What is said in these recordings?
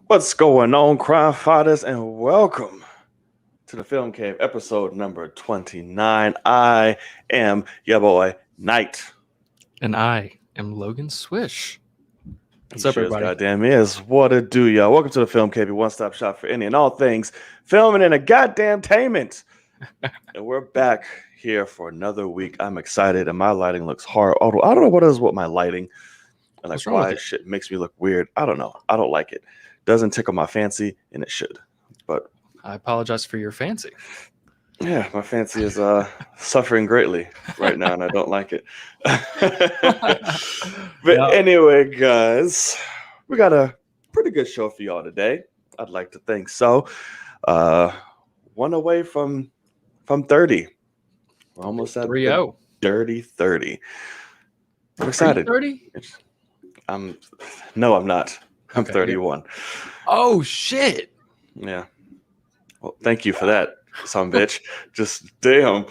What's going on, crime fighters, and welcome to the Film Cave, episode number 29. I am your boy, Knight. And I am Logan Swish. What's He up, sure everybody? Goddamn is. What it do, y'all? Welcome to the Film Cave, your one-stop shop for any and all things filming and a goddamn tainment. And we're back here for another week. I'm excited, and my lighting looks hard. Although I don't know what is with my lighting, and like why shit makes me look weird. I don't know. I don't like it. Doesn't tickle my fancy, and it should. But I apologize for your fancy. Yeah, my fancy is suffering greatly right now, and I don't like it. But anyway, guys, we got a pretty good show for y'all today. I'd like to think so. One away from 30. We're almost at 3-0. Dirty 30. I'm excited. 30? No, I'm not. I'm Okay, 31. Oh shit. Yeah. Well, thank you for that, son bitch. Just damn.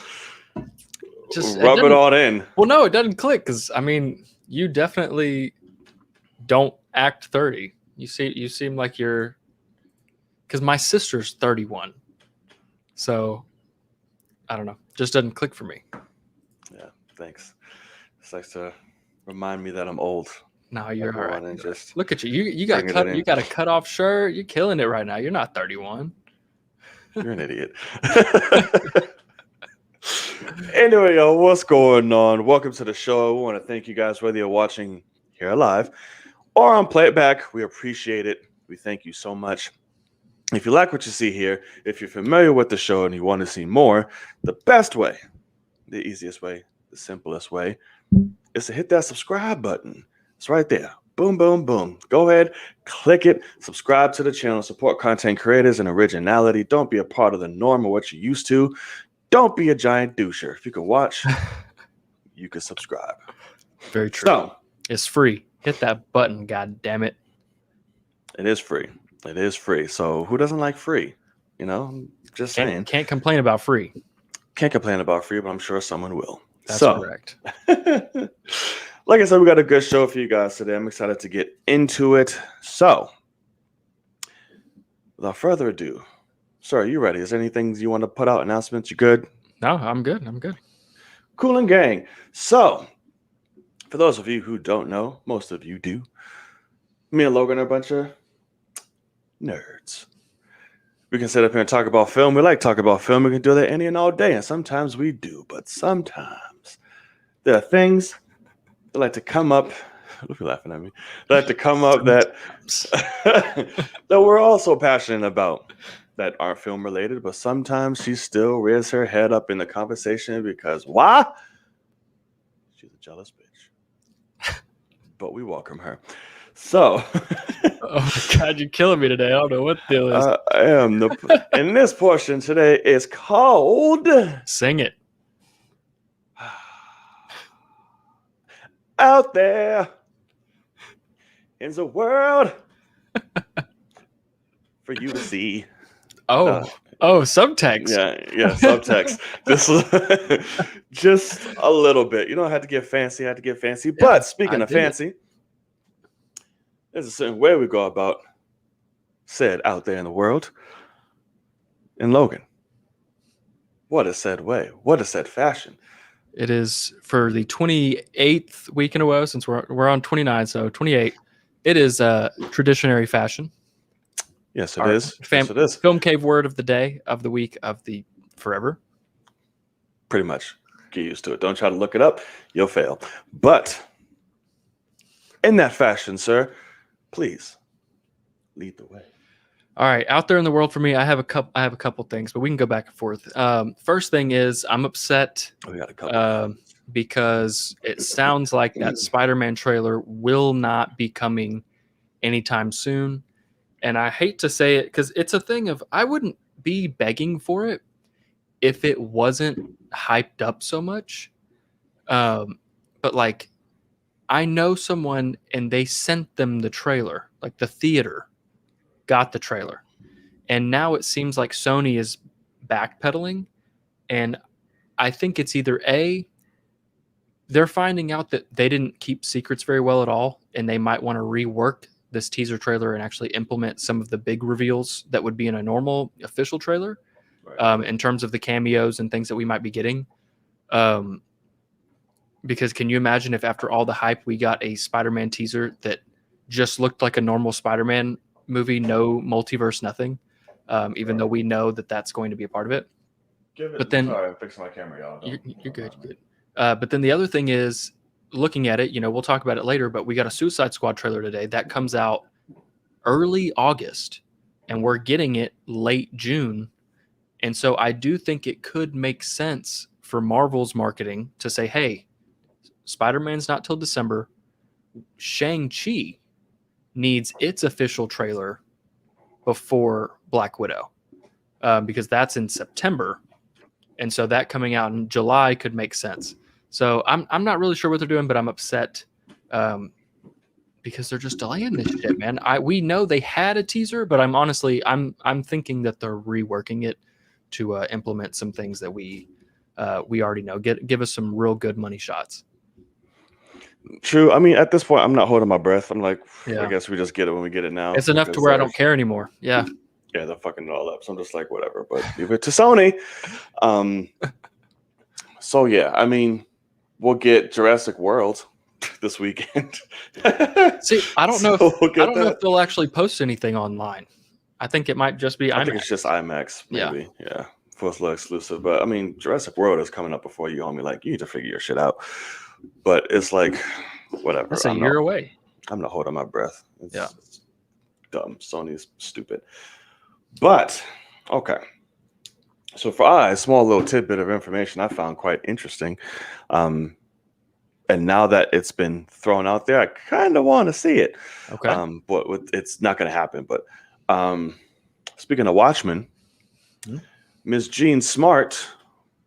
Just rub it all in. Well, no, it doesn't click because I mean, you definitely don't act 30. You seem like you're, because my sister's 31. So I don't know. Just doesn't click for me. Yeah, thanks. It's nice to remind me that I'm old. No, you're all right. And just look at you. You got cut. You got a cut off shirt. You're killing it right now. You're not 31. You're an idiot. Anyway, y'all, what's going on? Welcome to the show. We want to thank you guys, whether you're watching here live or on playback. We appreciate it. We thank you so much. If you like what you see here, if you're familiar with the show and you want to see more, the best way, the easiest way, the simplest way is to hit that subscribe button. It's right there. Boom, boom, boom. Go ahead, click it, subscribe to the channel, support content creators and originality. Don't be a part of the norm or what you're used to. Don't be a giant doucher. If you can watch, you can subscribe. Very true. So, it's free. Hit that button, god damn it. It is free. It is free. So who doesn't like free? You know, just saying. Can't complain about free. Can't complain about free, but I'm sure someone will. That's correct. Like I said, we got a good show for you guys today. I'm excited to get into it. So, without further ado, sir, are you ready? Is there anything you want to put out? Announcements? You good? No, I'm good. I'm good. Cool and gang. So, for those of you who don't know, most of you do, me and Logan are a bunch of nerds. We can sit up here and talk about film. We like to talk about film. We can do that any and all day. And sometimes we do. But sometimes there are things that like to come up. Look, you're laughing at me. That like to come up that that we're also passionate about that aren't film related. But sometimes she still rears her head up in the conversation because why? She's a jealous bitch. But we welcome her. So, oh my God, you're killing me today. I don't know what the deal is. I am. And this portion today is called Sing It. Out there in the world for you to see. Oh, subtext. Yeah, subtext. Just a little bit. You know, I had to get fancy. Yeah, but speaking of fancy, there's a certain way we go about said out there in the world. And Logan, what is said way? What is said fashion? It is for the 28th week in a row, since we're on 29, so 28. It is traditionary fashion. Yes, it is. Yes, it is. Film Cave word of the day, of the week, of the forever. Pretty much. Get used to it. Don't try to look it up. You'll fail. But in that fashion, sir, please lead the way. All right, out there in the world for me, I have a couple things, but we can go back and forth. First thing is I'm upset We got a couple. because it sounds like that Spider-Man trailer will not be coming anytime soon. And I hate to say it because it's a thing of I wouldn't be begging for it if it wasn't hyped up so much. But like, I know someone and they sent them the trailer like the theater, got the trailer. And now it seems like Sony is backpedaling. And I think it's either A, they're finding out that they didn't keep secrets very well at all, and they might want to rework this teaser trailer and actually implement some of the big reveals that would be in a normal official trailer, Right. in terms of the cameos and things that we might be getting. Because can you imagine if after all the hype we got a Spider-Man teaser that just looked like a normal Spider-Man movie, no multiverse, nothing, even though we know that that's going to be a part of it. But then sorry, I'm fixing my camera, y'all. you're good. You're good. But then the other thing is, looking at it, we'll talk about it later, but we got a Suicide Squad trailer today that comes out early August, and we're getting it late June. And so I do think it could make sense for Marvel's marketing to say, hey, Spider-Man's not till December. Shang-Chi needs its official trailer before Black Widow, because that's in September. And so that coming out in July could make sense. So I'm not really sure what they're doing, but I'm upset because they're just delaying this shit, man. We know they had a teaser, but I'm thinking that they're reworking it to implement some things that we already know. Give us some real good money shots. True. I mean, at this point, I'm not holding my breath. I'm like, Yeah. I guess we just get it when we get it now. It's enough to where I don't care anymore. Yeah. Yeah, they're fucking it all up. So I'm just like, whatever. But leave it to Sony. So yeah, I mean, we'll get Jurassic World this weekend. See, I don't know. So we'll I don't know if they'll actually post anything online. I think it might just be IMAX. I think it's just IMAX, maybe. Yeah. For a little exclusive. But I mean, Jurassic World is coming up before you, homie. Like, you need to figure your shit out. But it's like, whatever. That's a year away. I'm not holding my breath. It's dumb. Sony's stupid. But, okay. So for a small little tidbit of information I found quite interesting. And now that it's been thrown out there, I kind of want to see it. Okay. But it's not going to happen. But speaking of Watchmen, Ms. Jean Smart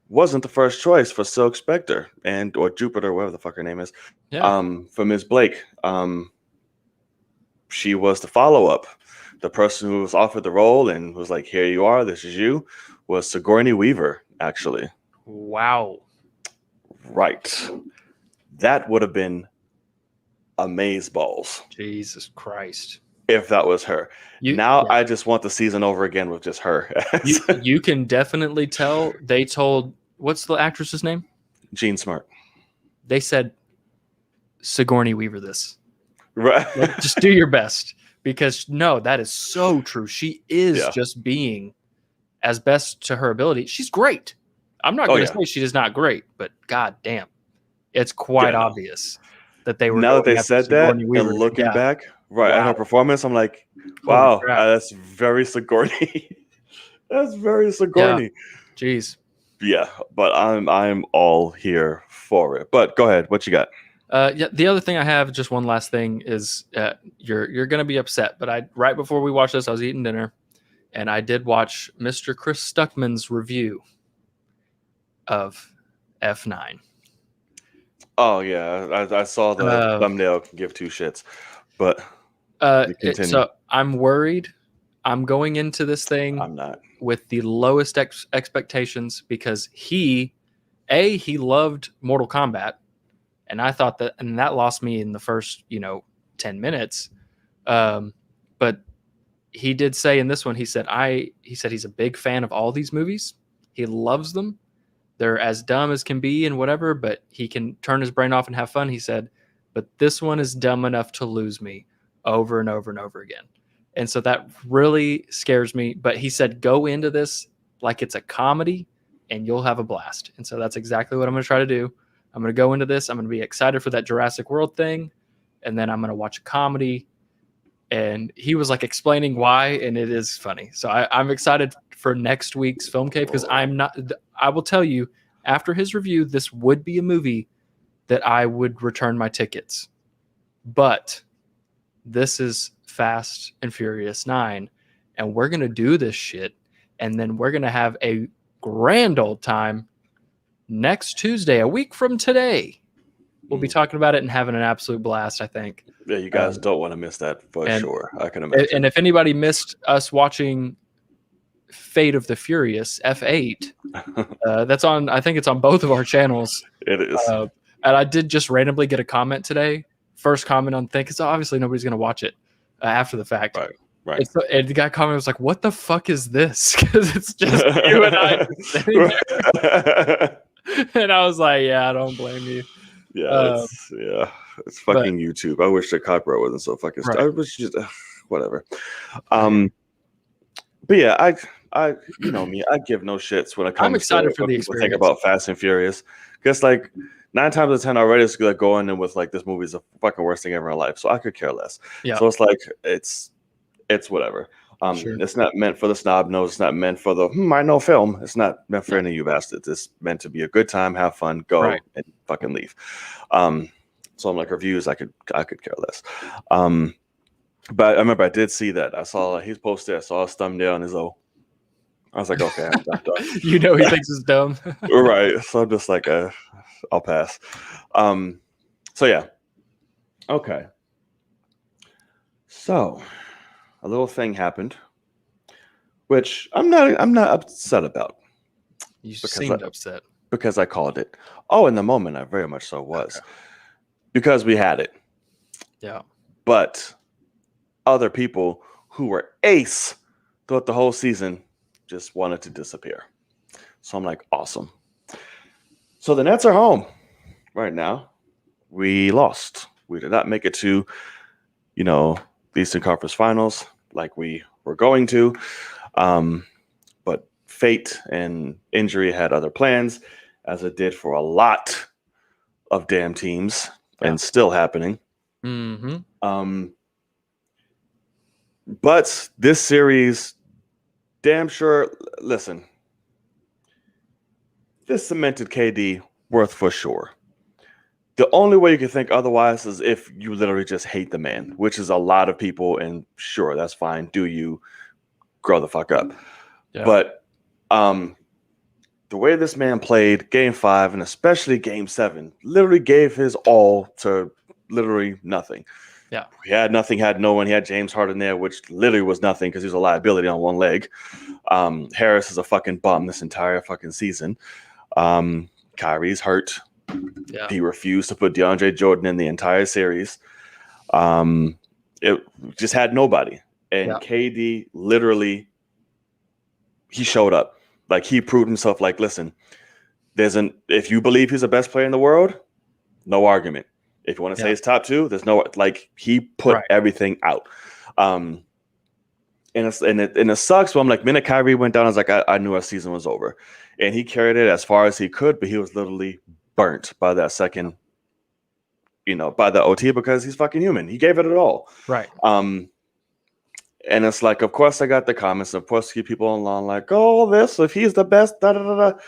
wasn't the first choice for Silk Spectre or Jupiter, whatever the fuck her name is. Yeah. For Ms. Blake. She was the follow-up. The person who was offered the role and was like, here you are, this is you, was Sigourney Weaver, actually. Wow. Right. That would have been amazeballs. Jesus Christ. If that was her. I just want the season over again with just her. you can definitely tell they told, what's the actress's name? Jean Smart. They said, Sigourney Weaver this. Right. Like, just do your best. Because no, that is so true. She is just being as best to her ability. She's great. I'm not going to say she is not great, but god damn, it's quite obvious that they were. Now that they said that, and looking back, at her performance, I'm like, wow, that's very Sigourney. That's very Sigourney. Yeah. Jeez. Yeah, but I'm all here for it. But go ahead, what you got? The other thing I have, just one last thing, is you're gonna be upset, but right before we watched this, I was eating dinner, and I did watch Mr. Chris Stuckman's review of F9. Oh yeah, I saw the thumbnail. Give two shits, but so I'm worried. I'm going into this thing. I'm not with the lowest expectations because he loved Mortal Kombat. And I thought that lost me in the first, 10 minutes. But he did say in this one, he said he's a big fan of all these movies. He loves them. They're as dumb as can be and whatever, but he can turn his brain off and have fun. He said, but this one is dumb enough to lose me over and over and over again. And so that really scares me. But he said, go into this like it's a comedy and you'll have a blast. And so that's exactly what I'm going to try to do. I'm going to go into this. I'm going to be excited for that Jurassic World thing. And then I'm going to watch a comedy. And he was like explaining why. And it is funny. So I'm excited for next week's Film Cave because I will tell you, after his review, this would be a movie that I would return my tickets. But this is Fast and Furious 9. And we're going to do this shit. And then we're going to have a grand old time next Tuesday, a week from today, we'll be talking about it and having an absolute blast, I think. Yeah, you guys don't want to miss that for and- sure. I can imagine. And if anybody missed us watching Fate of the Furious F8, that's on. I think it's on both of our channels. It is. And I did just randomly get a comment today. First comment on thing, because obviously nobody's going to watch it after the fact. Right. And the guy commented was like, "What the fuck is this?" Because it's just you and I sitting there. And I was like, "Yeah, I don't blame you." Yeah, it's fucking YouTube. I wish the copyright wasn't so fucking. Right. I wish just whatever. But yeah, I you know me, I give no shits when it comes. I'm excited to for the people experience. think about Fast and Furious, because like 9 times out of 10 already it's like going in with like this movie's the fucking worst thing ever in life, so I could care less. Yeah. So it's like it's whatever. Sure. It's not meant for the snob nose. It's not meant for the I know film. It's not meant for any of you bastards. It's meant to be a good time, have fun, go and fucking leave. So I'm like, reviews, I could care less. But I remember I did see that. I saw he's posted. I saw his thumbnail and his I was like, okay, I'm done. You know he thinks it's dumb. Right. So I'm just like, I'll pass. So yeah. Okay. So a little thing happened, which I'm not upset about. You seemed upset. Because I called it. Oh, in the moment, I very much so was. Okay. Because we had it. Yeah. But other people who were ace throughout the whole season just wanted to disappear. So I'm like, awesome. So the Nets are home right now. We lost. We did not make it to, the Eastern Conference Finals like we were going to. But fate and injury had other plans, as it did for a lot of damn teams, and still happening. Mm-hmm. But this series, damn sure, listen, this cemented KD worth for sure. The only way you can think otherwise is if you literally just hate the man, which is a lot of people, and sure, that's fine. Do you grow the fuck up? Yeah. But the way this man played Game 5 and especially Game 7 literally gave his all to literally nothing. Yeah. He had nothing, had no one. He had James Harden there, which literally was nothing because he was a liability on one leg. Harris is a fucking bum this entire fucking season. Kyrie's hurt. Yeah. He refused to put DeAndre Jordan in the entire series. It just had nobody. And KD literally, he showed up. Like, he proved himself, like, listen, if you believe he's the best player in the world, no argument. If you want to say he's top 2, there's no, like, he put everything out. And it sucks. But I'm like, minute Kyrie went down, I was like, I knew our season was over. And he carried it as far as he could, but he was literally burnt by that second, by the OT, because he's fucking human. He gave it all. Right. And it's like, of course, I got the comments. Of course, keep people along like, oh, this, if he's the best, da da da da.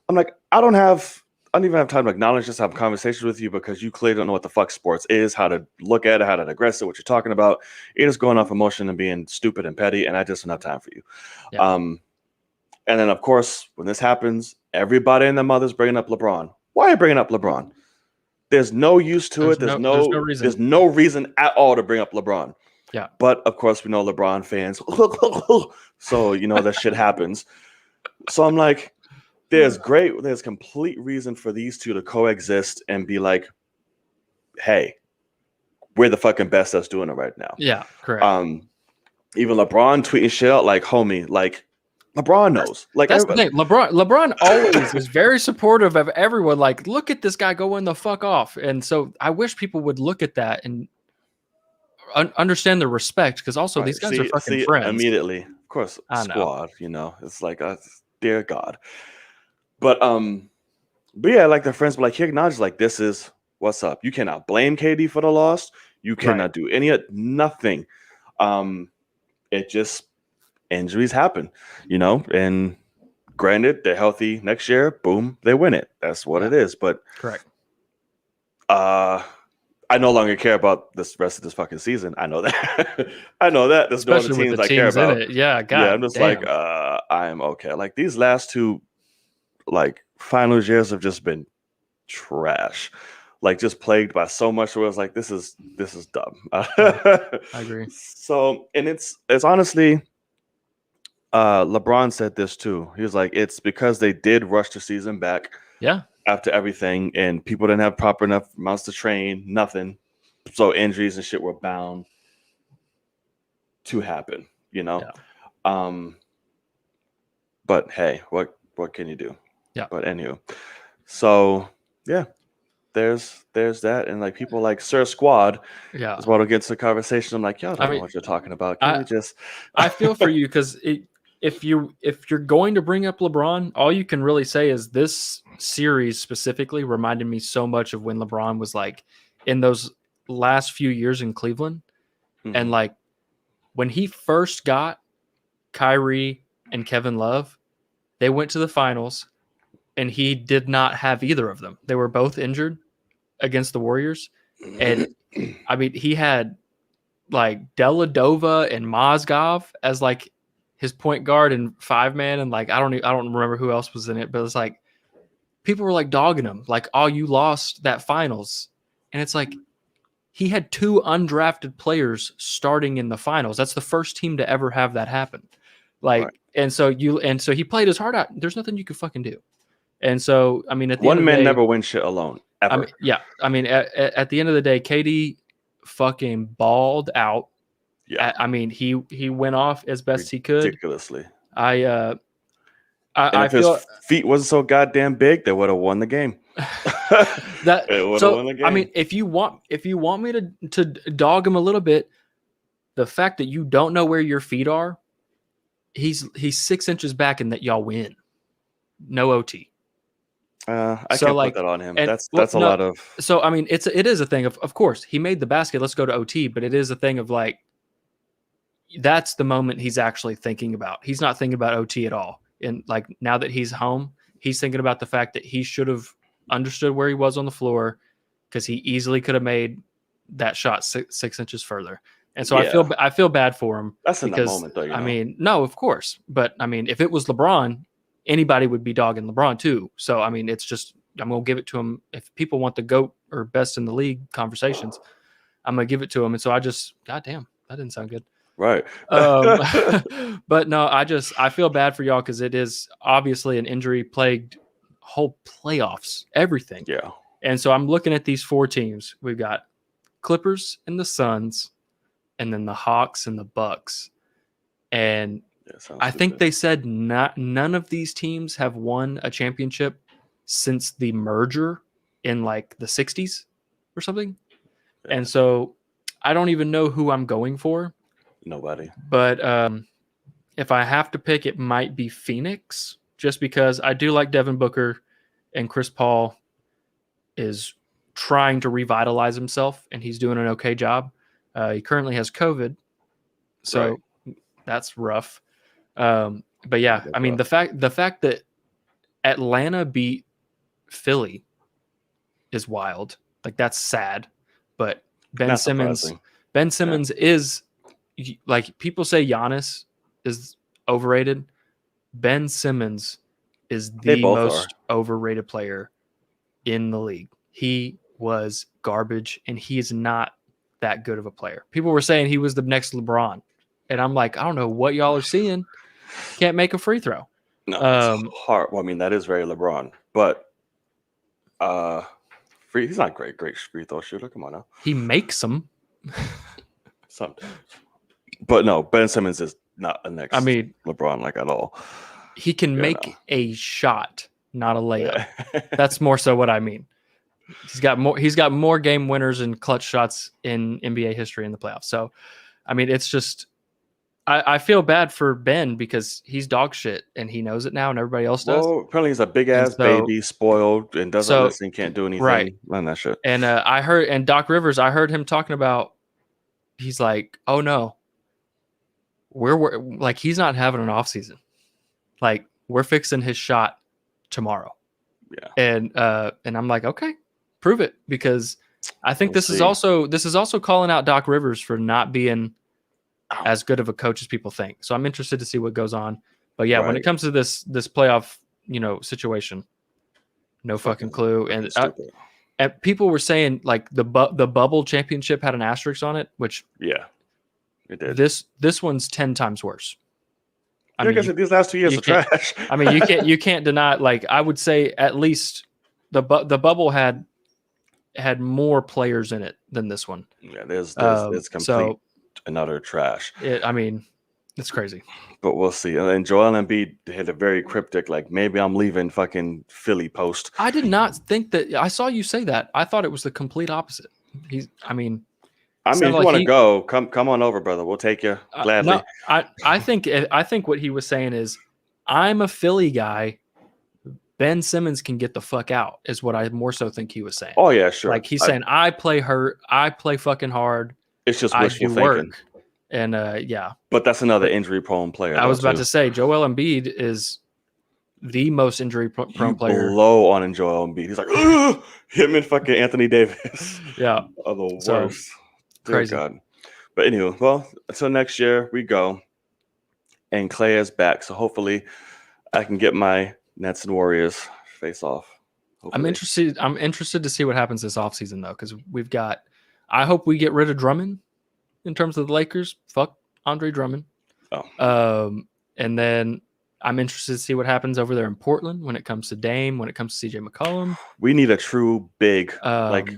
I'm like, I don't even have time to acknowledge this, have conversations with you, because you clearly don't know what the fuck sports is, how to look at it, how to digress it, what you're talking about. You're just going off emotion and being stupid and petty, and I just don't have time for you. Yeah. And then, of course, when this happens, everybody and their mother's bringing up LeBron. Why are you bringing up LeBron? There's no use to it. There's no reason at all to bring up LeBron. Yeah. But, of course, we know LeBron fans. So, that shit happens. So I'm like, there's complete reason for these two to coexist and be like, hey, we're the fucking best that's doing it right now. Yeah, correct. Even LeBron tweeting shit out like, homie, like, LeBron knows. Like, that's the thing. LeBron always is very supportive of everyone. Like, look at this guy going the fuck off. And so I wish people would look at that and understand the respect, because also these guys are fucking friends. Immediately, of course, squad. It's like, dear God. But yeah, like their friends, but like he acknowledged, like, this is what's up. You cannot blame KD for the loss. You cannot do nothing. It just, injuries happen, and granted, they're healthy next year, boom, they win it. That's what it is. But correct. I no longer care about this rest of this fucking season. I know that. I know that. There's no other teams I care about. In it. Yeah, God, yeah, I'm just like, I'm okay. Like, these last two, like, finals years have just been trash. like just plagued by so much where it was like this is dumb. I agree. So, and it's honestly, LeBron said this too. He was like, it's because they did rush the season back Yeah. after everything, and people didn't have proper enough amounts to train, nothing. So injuries and shit were bound to happen, you know. Yeah. But hey, what can you do? Yeah. But anywho, so yeah, there's that, and like people like Sir Squad Yeah. is what will get to the conversation. I'm like, y'all don't know what you're talking about. Can we just? I feel for you because if you're going to bring up LeBron, all you can really say is this series specifically reminded me so much of when LeBron was like in those last few years in Cleveland, and like when he first got Kyrie and Kevin Love, they went to the finals, and he did not have either of them. They were both injured against the Warriors, and I mean he had like Deladova and Mozgov as like his point guard and 5-man, and like I don't remember who else was in it, but it's like people were like dogging him, like, oh, you lost that finals, and it's like he had 2 undrafted players starting in the finals. That's the first team to ever have that happen. Like, right. and so he played his heart out. There's nothing you could fucking do. And so, I mean, at the one end of the man day, never wins shit alone, ever. I mean, yeah. I mean, at the end of the day, KD fucking balled out. Yeah. I mean, he went off as best he could. Ridiculously. I if feel his feet wasn't so goddamn big, they would have won the game. I mean, if you want me to dog him a little bit, the fact that you don't know where your feet are, he's 6 inches back and that y'all win. No OT. I can't put that on him. That's a lot of. So I mean, it is a thing of course he made the basket. Let's go to OT, but it is a thing of like that's the moment he's actually thinking about. He's not thinking about OT at all. And like now that he's home, he's thinking about the fact that he should have understood where he was on the floor because he easily could have made that shot 6 inches further. And so I feel bad for him. That's in the moment, though. I mean, no, of course, but I mean, if it was LeBron, anybody would be dogging LeBron too. So I mean, it's just I'm gonna give it to him. If people want the GOAT or best in the league conversations, I'm gonna give it to him. And so goddamn, that didn't sound good. Right. But no, I feel bad for y'all because it is obviously an injury plagued whole playoffs, everything. Yeah. And so I'm looking at these 4 teams. We've got Clippers and the Suns, and then the Hawks and the Bucks. And I think they said none of these teams have won a championship since the merger in like the 60s or something. Yeah. And so I don't even know who I'm going for. Nobody. But if I have to pick, it might be Phoenix, just because I do like Devin Booker, and Chris Paul is trying to revitalize himself, and he's doing an okay job. He currently has COVID, so that's rough. But yeah, I mean the fact that Atlanta beat Philly is wild. Like that's sad. But Ben Simmons is like people say Giannis is overrated. Ben Simmons is the most overrated player in the league. He was garbage, and he is not that good of a player. People were saying he was the next LeBron, and I'm like, I don't know what y'all are seeing. Can't make a free throw. No, it's hard. Well, I mean, that is very LeBron, but he's not great free throw shooter. Come on now. He makes them. Sometimes. But no, Ben Simmons is not a next LeBron like at all. He can make a shot, not a layup. Yeah. That's more so what I mean. He's got more game winners and clutch shots in NBA history in the playoffs. So, I mean, it's just I feel bad for Ben because he's dog shit and he knows it now and everybody else does. Well, apparently he's a big ass baby, spoiled and doesn't listen, can't do anything. Right. None of that shit. And I heard Doc Rivers, I heard him talking about. He's like, oh no, we're like he's not having an off season. Like we're fixing his shot tomorrow. Yeah. And I'm like, okay, prove it, because I think this is also calling out Doc Rivers for not being as good of a coach as people think. So I'm interested to see what goes on. But yeah, when it comes to this playoff, situation, no fucking clue. And people were saying like the bubble championship had an asterisk on it, which Yeah, it did. this one's 10 times worse. I mean, these last 2 years are trash. I mean, you can't deny. Like, I would say at least the bubble had more players in it than this one. Yeah, there's complete and utter trash. I mean, it's crazy. But we'll see. And Joel Embiid had a very cryptic, like, maybe I'm leaving fucking Philly post. I did not think that. I saw you say that. I thought it was the complete opposite. I mean, if you want to go, come on over, brother. We'll take you gladly. No, I think what he was saying is, I'm a Philly guy. Ben Simmons can get the fuck out, is what I more so think he was saying. Oh yeah, sure. Like he's saying, I play hurt, I play fucking hard. It's just wishful thinking. Work. And yeah. But that's another injury-prone player. I was about to say, Joel Embiid is the most injury-prone player. Blow on Joel Embiid. He's like, ugh! Him and fucking Anthony Davis. Yeah. Are the worst. Crazy. God. But anyway, well, until next year we go. And Clay is back. So hopefully I can get my Nets and Warriors face off. Hopefully. I'm interested to see what happens this offseason, though, because I hope we get rid of Drummond in terms of the Lakers. Fuck Andre Drummond. Oh. And then I'm interested to see what happens over there in Portland when it comes to Dame, when it comes to CJ McCollum. We need a true big, like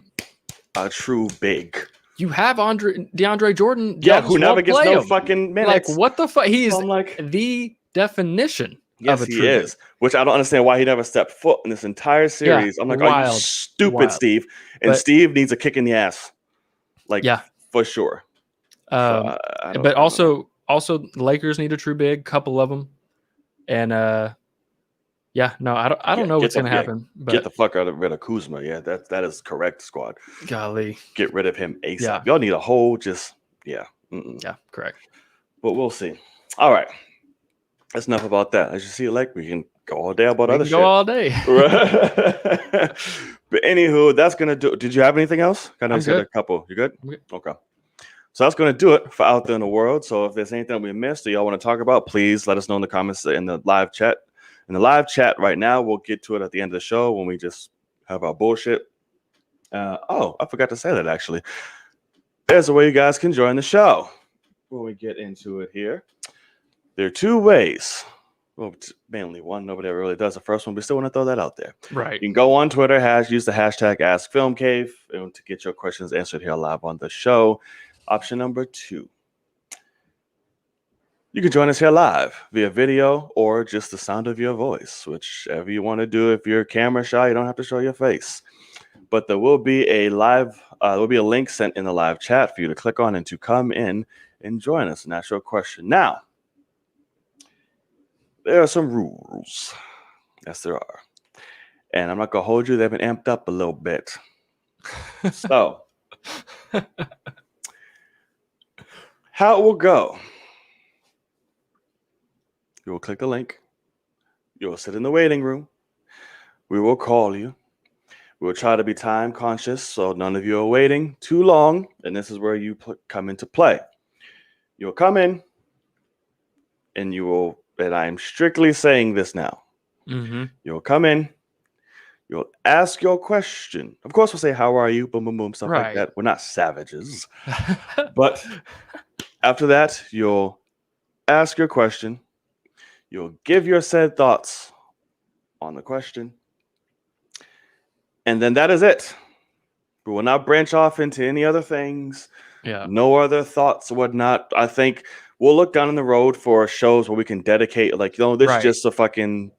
a true big. You have DeAndre Jordan. Who never gets no fucking minutes. Like, what the fuck? He is the definition. Yes, he is. Which I don't understand why he never stepped foot in this entire series. I'm like, are you stupid, Steve? And Steve needs a kick in the ass. Like, for sure. But also the Lakers need a true big, couple of them. And I don't know what's going to happen. But get the fuck rid of Kuzma. Yeah, that is correct, squad. Golly. Get rid of him ASAP. Yeah. Y'all need a whole Yeah, correct. But we'll see. All right. That's enough about that. As you see, like, we can go all day about other shit. Go all day. But anywho, that's going to do it. Did you have anything else? I'm good. A couple. You good? Okay. So that's going to do it for Out There in the World. So if there's anything we missed or y'all want to talk about, please let us know in the comments in the live chat. In the live chat right now, we'll get to it at the end of the show when we just have our bullshit. I forgot to say that, actually. There's a way you guys can join the show. When we get into it here, there are two ways. Well, mainly one. Nobody ever really does the first one, but still want to throw that out there. Right. You can go on Twitter, use the hashtag AskFilmCave to get your questions answered here live on the show. Option number 2. You can join us here live via video or just the sound of your voice, whichever you want to do. If you're camera shy, you don't have to show your face. But there will be a link sent in the live chat for you to click on and to come in and join us and ask your question. Now, there are some rules. Yes, there are. And I'm not going to hold you. They've been amped up a little bit. So, how it will go. You will click the link. You will sit in the waiting room. We will call you. We will try to be time conscious so none of you are waiting too long. And this is where you come into play. You'll come in and and I'm strictly saying this now. Mm-hmm. You'll come in. You'll ask your question. Of course, we'll say, how are you? Boom, boom, boom, stuff like that. We're not savages. But after that, you'll ask your question. You'll give your said thoughts on the question. And then that is it. We will not branch off into any other things. Yeah. No other thoughts or whatnot. I think we'll look down the road for shows where we can dedicate, this is just a fucking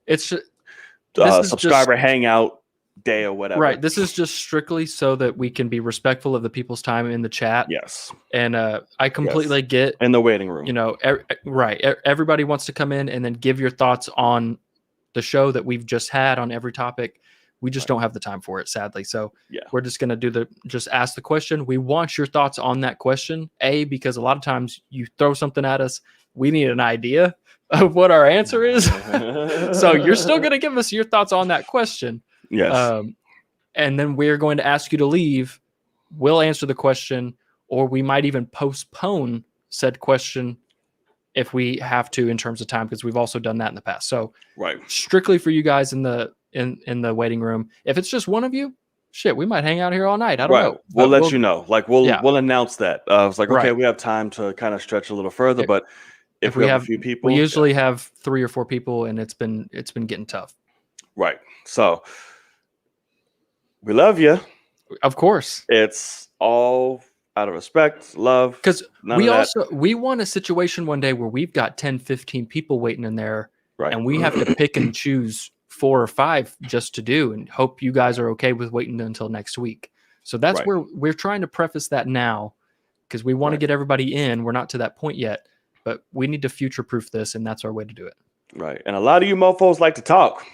subscriber hangout day or whatever. Right. This is just strictly so that we can be respectful of the people's time in the chat. Yes. And I completely get in the waiting room. Everybody wants to come in and then give your thoughts on the show that we've just had on every topic. We just don't have the time for it, sadly. So we're just going to just ask the question. We want your thoughts on that question. Because a lot of times you throw something at us, we need an idea of what our answer is. So you're still going to give us your thoughts on that question. Yes. And then we're going to ask you to leave. We'll answer the question, or we might even postpone said question if we have to in terms of time, because we've also done that in the past. So strictly for you guys in the waiting room. If it's just one of you, shit, we might hang out here all night. I don't Right. know. We'll But let you know. Like we'll yeah, we'll announce that. I was like, okay, right. we have time to kind of stretch a little further, If, but if if we have a few we people, yeah, usually have 3 or 4 people, and it's been getting tough. right. So we love you. Of course. It's all out of respect, love, Because none of that. we want a situation one day where we've got 10, 15 people waiting in there, Right. and we have to pick and choose 4 or 5 just to do, and hope you guys are okay with waiting until next week. So that's Right. where we're trying to preface that now, because we want to Right. get everybody in. We're not to that point yet, but we need to future proof this, and that's our way to do it. Right. And a lot of you mofos like to talk.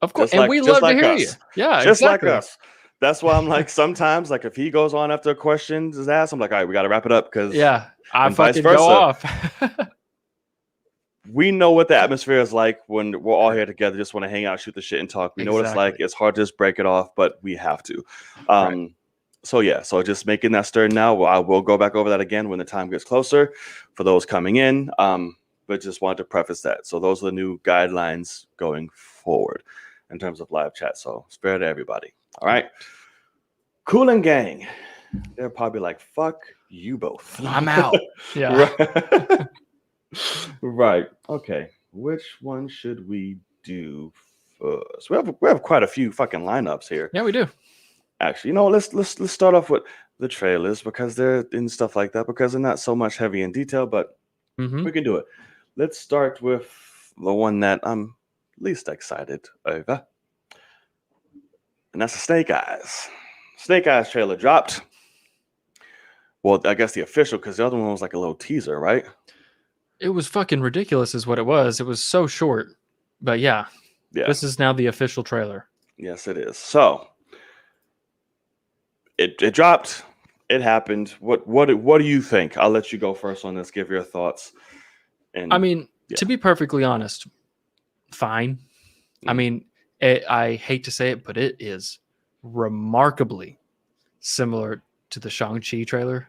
Of course, and we Just love to like hear you. us. Yeah, Just like exactly. us. That's why I'm like, sometimes, like if he goes on after a question is asked, I'm like, all right, we got to wrap it up because, Yeah, I and vice fucking go versa. off. We know what the atmosphere is like when we're all here together, just want to hang out, shoot the shit, and talk. We know what it's like. Exactly. It's hard to just break it off, but we have to. Right. So yeah, so just making that stir now. I will go back over that again when the time gets closer for those coming in. But just wanted to preface that. So those are the new guidelines going forward in terms of live chat. So spare to everybody. All right. Cool and gang. They're probably like, fuck you both. I'm out. Yeah. Right. Right. Okay. Which one should we do first? We have quite a few fucking lineups here. Yeah, we do. Actually, you know, let's start off with the trailers because they're in stuff like that because they're not so much heavy in detail, but Mm-hmm. we can do it. Let's start with the one that I'm least excited over, and that's the Snake Eyes. Snake Eyes trailer dropped. Well, I guess the official, because the other one was like a little teaser, right? It was fucking ridiculous, is what it was. It was so short, but yeah, Yeah. this is now the official trailer. Yes, it is. So it dropped. It happened. What do you think? I'll let you go first on this. Give your thoughts. And I mean, yeah. to be perfectly honest, fine. I mean, I hate to say it, but it is remarkably similar to the Shang-Chi trailer.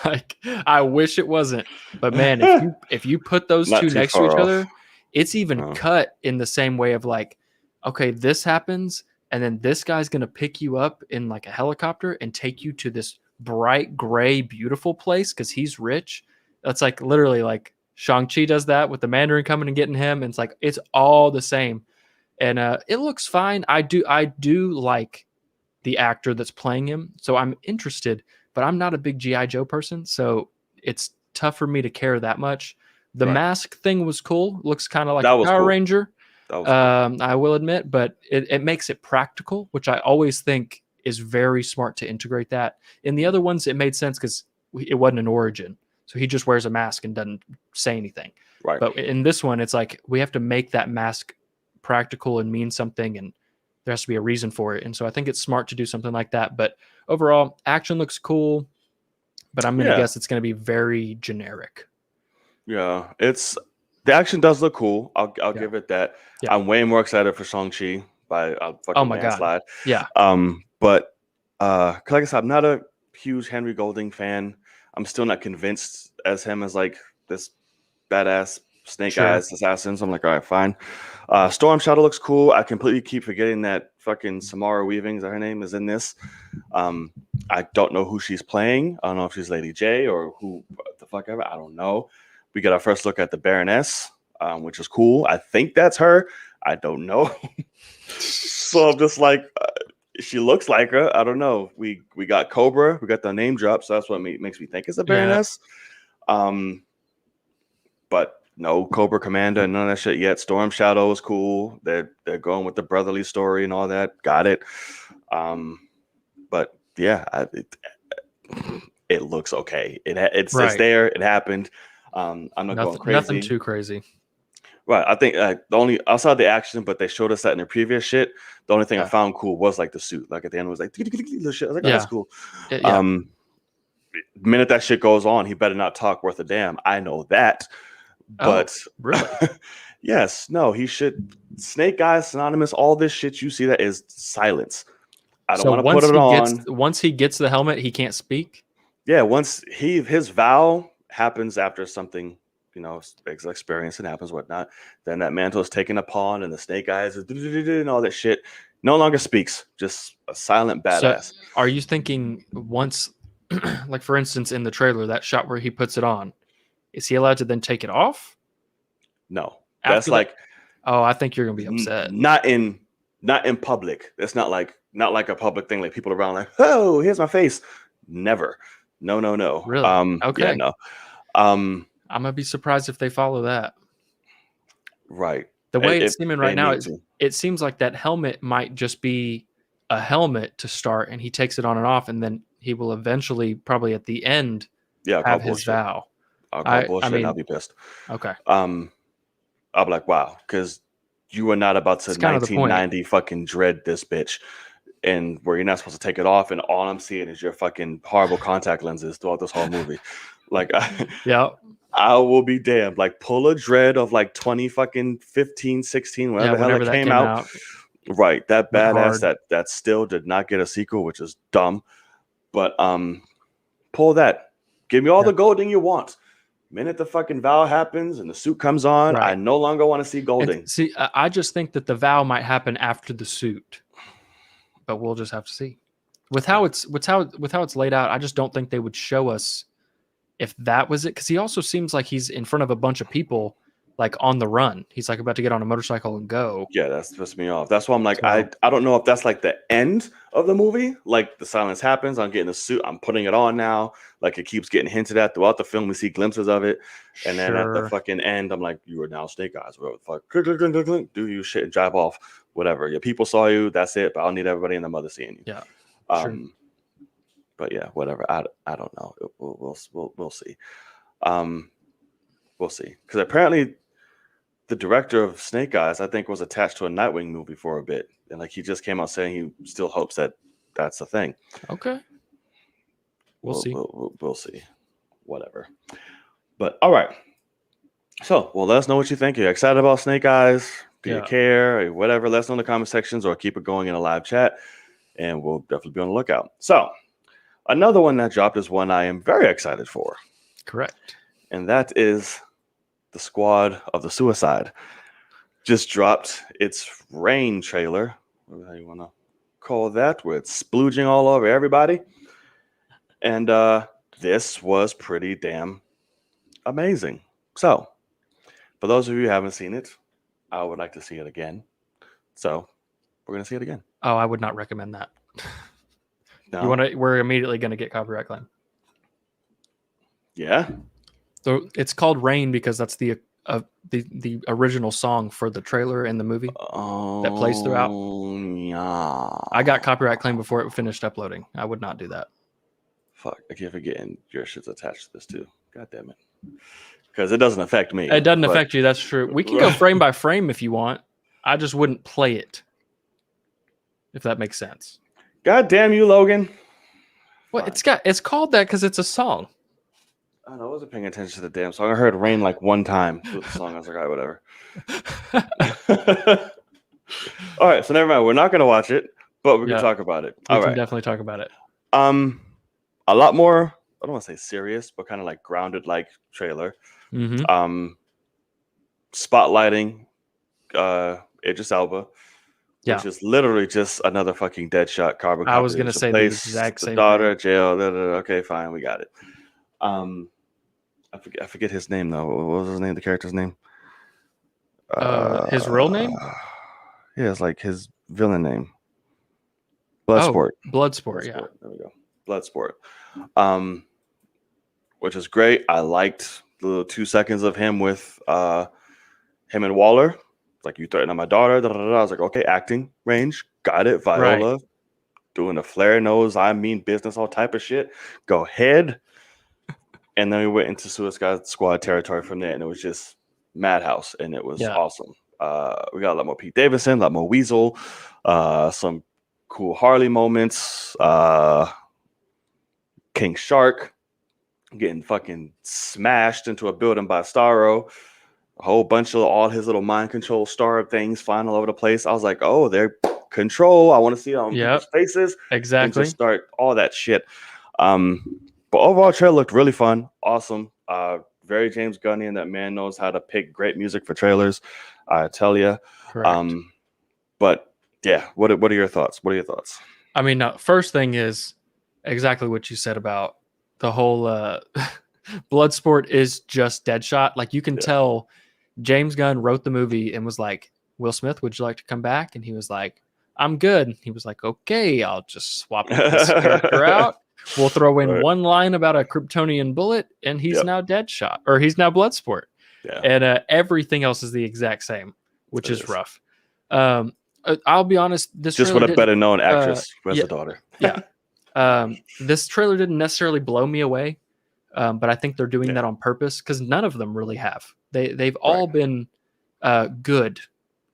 Like, I wish it wasn't, but man, if you put those Not two too next to far each off. other, it's even cut in the same way of like, okay, this happens, and then this guy's gonna pick you up in like a helicopter and take you to this bright gray, beautiful place because he's rich. That's like literally like Shang-Chi does that with the Mandarin coming and getting him, and it's like it's all the same. And it looks fine. I do like the actor that's playing him, so I'm interested, but I'm not a big GI Joe person, so it's tough for me to care that much. The Right. mask thing was cool. Looks kind of like That a was Power cool. Ranger. That was cool. I will admit, but it makes it practical, which I always think is very smart to integrate that. In the other ones, it made sense because it wasn't an origin, so he just wears a mask and doesn't say anything. Right. But in this one, it's like we have to make that mask practical and mean something, and there has to be a reason for it. And so I think it's smart to do something like that. But overall, action looks cool, but I'm gonna guess it's gonna be very generic. Yeah, it's the action does look cool. I'll give it that. Yeah. I'm way more excited for Shang-Chi by a fucking Oh my God. landslide. Yeah. But like I said, I'm not a huge Henry Golding fan. I'm still not convinced as him as like this badass Snake Sure. Eyes assassin. So I'm like, all right, fine. Storm Shadow looks cool. I completely keep forgetting that fucking Samara Weaving, is that her name, is in this. I don't know who she's playing. I don't know if she's Lady J or who the fuck ever. I don't know. We got our first look at the Baroness, which is cool. I think that's her. I don't know. So I'm just like, she looks like her. I don't know. We got Cobra. We got the name drop, so that's what makes me think it's the Baroness. But no Cobra Commander, none of that shit yet. Storm Shadow is cool. They're going with the brotherly story and all that. Got it. But yeah, it looks okay. It's there. It happened. I'm not going crazy. Nothing too crazy. Right. I think the only outside the action, but they showed us that in the previous shit. The only thing I found cool was like the suit. Like at the end, it was like the shit. I was like, oh, that's cool. Minute that shit goes on, he better not talk worth a damn. I know that. But really? Yes, no, he should. Snake Eyes, synonymous, all this shit you see that is silence. I don't want to put it on. Once he gets the helmet, he can't speak. Yeah, once his vow happens after something experience and happens, whatnot. Then that mantle is taken upon, and the Snake Eyes and all that shit no longer speaks, just a silent So, badass. are you thinking once, like for instance, in the trailer, that shot where he puts it on, is he allowed to then take it off No, that's after that? like Oh, I think you're gonna be upset. not in public. That's not like a public thing, like people around like, oh, here's my face. Never. No. Really? Yeah, Okay. no. I'm gonna be surprised if they follow that. Right. The way it's If seeming they right now, need to. it seems like that helmet might just be a helmet to start, and he takes it on and off, and then he will eventually, probably at the end, Yeah, I'll call have his bullshit. vow. I'll call bullshit and mean, I'll be pissed. okay, I'll be like, wow, because you are not about to it's kind of the point. 1990 fucking dread this bitch, and where you're not supposed to take it off, and all I'm seeing is your fucking horrible contact lenses throughout this whole movie. Like, Yeah, I will be damned. Like, pull a dread of like 20 fucking 15, 16, whatever the hell whenever it that came out. Right, that Went badass hard. that still did not get a sequel, which is dumb. But pull that. Give me all Yeah. the golding you want. Minute the fucking vow happens and the suit comes on, I Right. no longer want to see golding. And see, I just think that the vow might happen after the suit, but we'll just have to see. With how it's laid out, I just don't think they would show us if that was it, because he also seems like he's in front of a bunch of people, like on the run. He's like about to get on a motorcycle and go. Yeah, that's pissed me off. That's why I'm like, So- I don't know if that's like the end of the movie. Like the silence happens, I'm getting the suit, I'm putting it on now. Like it keeps getting hinted at throughout the film. We see glimpses of it. And then at the Sure. fucking end, I'm like, you are now Snake Eyes. Whatever the fuck. Click, click, click, click, click. Do you shit and drive off. Whatever. Your people saw you. That's it. But I'll need everybody in the mother seeing you. Yeah. Sure. Sure. But yeah, whatever. I don't know. We'll see. We'll see. Because apparently the director of Snake Eyes, I think, was attached to a Nightwing movie for a bit. And like he just came out saying he still hopes that that's the thing. Okay. We'll see. We'll see. Whatever. But all right. So, well, let us know what you think. Are you excited about Snake Eyes? Do you care? Or whatever. Let us know in the comment sections or keep it going in a live chat. And we'll definitely be on the lookout. So, another one that dropped is one I am very excited for. Correct. And that is the Squad of the Suicide. Just dropped its Rain trailer. Whatever you want to call that, where it's splooging all over everybody. And this was pretty damn amazing. So, for those of you who haven't seen it, I would like to see it again. So, we're going to see it again. Oh, I would not recommend that. No? We're immediately going to get copyright claim. Yeah? So it's called Rain because that's the original song for the trailer and the movie that plays throughout. Yeah. I got copyright claim before it finished uploading. I would not do that. Fuck, I keep forgetting your shit's attached to this too. God damn it. Because it doesn't affect me. It doesn't affect you, that's true. We can go frame by frame if you want. I just wouldn't play it. If that makes sense. God damn you, Logan. Well, it's called that because it's a song. I wasn't paying attention to the damn song. I heard Rain like one time with the song. I was like, all right, whatever. All right, so never mind. We're not going to watch it, but we can talk about it. We can definitely talk about it. A lot more, I don't want to say serious, but kind of like grounded like trailer. Mm-hmm. Spotlighting Idris Elba, which is literally just another fucking Deadshot carbon copy. I was going to say the exact same daughter, thing. jail. Okay, fine, we got it. I forget his name though. What was his name? The character's name? His real name? Yeah, it's like his villain name. Bloodsport. Bloodsport, yeah. There we go. Bloodsport. Which is great. I liked the little 2 seconds of him with him and Waller. Like, you threatened my daughter. I was like, okay, acting range, got it. Viola doing the flare nose, I mean business, all type of shit. Go ahead. And then we went into Suicide Squad territory from there, and it was just madhouse, and it was awesome. We got a lot more Pete Davidson, a lot more Weasel, some cool Harley moments, King Shark getting fucking smashed into a building by Starro, a whole bunch of all his little mind control star things flying all over the place. I was like, oh, they're control. I want to see it on people's faces. Exactly. And just start all that shit. But overall, trailer looked really fun, awesome. very James Gunnian. That man knows how to pick great music for trailers. I tell you. Correct. But yeah, what are your thoughts? What are your thoughts? I mean, first thing is exactly what you said about the whole Bloodsport is just Deadshot. Like you can Yeah. tell James Gunn wrote the movie and was like, Will Smith, would you like to come back? And he was like, I'm good. And he was like, okay, I'll just swap this character out. We'll throw in Right. one line about a Kryptonian bullet, and he's Yep. now Deadshot, or he's now Bloodsport. Yeah. And everything else is the exact same, which It is is. rough. I'll be honest. This Just trailer with a better known actress who has yeah. a daughter. Yeah. This trailer didn't necessarily blow me away, but I think they're doing Yeah. that on purpose because none of them really have. They've Right. all been good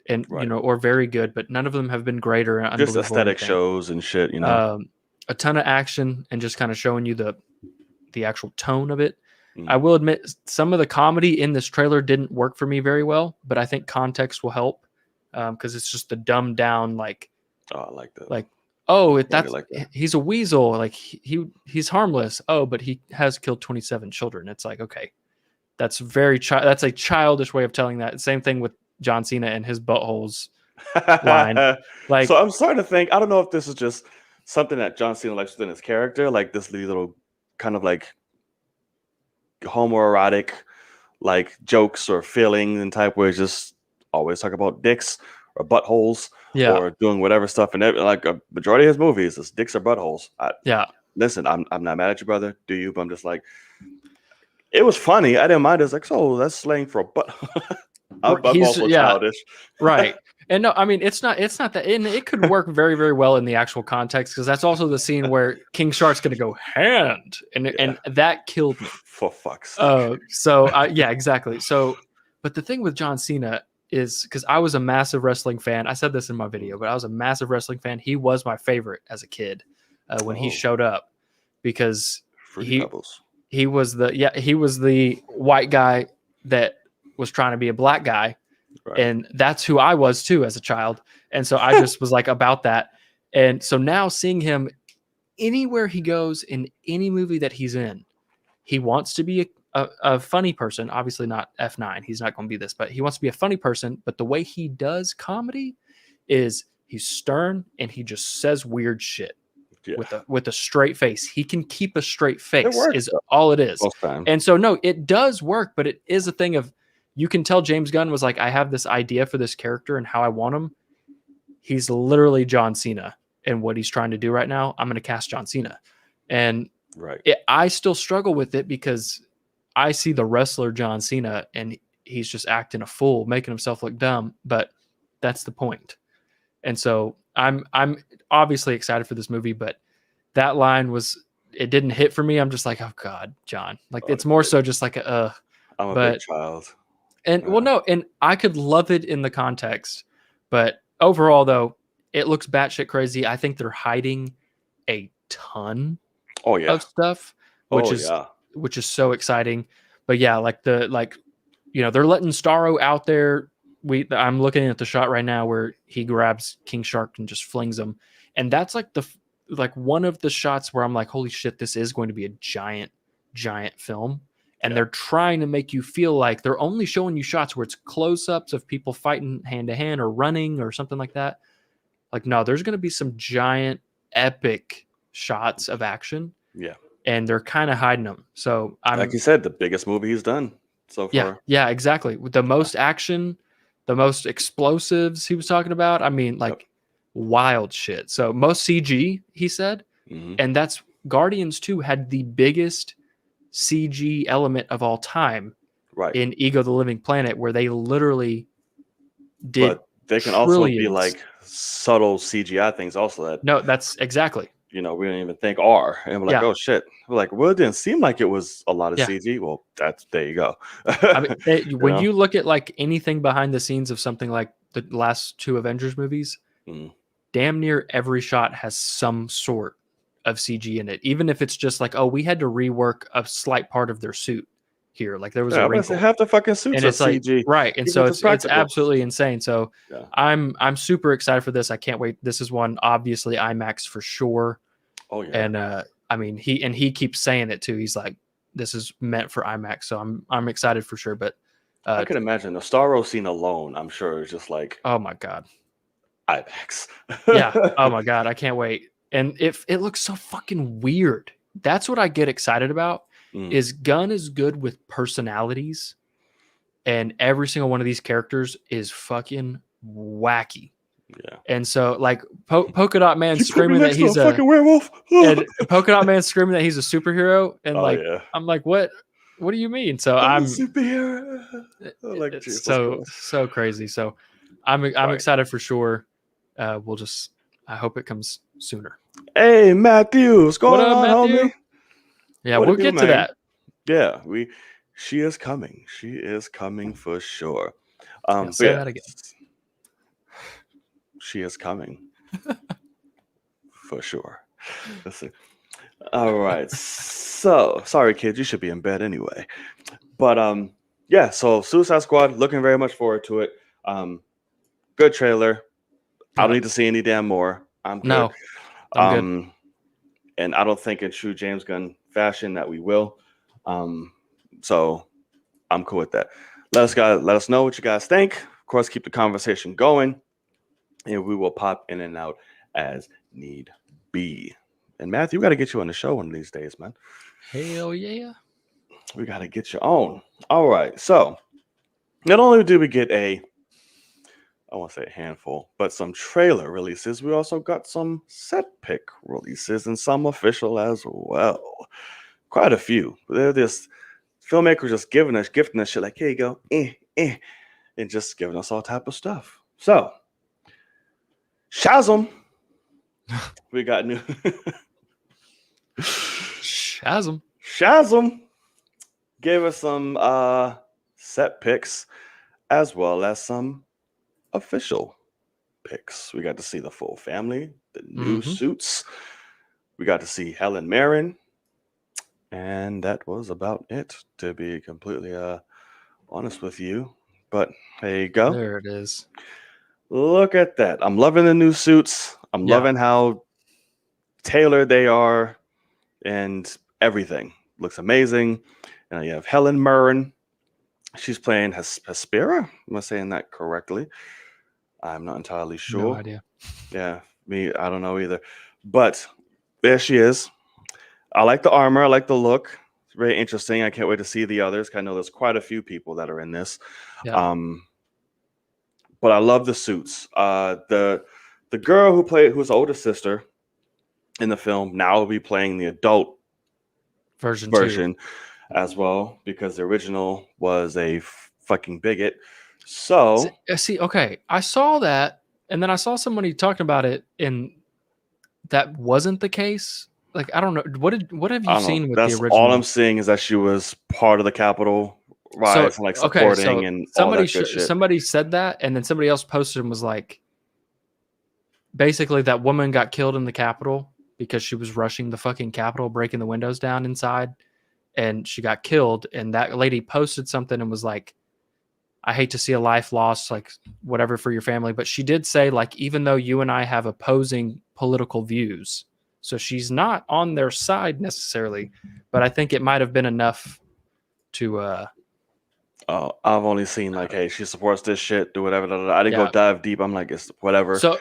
and Right. or very good, but none of them have been great or Just unbelievable. or aesthetic anything. shows and shit, you know. A ton of action and just kind of showing you the actual tone of it. Mm. I will admit some of the comedy in this trailer didn't work for me very well, but I think context will help because it's just the dumbed down like. Oh, I like that. Like, oh, he's a weasel. Like he's harmless. Oh, but he has killed 27 children. It's like, okay, that's that's a childish way of telling that. Same thing with John Cena and his buttholes line. Like, so I'm starting to think, I don't know if this is just something that John Cena likes within his character, like this little kind of like homoerotic like jokes or feeling and type where he's just always talk about dicks or buttholes or doing whatever stuff. And like a majority of his movies is dicks or buttholes. Listen, I'm not mad at you, brother. Do you? But I'm just like, it was funny. I didn't mind. It's like, so that's slang for a butt. I'm also childish. Right. And no, I mean, it's not that, and it could work very, very well in the actual context because that's also the scene where King Shark's going to go hand, and that killed me. For fuck's sake. Yeah, exactly. So, but the thing with John Cena is because I was a massive wrestling fan. I said this in my video, but I was a massive wrestling fan. He was my favorite as a kid when he showed up because he was the white guy that was trying to be a black guy. Right. And that's who I was too as a child. And so I just was like about that. And so now seeing him anywhere he goes in any movie that he's in, he wants to be a funny person. Obviously not F9. He's not going to be this, but he wants to be a funny person. But the way he does comedy is he's stern and he just says weird shit with a straight face. He can keep a straight face is all it is. And so, no, it does work, but it is a thing of, you can tell James Gunn was like, I have this idea for this character and how I want him. He's literally John Cena and what he's trying to do right now. I'm going to cast John Cena. And I still struggle with it because I see the wrestler John Cena and he's just acting a fool, making himself look dumb, but that's the point. And so I'm obviously excited for this movie, but that line it didn't hit for me. I'm just like, oh God, John. Like it's more so just like I'm a big child. And well, no, and I could love it in the context, but overall, though, it looks batshit crazy. I think they're hiding a ton of stuff, which is so exciting. But yeah, they're letting Starro out there. I'm looking at the shot right now where he grabs King Shark and just flings him, and that's like one of the shots where I'm like, holy shit, this is going to be a giant film. And they're trying to make you feel like they're only showing you shots where it's close-ups of people fighting hand-to-hand or running or something like that. Like, no, there's going to be some giant, epic shots of action. Yeah. And they're kind of hiding them. So, like you said, the biggest movie he's done so far. Yeah, exactly. With the most action, the most explosives he was talking about. I mean, wild shit. So, most CG, he said. Mm-hmm. And that's Guardians 2 had the biggest CG element of all time in Ego the Living Planet, where they literally did. But they can also be like subtle CGI things also that's exactly. We don't even think are. And we're like, oh shit. We're like, well, it didn't seem like it was a lot of CG. Well, there you go. I mean, when you look at like anything behind the scenes of something like the last two Avengers movies, damn near every shot has some sort of CG in it, even if it's just like, oh, we had to rework a slight part of their suit here, like there was a wrinkle. Half the fucking suits are CG, like, right? And so it's absolutely insane. So I'm super excited for this. I can't wait. This is one obviously IMAX for sure. Oh yeah. And I mean he keeps saying it too. He's like, this is meant for IMAX. So I'm excited for sure. But I could imagine the Starro scene alone. I'm sure is just like oh my god, IMAX. yeah, oh my god, I can't wait. And if it looks so fucking weird, that's what I get excited about. Mm, Is Gunn is good with personalities, and every single one of these characters is fucking wacky. yeah. And so, like Polka Dot Man You put me screaming that next to he's a fucking werewolf. and Polka Dot Man screaming that he's a superhero, and Oh like yeah, I'm like, what? What do you mean? So I'm a I'm superhero. Oh, like it's Jesus Christ. so crazy. So I'm Right. excited for sure. We'll just I hope it comes sooner. Hey Matthew, what's going on, Matthew? homie? Yeah, What we'll it do, get to man? that. Yeah, she is coming. She is coming for sure. Yeah, But say that again. She is coming for sure. Let's see. All right. So sorry, kids, you should be in bed anyway. But yeah. So Suicide Squad, looking very much forward to it. Good trailer. I don't Yeah. need to see any damn more. I'm good. No, I'm good. And I don't think in true James Gunn fashion that we will. So I'm cool with that. Let us know what you guys think. Of course, keep the conversation going, and we will pop in and out as need be. And Matthew, we got to get you on the show one of these days, man. Hell yeah. We got to get you on. All right. So not only do we get I won't say a handful, but some trailer releases, we also got some set pick releases and some official as well. Quite a few. They're just filmmakers just gifting us shit like, here you go, and just giving us all type of stuff. So, Shazam. We got new Shazam gave us some set picks as well as some official picks. We got to see the full family, the new suits. We got to see Helen Mirren, and that was about it, to be completely honest with you. But there you go. There it is. Look at that. I'm loving the new suits. I'm loving how tailored they are, and everything looks amazing. And you have Helen Mirren. She's playing Hespera. Am I saying that correctly? I'm not entirely sure. No idea. Yeah, I don't know either. But there she is. I like the armor. I like the look. It's very interesting. I can't wait to see the others. I know there's quite a few people that are in this. Yeah. But I love the suits. The girl who's the older sister in the film now will be playing the adult version as well, because the original was a fucking bigot. So see, okay, I saw that, and then I saw somebody talking about it, and that wasn't the case. Like, I don't know. What have you seen with the original? All I'm seeing is that she was part of the Capitol riots and like supporting and all that good shit. Somebody said that, and then somebody else posted and was like, basically that woman got killed in the Capitol because she was rushing the fucking Capitol, breaking the windows down inside, and she got killed. And that lady posted something and was like, I hate to see a life lost, like whatever for your family. But she did say, like, even though you and I have opposing political views, so she's not on their side necessarily, but I think it might have been enough to I've only seen like, hey, she supports this shit, do whatever. I didn't go dive deep. I'm like, it's whatever. So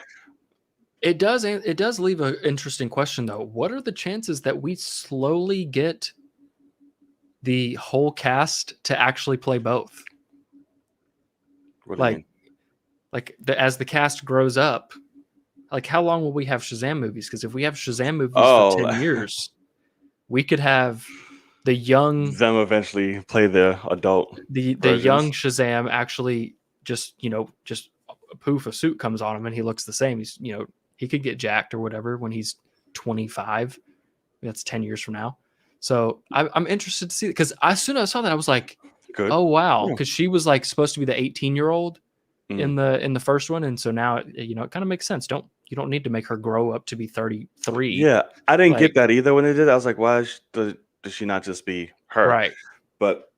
it does leave an interesting question though. What are the chances that we slowly get the whole cast to actually play both? What do you mean? As the cast grows up, like how long will we have Shazam movies? Because if we have Shazam movies for 10 years, we could have the young them eventually play the adult the young Shazam actually just a poof, a suit comes on him and he looks the same. He's he could get jacked or whatever when he's 25. That's 10 years from now. So I'm interested to see it, because as soon as I saw that I was like, good. Oh wow, because she was like supposed to be the 18-year-old in the first one, and so now it kind of makes sense. You don't need to make her grow up to be 33. Yeah, I didn't get that either when they did. I was like, why does she not just be her? Right. But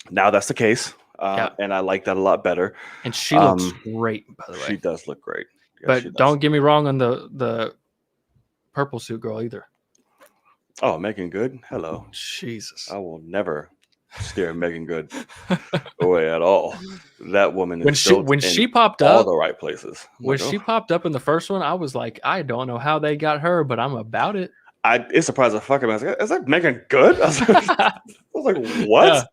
now that's the case, and I like that a lot better. And she looks great, by the way. She does look great. Yeah, but don't get me wrong on the purple suit girl either. Oh, Megan Good. Hello. Jesus. I will never steer Megan Good away at all. That woman when is built in she popped all up, the right places. I'm when like, she oh, popped up in the first one, I was like, I don't know how they got her, but I'm about it. it surprised the fuck out of me. I was like, is that Megan Good? I was like, what? Yeah,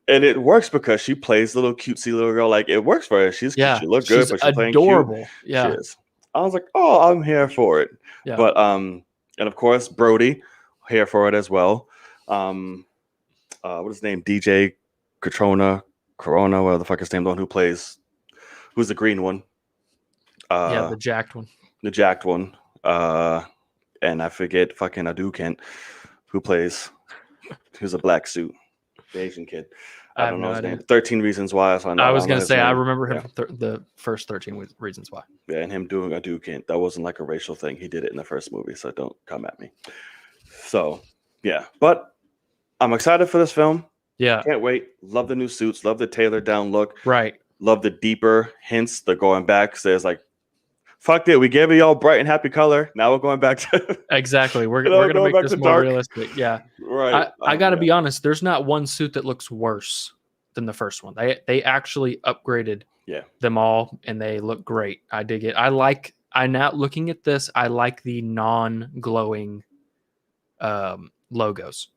And it works because she plays little cutesy little girl. Like it works for her. She's cute. yeah, She look good, she's but she's playing cute. adorable. She Yeah, is. I was like, oh, I'm here for it. yeah, But and of course Brody, here for it as well. What is his name? DJ Corona, whatever the fuck his name, the one who's the green one. yeah, Uh the jacked one. the jacked one. And I forget fucking Adu Kent, who's a black suit, the Asian kid. I I have don't no know his idea. name. 13 Reasons Why. So I was I know gonna his say I name. remember him Yeah. from the first 13 Reasons Why. Yeah, and him doing Adu Kent. That wasn't like a racial thing. He did it in the first movie, so don't come at me. So yeah, but I'm excited for this film. Yeah, Can't wait. Love the new suits. Love the tailored down look. right. Love the deeper hints. They're going back. So it's like, fuck it. We gave it all bright and happy color. Now we're going back to Exactly. We're we're gonna going make back this to more dark. realistic. Yeah. Right. I gotta Yeah. be honest, there's not one suit that looks worse than the first one. They actually upgraded Yeah. them all and they look great. I dig it. I now looking at this, I like the non-glowing logos.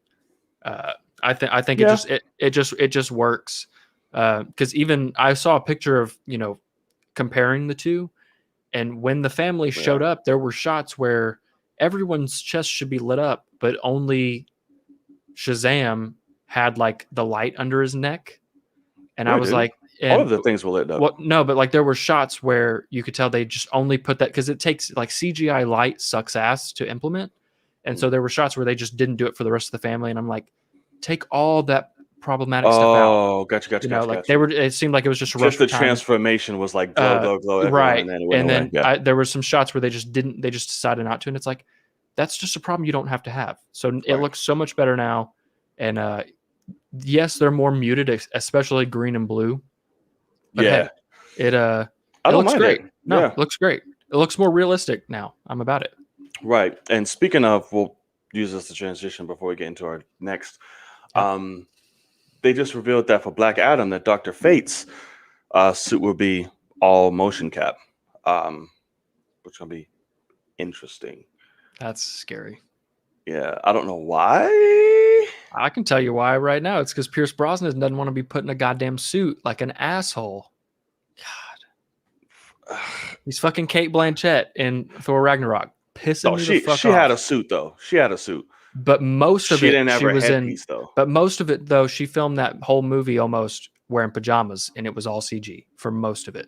I think Yeah. it just works. Because even I saw a picture of, comparing the two, and when the family showed up, there were shots where everyone's chest should be lit up, but only Shazam had like the light under his neck. And I was like, all of the things were lit up. well, no, but like there were shots where you could tell they just only put that because it takes like CGI light sucks ass to implement. And so there were shots where they just didn't do it for the rest of the family. And I'm like, take all that problematic stuff out. Oh, gotcha. They were, it seemed like it was just a rush Just the for time. transformation was like glow, everyone, right. and then it went away. Yeah. There were some shots where they just decided not to. And it's like, that's just a problem you don't have to have. So it looks so much better now. And yes, they're more muted, especially green and blue. But yeah. Hey, I don't looks mind great. it. No, Yeah. it looks great. It looks more realistic now. I'm about it. Right. And speaking of, we'll use this to transition before we get into our next. They just revealed that for Black Adam, that Dr. Fate's suit will be all motion cap, which will be interesting. That's scary. Yeah, I don't know why. I can tell you why right now. It's because Pierce Brosnan doesn't want to be put in a goddamn suit like an asshole. God. He's fucking Kate Blanchett in Thor Ragnarok. Pissing me the fuck off. She had a suit, though. She had a suit. But most of she it, didn't have she her was headpiece, in. though. But most of it, though, she filmed that whole movie almost wearing pajamas, and it was all CG for most of it.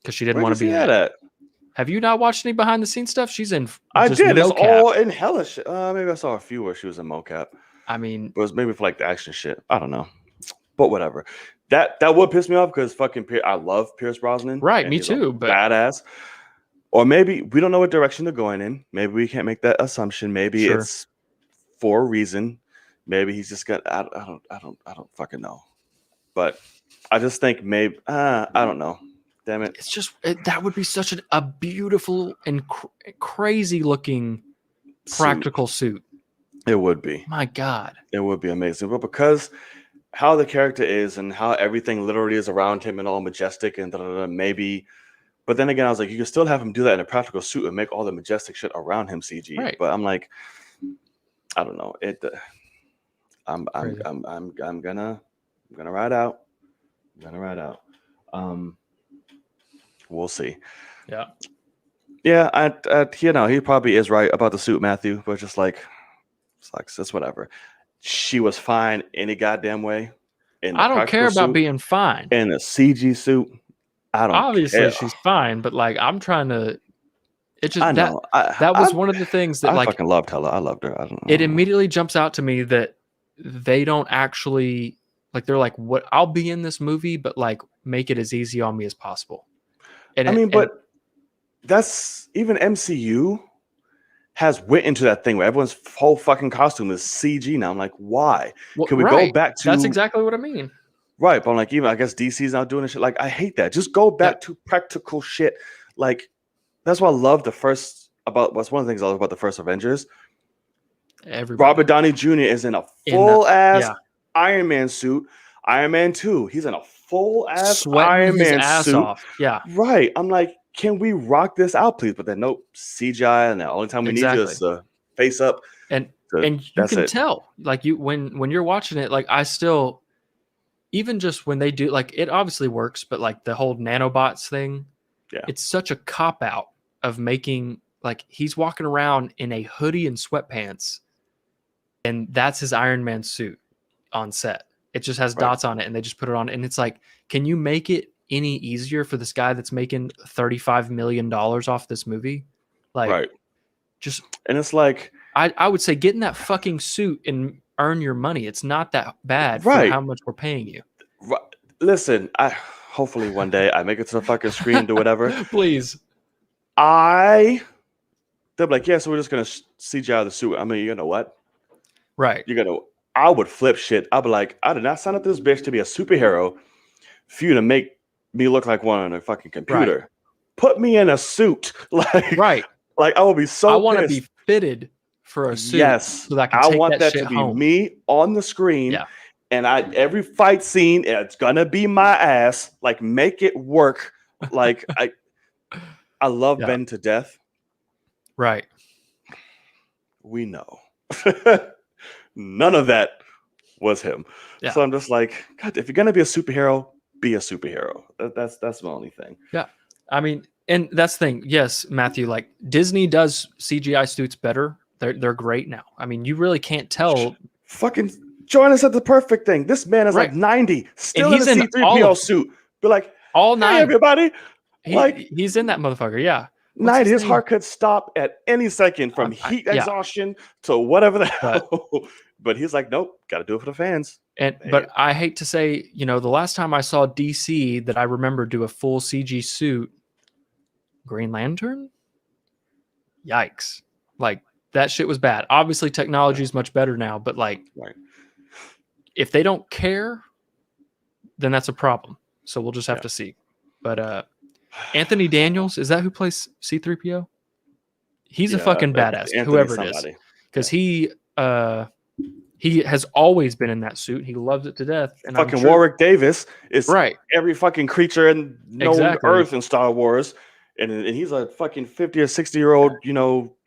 Because she didn't want to be in it. Have you not watched any behind the scenes stuff? She's in. I did. It's all in hellish. Maybe I saw a few where she was in mocap. I mean, it was maybe for like the action shit. I don't know, but whatever. That would piss me off because I love Pierce Brosnan. Right, me too. But badass. Or maybe we don't know what direction they're going in. Maybe we can't make that assumption. Maybe it's for a reason. Maybe he's just got. I don't fucking know. But I just think maybe. I don't know. Damn it. It's just that would be such a beautiful and crazy looking practical suit. It would be. My God. It would be amazing. But because how the character is and how everything literally is around him and all majestic and maybe. But then again, I was like, you can still have him do that in a practical suit and make all the majestic shit around him CG. Right. But I'm like, I don't know. I'm gonna ride out. We'll see. Yeah. Yeah, he probably is right about the suit, Matthew. But just like, it's whatever. She was fine any goddamn way. I don't care about being fine. In a CG suit, I don't Obviously, care. she's fine, but like I'm trying to. It just I know. that was one of the things that I like fucking loved her. I loved her. I don't know. It immediately jumps out to me that they don't actually like. They're like, "What? I'll be in this movie, but like make it as easy on me as possible." And but that's even MCU has went into that thing where everyone's whole fucking costume is CG now. I'm like, why? Can we go back to? That's exactly what I mean. Right, but I'm like, even I guess DC's now doing this shit. Like, I hate that. Just go back to practical shit. Like, that's why I love the first what's one of the things I love about the first Avengers. Everybody Robert Downey Jr. is in a in the full ass yeah, Iron Man suit. Iron Man 2, he's in a full ass sweating Iron his Man ass suit. off. Yeah, Right. I'm like, can we rock this out, please? But then nope, CGI, and the only time we need you exactly. is face up. And So you that's can it. tell, like, you when you're watching it, like, I still, even just when they do, like, it obviously works, but like the whole nanobots thing, Yeah. it's such a cop out of making, like, he's walking around in a hoodie and sweatpants, and that's his Iron Man suit on set. It just has Right. dots on it, and they just put it on, and it's like, can you make it any easier for this guy that's making $35 million off this movie? Like, Right. just, And it's like, I would say get in that fucking suit and earn your money. It's not that bad for right. how much we're paying you. Listen, hopefully one day I make it to the fucking screen, do whatever. Please. They'll be like, yeah, so we're just gonna CGI the suit. I mean, you know what? Right. I would flip shit. I'd be like, I did not sign up this bitch to be a superhero for you to make me look like one on a fucking computer. Right. Put me in a suit. Right. Like I will be so I want to pissed. be fitted for a suit, Yes. so that I can I take want that shit to be home. me on the screen. Yeah. And every fight scene, it's gonna be my ass. Like, make it work. Like I love Yeah. Ben to death. Right. We know. None of that was him. Yeah. So I'm just like, God, if you're gonna be a superhero, be a superhero. That's my only thing. Yeah. I mean, and that's the thing. Yes, Matthew, like, Disney does CGI suits better. They're great now. I mean, you really can't tell. Fucking join us at the perfect thing. This man is Right. like 90, still And in a he's in all C3PO of suit. Be like, all hey, 9. everybody. Like, He's in that motherfucker. Yeah. What's 90, his name? heart could stop at any second from heat exhaustion to whatever the hell. But he's like, nope, got to do it for the fans. But I hate to say, the last time I saw DC that I remember do a full CG suit, Green Lantern? Yikes. Like, that shit was bad. Obviously, technology is much better now, but like, Right. if they don't care, then that's a problem. So we'll just have to see. But Anthony Daniels, is that who plays C-3PO? He's a fucking badass, Anthony whoever it somebody. is. Because he has always been in that suit. He loves it to death. And Fucking Warwick Davis is right. every fucking creature in Exactly. Earth in Star Wars. And he's a fucking 50 or 60-year-old,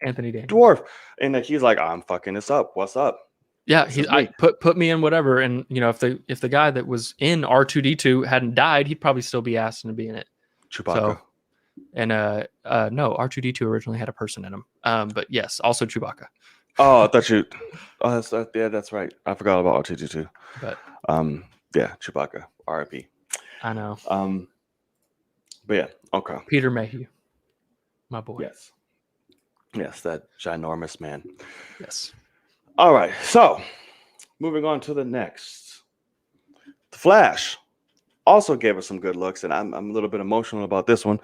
Anthony Daniels. dwarf. And like, he's like, I'm fucking this up. What's up? Yeah, I put me in whatever. And if the guy that was in R2D2 hadn't died, he'd probably still be asking to be in it. Chewbacca. So, and no, R2D2 originally had a person in him. But yes, also Chewbacca. Oh, I thought you. Oh, that's right. I forgot about R2D2. But yeah, Chewbacca. R.I.P. I know. But yeah, okay. Peter Mayhew, my boy. Yes, that ginormous man. Yes. All right, so moving on to the next. The Flash also gave us some good looks, and I'm a little bit emotional about this one.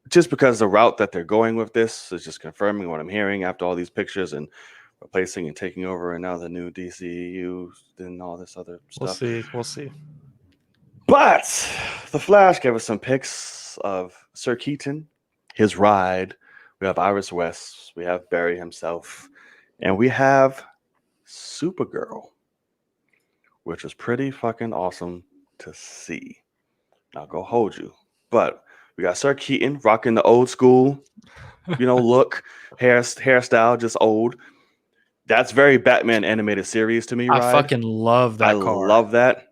Just because the route that they're going with this is just confirming what I'm hearing after all these pictures and replacing and taking over, and now the new DCU and all this other stuff. We'll see. But the Flash gave us some pics of Sir Keaton, his ride. We have Iris West. We have Barry himself. And we have Supergirl, which was pretty fucking awesome to see. Now go hold you. But we got Sir Keaton rocking the old school, look, hairstyle, just old. That's very Batman animated series to me, right? I fucking love that car. I love that.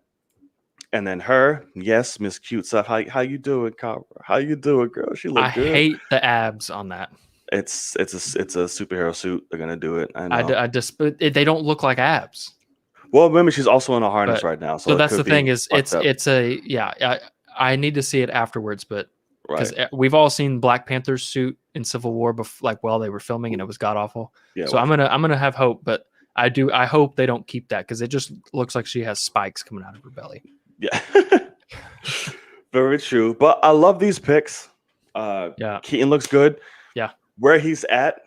And then her, yes, Miss Cute Stuff. How you doing, Cara? How you doing, girl? She look good. I hate the abs on that. It's a superhero suit. They're gonna do it. I know. They don't look like abs. Well, remember she's also in a harness right now. So that's the thing is I need to see it afterwards, but because we've all seen Black Panther's suit in Civil War while they were filming, and it was god awful. Yeah, so I'm gonna have hope, but I hope they don't keep that because it just looks like she has spikes coming out of her belly. Yeah. Very true. But I love these pics. Keaton looks good. Yeah. Where he's at,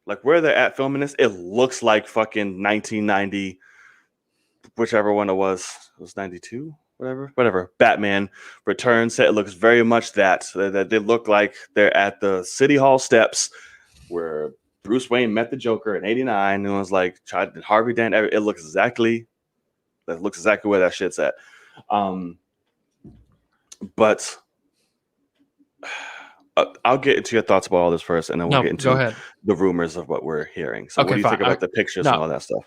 like where they're at filming this, it looks like fucking 1990, whichever one it was. It was 92. whatever. Batman Returns. It looks very much that they look like they're at the City Hall steps where Bruce Wayne met the Joker in '89 and was like, tried Harvey Dent. It looks exactly where that shit's at. But I'll get into your thoughts about all this first, and then we'll get into the rumors of what we're hearing. So, what do you think about the pictures and all that stuff?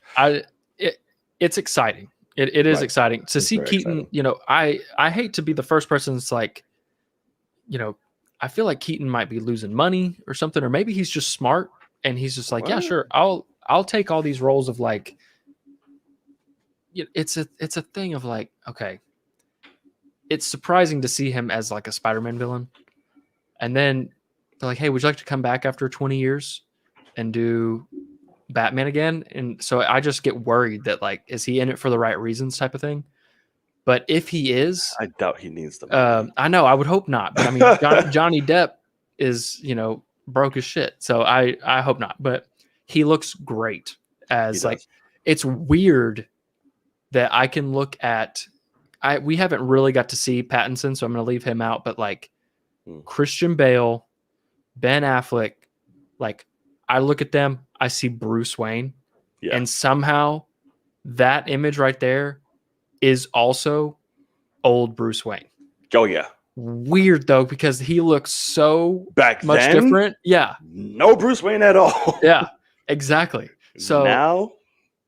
It's exciting. It is exciting to see Keaton. Exciting. You know, I hate to be the first person that's like, you know, I feel like Keaton might be losing money or something, or maybe he's just smart and he's just like, yeah, sure, I'll take all these roles of like. It's a thing of like, okay, it's surprising to see him as like a Spider-Man villain, and then they're like, hey, would you like to come back after 20 years and do Batman again? And so I just get worried that like, is he in it for the right reasons type of thing? But if he is, I doubt he needs the money. I know, I would hope not. But I mean, Johnny Depp is, you know, broke as shit. So I hope not. But he looks great as like, it's weird that I can look at, we haven't really got to see Pattinson, so I'm going to leave him out. But like Christian Bale, Ben Affleck, like I look at them, I see Bruce Wayne, and somehow that image right there is also old Bruce Wayne. Oh yeah. Weird though, because he looks so much different. Yeah. No Bruce Wayne at all. Yeah, exactly. So now,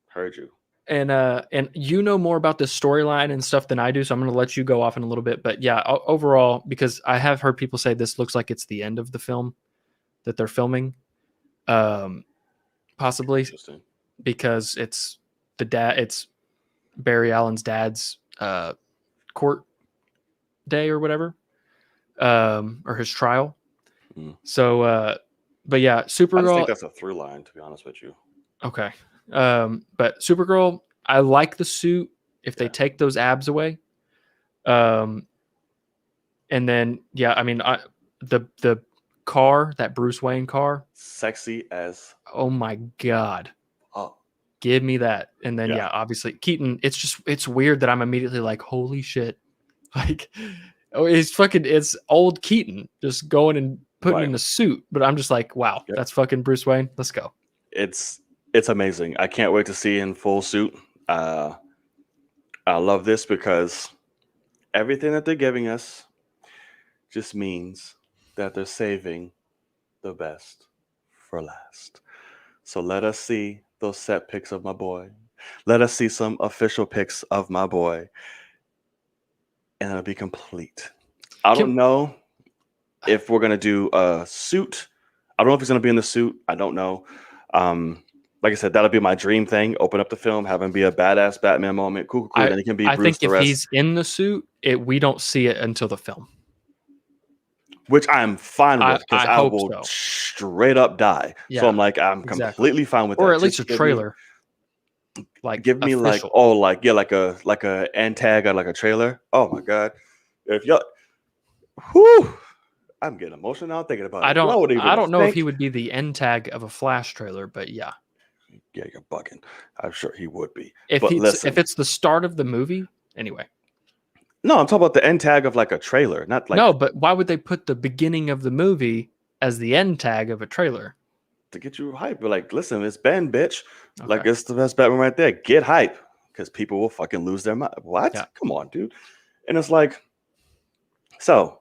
heard you. And you know more about this storyline and stuff than I do, so I'm going to let you go off in a little bit. But yeah, overall, because I have heard people say this looks like it's the end of the film that they're filming, possibly because it's Barry Allen's dad's court day or whatever, or his trial. So, but yeah, Supergirl. I think that's a through line, to be honest with you. Okay. But Supergirl, I like the suit if they take those abs away. And then, yeah, I mean, the car, that Bruce Wayne car. Sexy as. Oh my God. Oh. Give me that. And then, yeah, obviously Keaton, it's weird that I'm immediately like, holy shit. Like, it's old Keaton just going and putting in the suit. But I'm just like, wow, that's fucking Bruce Wayne. Let's go. It's amazing. I can't wait to see in full suit. I love this because everything that they're giving us just means that they're saving the best for last. So let us see those set pics of my boy. Let us see some official pics of my boy. And it'll be complete. I don't know if we're going to do a suit. I don't know if he's going to be in the suit. I don't know. Like I said, that'll be my dream thing. Open up the film, have him be a badass Batman moment. Cool. Then he can be Bruce. I think if he's in the suit, we don't see it until the film. Which I'm fine with, because I will straight up die. Yeah, so I'm like, I'm completely fine with that. Or at least a trailer. Like give me official. like a end tag or like a trailer. Oh my God. If y'all I'm getting emotional now thinking about it. I don't know if he would be the end tag of a Flash trailer, but yeah. Yeah, you're bugging. I'm sure he would be. If it's the start of the movie, anyway. No, I'm talking about the end tag of like a trailer, not like. No, but why would they put the beginning of the movie as the end tag of a trailer? To get you hype. But like, listen, it's Ben, bitch. Okay. Like, it's the best Batman right there. Get hype, because people will fucking lose their mind. What? Yeah. Come on, dude. And it's like, so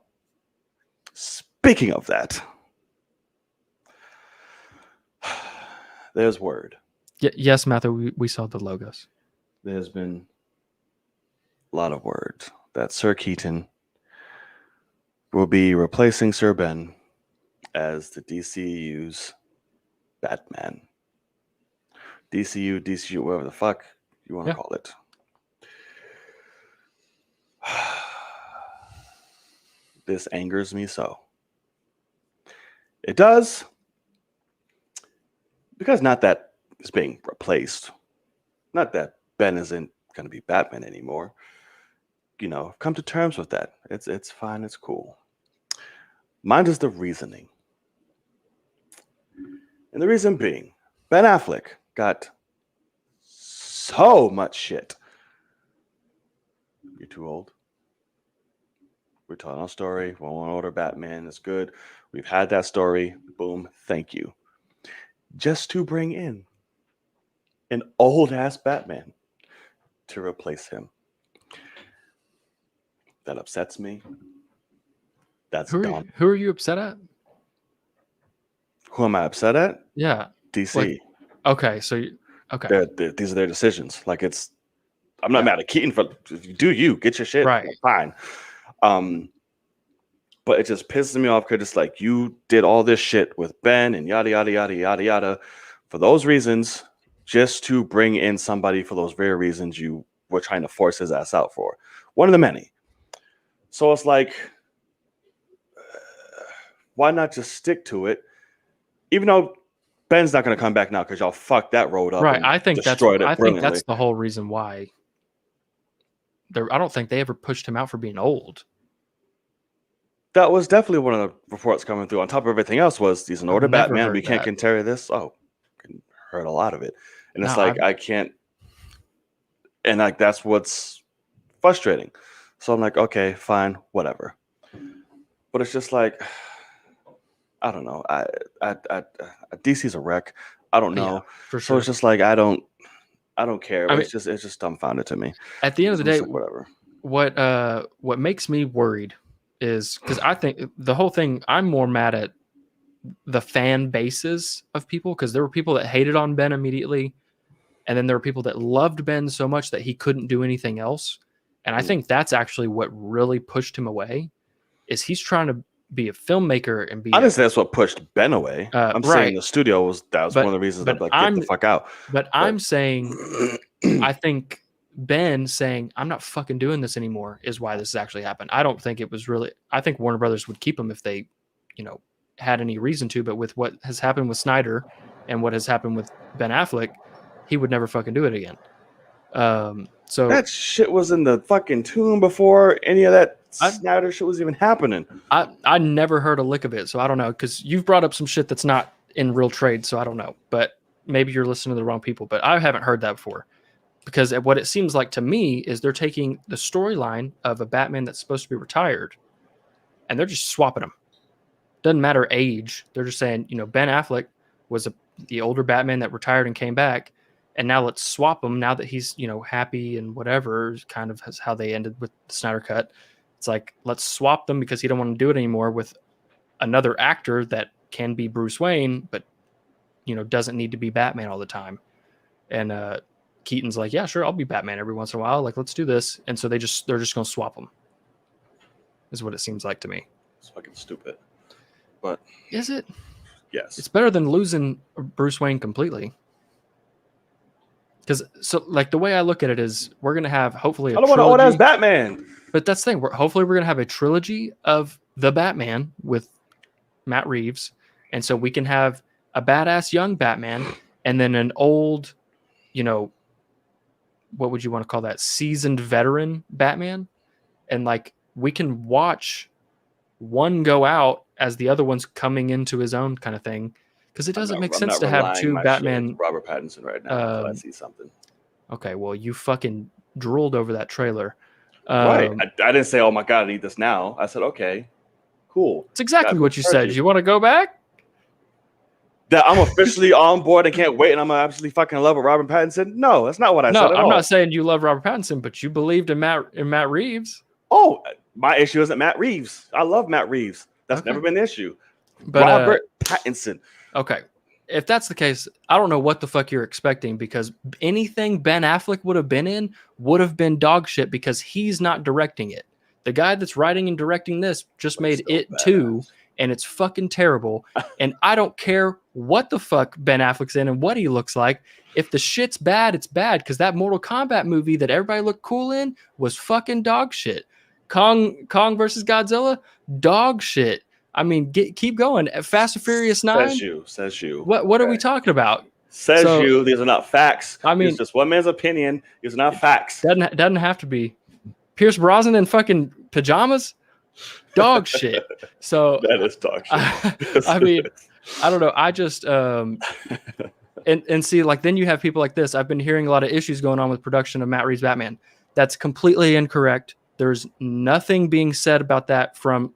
speaking of that, there's word. Yes, Matthew, we saw the logos. There's been a lot of words that Sir Keaton will be replacing Sir Ben as the DCU's Batman. DCU, whatever the fuck you want to call it. This angers me so. It does. Because not that it's being replaced. Not that Ben isn't going to be Batman anymore. You know, come to terms with that. It's fine. It's cool. Mine is the reasoning. And the reason being, Ben Affleck got so much shit. You're too old. We're telling our story. We want to order Batman. It's good. We've had that story. Boom. Thank you. Just to bring in an old ass Batman to replace him. That upsets me. That's dumb. Who are you upset at? Who am I upset at? Yeah. DC. Like, okay, so okay. These are their decisions. Like I'm not mad at Keaton for if you do you get your shit Right. fine. But it just pisses me off because it's like you did all this shit with Ben and yada yada yada yada yada for those reasons, just to bring in somebody for those very reasons you were trying to force his ass out for. One of the many. So it's like, why not just stick to it? Even though Ben's not going to come back now because y'all fucked that road up. Right. And I think destroyed it brilliantly. that's the whole reason why. I don't think they ever pushed him out for being old. That was definitely one of the reports coming through. On top of everything else, was he's an older Batman. We can't carry this. Oh, heard a lot of it, and it's like I can't. And like that's what's frustrating. So I'm like, okay, fine, whatever. But it's just like, I don't know. DC's a wreck. I don't know. Yeah, for So sure. it's just like I don't care. It's just dumbfounded to me. At the end of the day, like, whatever. What makes me worried is because I think the whole thing, I'm more mad at the fan bases of people, because there were people that hated on Ben immediately, and then there were people that loved Ben so much that he couldn't do anything else. And I think that's actually what really pushed him away, is he's trying to be a filmmaker and be. I didn't say that's what pushed Ben away. I'm saying the studio was one of the reasons that like get the fuck out. But I'm saying, I think Ben saying I'm not fucking doing this anymore is why this actually happened. I don't think it was really. I think Warner Brothers would keep him if they, had any reason to. But with what has happened with Snyder and what has happened with Ben Affleck, he would never fucking do it again. So that shit was in the fucking tomb before any of that Snyder shit was even happening. I never heard a lick of it, so I don't know, because you've brought up some shit that's not in real trade, so I don't know. But maybe you're listening to the wrong people, but I haven't heard that before. Because what it seems like to me is they're taking the storyline of a Batman that's supposed to be retired, and they're just swapping them. Doesn't matter age. They're just saying, Ben Affleck was the older Batman that retired and came back, and now let's swap him now that he's, happy and whatever, kind of how they ended with the Snyder Cut. It's like, let's swap them because he don't want to do it anymore with another actor that can be Bruce Wayne, but, doesn't need to be Batman all the time. And Keaton's like, yeah, sure, I'll be Batman every once in a while. Like, let's do this. And so they're just going to swap them, is what it seems like to me. It's fucking stupid. But is it? Yes. It's better than losing Bruce Wayne completely. Because the way I look at it is, we're gonna have hopefully I don't want to own as Batman. But that's the thing. Hopefully we're gonna have a trilogy of the Batman with Matt Reeves, and so we can have a badass young Batman, and then an old, what would you want to call that? Seasoned veteran Batman, and like we can watch one go out as the other one's coming into his own kind of thing. Because it doesn't make sense to have two Batman. Robert Pattinson right now until I see something. Okay, well, you fucking drooled over that trailer. Right. I didn't say, oh my God, I need this now. I said, okay, cool. It's exactly what you said. You want to go back? That I'm officially on board and can't wait and I'm absolutely fucking in love with Robert Pattinson? No, that's not what I said at all. I'm not saying you love Robert Pattinson, but you believed in Matt Reeves. Oh, my issue isn't Matt Reeves. I love Matt Reeves. That's never been the issue. But Robert Pattinson. Okay. If that's the case, I don't know what the fuck you're expecting, because anything Ben Affleck would have been in would have been dog shit, because he's not directing it. The guy that's writing and directing this just made It too, and it's fucking terrible. And I don't care what the fuck Ben Affleck's in and what he looks like. If the shit's bad, it's bad, because that Mortal Kombat movie that everybody looked cool in was fucking dog shit. Kong versus Godzilla, dog shit. I mean, keep going. Fast and Furious 9. Says you. What are we talking about? Says you. These are not facts. I mean, it's just one man's opinion. These are not facts. Doesn't have to be. Pierce Brosnan in fucking pajamas, dog shit. So that is dog shit. I mean, I don't know. I just and see, like, then you have people like this. I've been hearing a lot of issues going on with production of Matt Reeves' Batman. That's completely incorrect. There's nothing being said about that from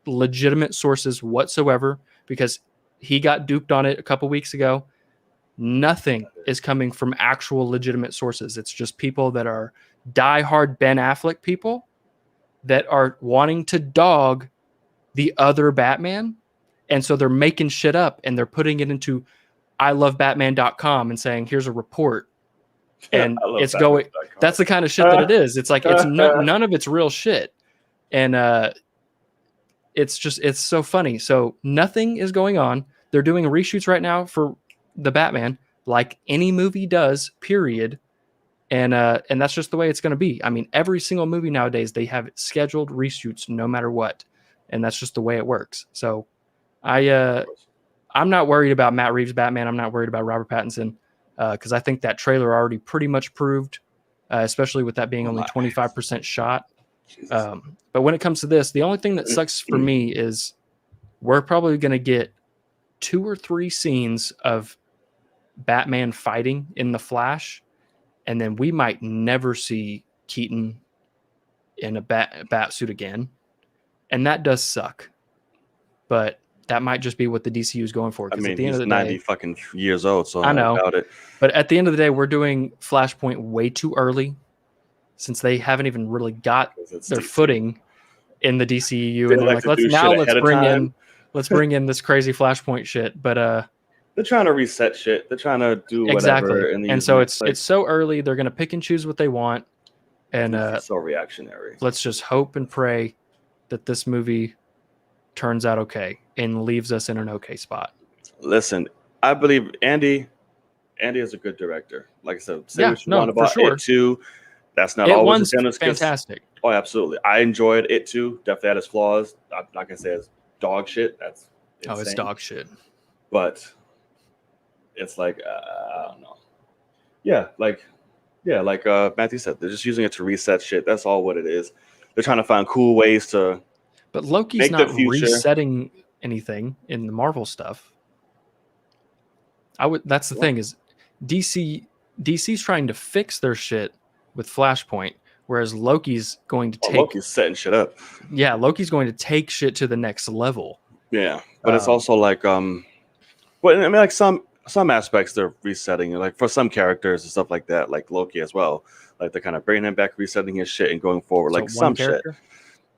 legitimate sources whatsoever, because he got duped on it a couple weeks ago. Nothing is coming from actual legitimate sources. It's just people that are diehard Ben Affleck people that are wanting to dog the other Batman. And so they're making shit up and they're putting it into ilovebatman.com and saying, here's a report. And it's going, that's the kind of shit that it is. It's like, it's none of it's real shit. And it's so funny. So nothing is going on. They're doing reshoots right now for the Batman, like any movie does, period. And that's just the way it's going to be. I mean, every single movie nowadays, they have scheduled reshoots no matter what. And that's just the way it works. So I'm not worried about Matt Reeves' Batman. I'm not worried about Robert Pattinson because I think that trailer already pretty much proved, especially with that being only 25% shot. But when it comes to this, the only thing that sucks for me is we're probably going to get 2 or 3 scenes of Batman fighting in the Flash, and then we might never see Keaton in a bat suit again. And that does suck. But that might just be what the DCU is going for. I mean, at the end he's of the 90 day, fucking years old, so I know. doubt it. But at the end of the day, we're doing Flashpoint way too early since they haven't even really got their footing in the DCU. And they're like, let's bring in this crazy Flashpoint shit. But they're trying to reset shit. They're trying to do whatever. Exactly. And so it's so early. They're going to pick and choose what they want. And it's so reactionary. Let's just hope and pray that this movie turns out okay and leaves us in an okay spot. Listen, I believe Andy is a good director. Like I said, say what you want about it too. That's not always fantastic. Oh, absolutely. I enjoyed it too. Definitely had its flaws. I'm not gonna say it's dog shit. That's insane. It's dog shit. But it's like I don't know. Yeah, like Matthew said, they're just using it to reset shit. That's all what it is. They're trying to find cool ways to. But Loki's not resetting anything in the Marvel stuff. That's the thing is DC's trying to fix their shit with Flashpoint, whereas Loki's going to Loki's setting shit up. Yeah, Loki's going to take shit to the next level. Yeah, but it's also like but I mean, like some aspects they're resetting, like for some characters and stuff like that, like Loki as well. Like they're kind of bringing him back, resetting his shit, and going forward. So like some character?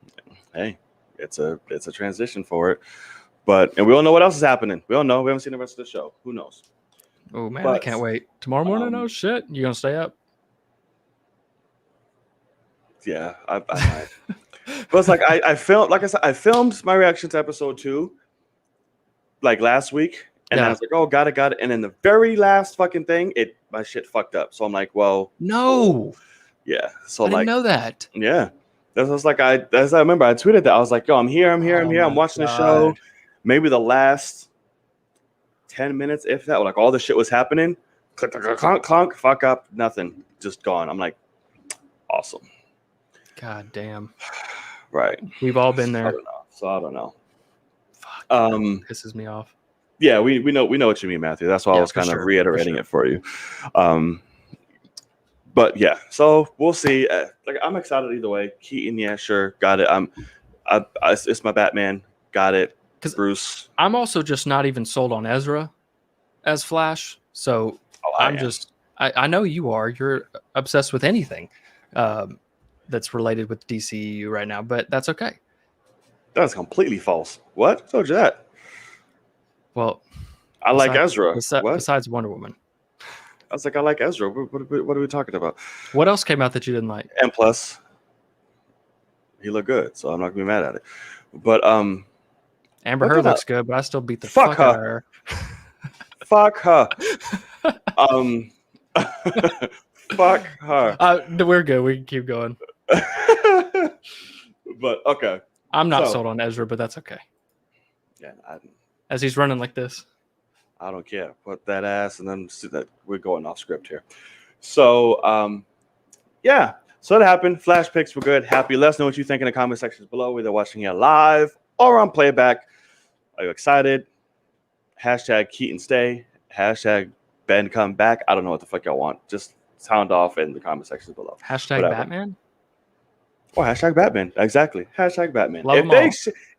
Shit. Hey, it's a transition for it. And we don't know what else is happening. We don't know. We haven't seen the rest of the show. Who knows? Oh man, I can't wait. Tomorrow morning, oh shit. You gonna stay up? Yeah, I might. But it's like I filmed, like I said, I filmed my reaction to episode 2 like last week. And then I was like, oh, got it. And then the very last fucking thing, my shit fucked up. So I'm like, well, no. Yeah. So I didn't know that. Yeah. That was like as I remember, I tweeted that. I was like, yo, I'm here. I'm watching the show. Maybe the last 10 minutes, if that, like all the shit was happening. Click, clunk, clunk, fuck up, nothing. Just gone. I'm like, awesome. God damn. Right. We've all been there. I don't know. Fuck. Pisses me off. Yeah, we know what you mean, Matthew. That's why I was kind of reiterating it for you. But yeah, so we'll see. Like I'm excited either way. Keaton, yeah, sure, got it. It's my Batman. Got it. Because Bruce. I'm also just not even sold on Ezra as Flash. So I know you are. You're obsessed with anything that's related with DCU right now, but that's okay. That's completely false. What? I told you that. Well, I like Ezra. Besides Wonder Woman. I was like, I like Ezra. What are we talking about? What else came out that you didn't like? And plus, he looked good, so I'm not gonna be mad at it. But Amber Heard looks good, but I still beat the fuck out of her. Fuck her. Fuck her. We're good. We can keep going. But okay. I'm not sold on Ezra, but that's okay. Yeah. As he's running like this. I don't care. Put that ass, and then see that we're going off script here. So, yeah. So that happened. Flash picks were good. Happy. Let us know what you think in the comment sections below, whether watching it live or on playback. Are you excited? Hashtag Keaton stay. Hashtag Ben come back. I don't know what the fuck y'all want. Just sound off in the comment sections below. Hashtag Batman? Or hashtag Batman. Exactly. Hashtag Batman. Love them all.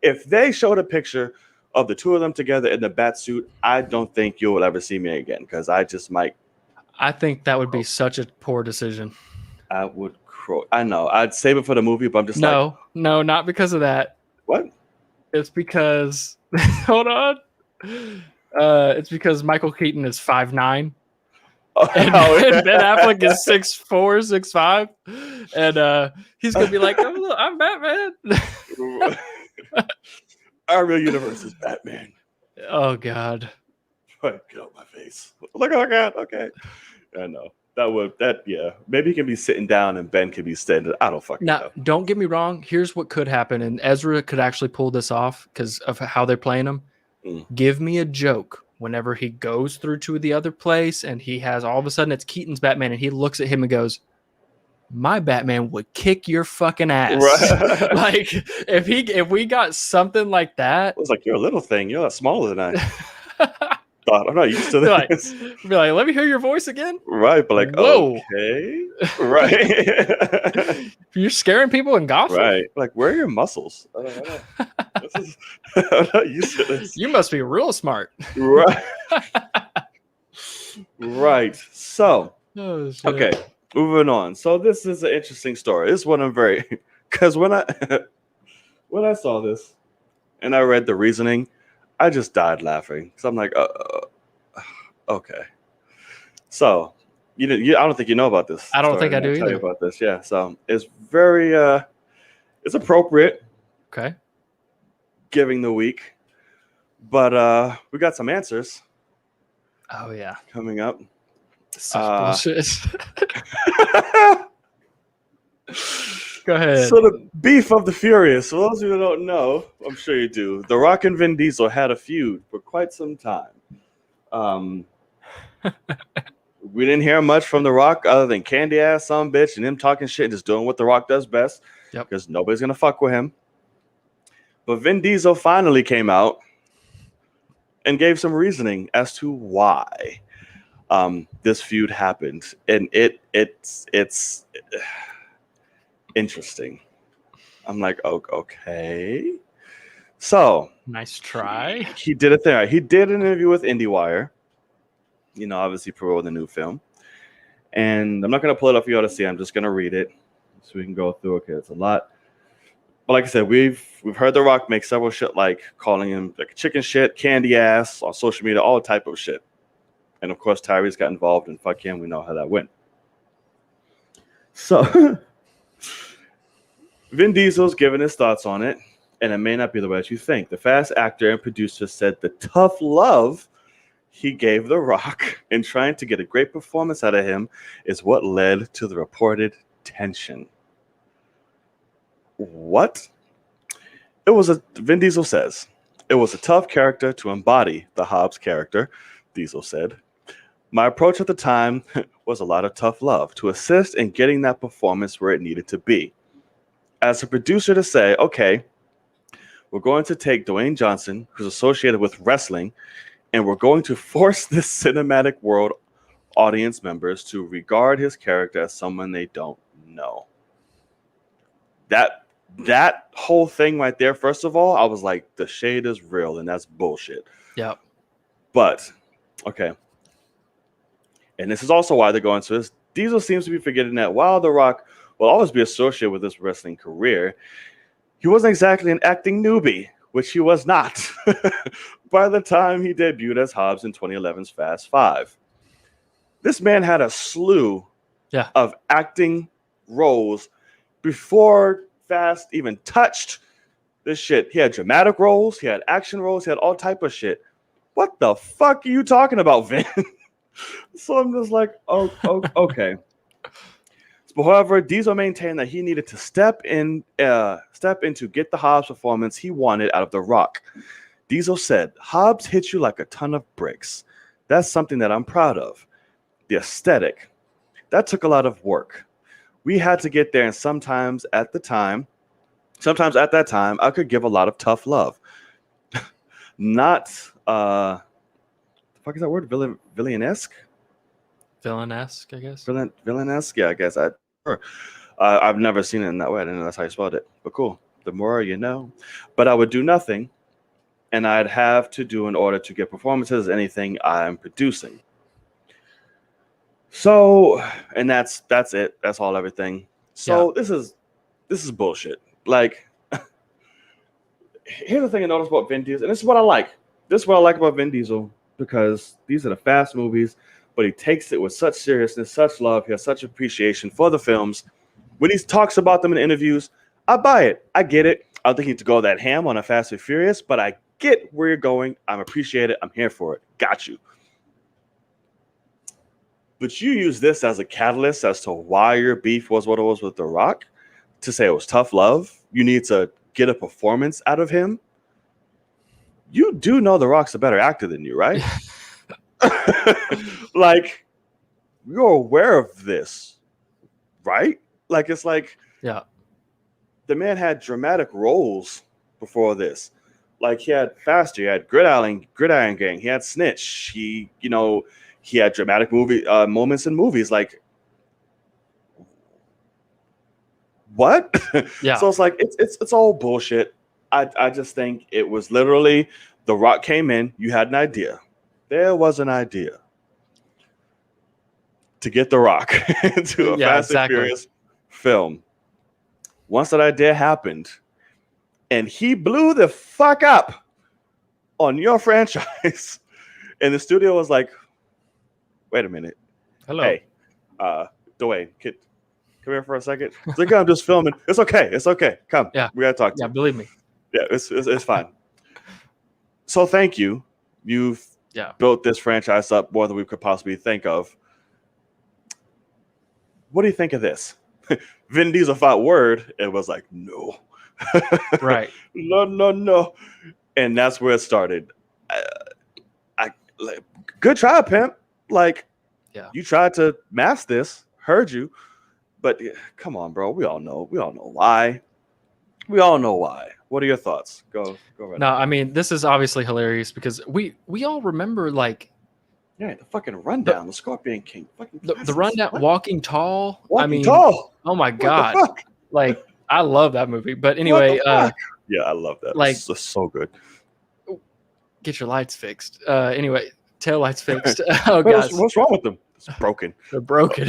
If they showed a picture of the two of them together in the bat suit, I don't think you will ever see me again because I just might. I think that would be such a poor decision. I would crow. I know. I'd save it for the movie, but I'm just like, No, not because of that. what? It's because hold on. It's because Michael Keaton is 5'9", and, and Ben Affleck is 6'4", 6'5", and he's gonna be like, I'm Batman. Our real universe is Batman. Oh God. Get out my face. Look, oh God. Okay. I know. Maybe he can be sitting down and Ben can be standing. I don't fucking know. Don't get me wrong. Here's what could happen, and Ezra could actually pull this off because of how they're playing him. Give me a joke whenever he goes through to the other place and he has all of a sudden it's Keaton's Batman and he looks at him and goes, my Batman would kick your fucking ass. Right. Like if we got something like that. It was like, you're a little thing. You're a lot smaller than I. I'm not used to this. Be like, let me hear your voice again. Right, but like, whoa. Okay. Right. You're scaring people in Gotham. Right. Like, where are your muscles? I'm not used to this. You must be real smart. Right. Right. So, okay, moving on. So this is an interesting story. This is what I'm very, because when I saw this and I read the reasoning, I just died laughing. So I'm like, okay. So I don't think you know about this. I don't think I do either. Tell you about this. Yeah. So it's very, it's appropriate. Okay. Giving the week, but we got some answers. Oh yeah, coming up. Such bullshit. Go ahead. So the beef of the Furious. For those of you who don't know, I'm sure you do. The Rock and Vin Diesel had a feud for quite some time. We didn't hear much from The Rock other than candy ass some bitch and him talking shit and just doing what The Rock does best. Yep. Because nobody's gonna fuck with him. But Vin Diesel finally came out and gave some reasoning as to why this feud happened, and it's interesting. I'm like, okay. So nice try. He did it there. He did an interview with IndieWire. Obviously promoting the new film, and I'm not gonna pull it up for you all to see. I'm just gonna read it so we can go through. Okay, it's a lot. But like I said, we've heard The Rock make several shit like calling him like chicken shit, candy ass on social media, all type of shit. And of course, Tyrese got involved and fuck him. We know how that went. So Vin Diesel's giving his thoughts on it, and it may not be the way that you think. The Fast actor and producer said the tough love he gave The Rock in trying to get a great performance out of him is what led to the reported tension. What? Vin Diesel says, it was a tough character to embody the Hobbs character, Diesel said. My approach at the time was a lot of tough love to assist in getting that performance where it needed to be. As a producer to say, okay, we're going to take Dwayne Johnson, who's associated with wrestling, and we're going to force this cinematic world audience members to regard his character as someone they don't know. That whole thing right there, first of all, I was like, the shade is real, and that's bullshit. Yep. But, okay. And this is also why they're going to this. Diesel seems to be forgetting that while The Rock will always be associated with his wrestling career, he wasn't exactly an acting newbie, which he was not by the time he debuted as Hobbs in 2011's Fast Five. This man had a slew of acting roles before Fast even touched this shit. He had dramatic roles, he had action roles, he had all type of shit. What the fuck are you talking about, Vin? So I'm just like, okay. But however, Diesel maintained that he needed to step in to get the Hobbs performance he wanted out of The Rock. Diesel said, Hobbs hit you like a ton of bricks. That's something that I'm proud of. The aesthetic. That took a lot of work. We had to get there, and sometimes at that time, I could give a lot of tough love. Not, the fuck is that word? Villainesque? Villainesque, I guess. Villainesque, yeah, I guess. I've never seen it in that way. I didn't know that's how you spelled it. But cool. The more you know. But I would do nothing, and I'd have to do in order to get performances anything I'm producing. So, and that's it. That's all everything. Yeah. So this is bullshit. Like, here's the thing I noticed about Vin Diesel, and this is what I like. This is what I like about Vin Diesel, because these are the fast movies, but he takes it with such seriousness, such love. He has such appreciation for the films. When he talks about them in interviews, I buy it. I get it. I don't think he needs to go that ham on a Fast and Furious, but I get where you're going. I'm appreciate it. I'm here for it. Got you. But you use this as a catalyst as to why your beef was what it was with The Rock, to say it was tough love. You need to get a performance out of him. You do know The Rock's a better actor than you, right? Like, you're aware of this, right? Like, it's like, Yeah. the man had dramatic roles before this. Like, he had Faster, he had Gridiron Gang, he had Snitch, he had dramatic movie moments in movies. Like, what? Yeah. So it's like it's all bullshit. I just think it was literally The Rock came in, you had an idea. There was an idea to get The Rock into a Fast and Furious film. Once that idea happened, and he blew the fuck up on your franchise, and the studio was like, wait a minute. Hello. Hey, Dwayne, come here for a second. It's like, I'm just filming. It's okay. Come. Yeah. We gotta talk to Yeah, you. believe me. Yeah, it's fine. So thank you. You've built this franchise up more than we could possibly think of. What do you think of this? Vin Diesel fought word. It was like, no. Right. No. And that's where it started. Good try, pimp. Like, you tried to mask this. Heard you. But come on, bro. We all know why. What are your thoughts? Go right. No, I mean, this is obviously hilarious because we all remember, like, the fucking rundown, the Scorpion King, fucking the rundown, Walking Tall. Tall. Oh my God, what the fuck? Like, I love that movie. But anyway, I love that. Like, it's so good. Get your lights fixed. Anyway, tail lights fixed. Oh, guys, what's wrong with them? It's broken. They're broken.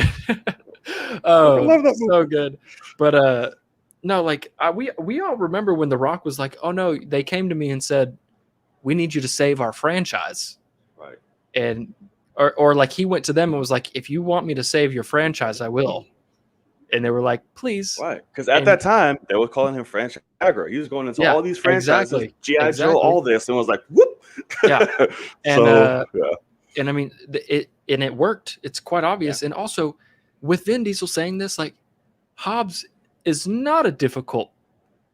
Oh, I love that movie. So good. But no, like, we all remember when The Rock was like, oh no, they came to me and said, we need you to save our franchise. Right. And or like, he went to them and was like, if you want me to save your franchise, I will. And they were like, please. Right. Because at that time, they were calling him franchise aggro. He was going into all these franchises, G.I. Joe, all this, and was like, whoop. Yeah. And and I mean, it worked. It's quite obvious. And also, with Vin Diesel saying this, like, Hobbs is not a difficult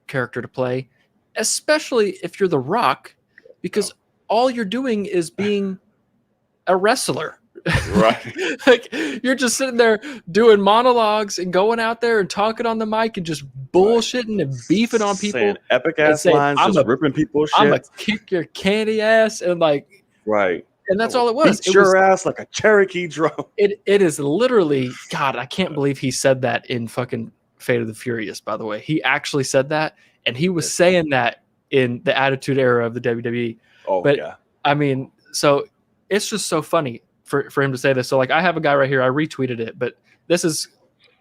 character to play, especially if you're The Rock, because all you're doing is being a wrestler. Right. Like, you're just sitting there doing monologues and going out there and talking on the mic and just bullshitting and beefing on people. Saying epic ass lines, just ripping people's shit. I'm gonna kick your candy ass, and like, right. And that's all it was. Beat your ass like a Cherokee drum. It is literally, God, I can't believe he said that in fucking Fate of the Furious, by the way. He actually said that, and he was saying that in the Attitude Era of the WWE. Oh, but, yeah. I mean, so it's just so funny for him to say this. So, like, I have a guy right here. I retweeted it, but this is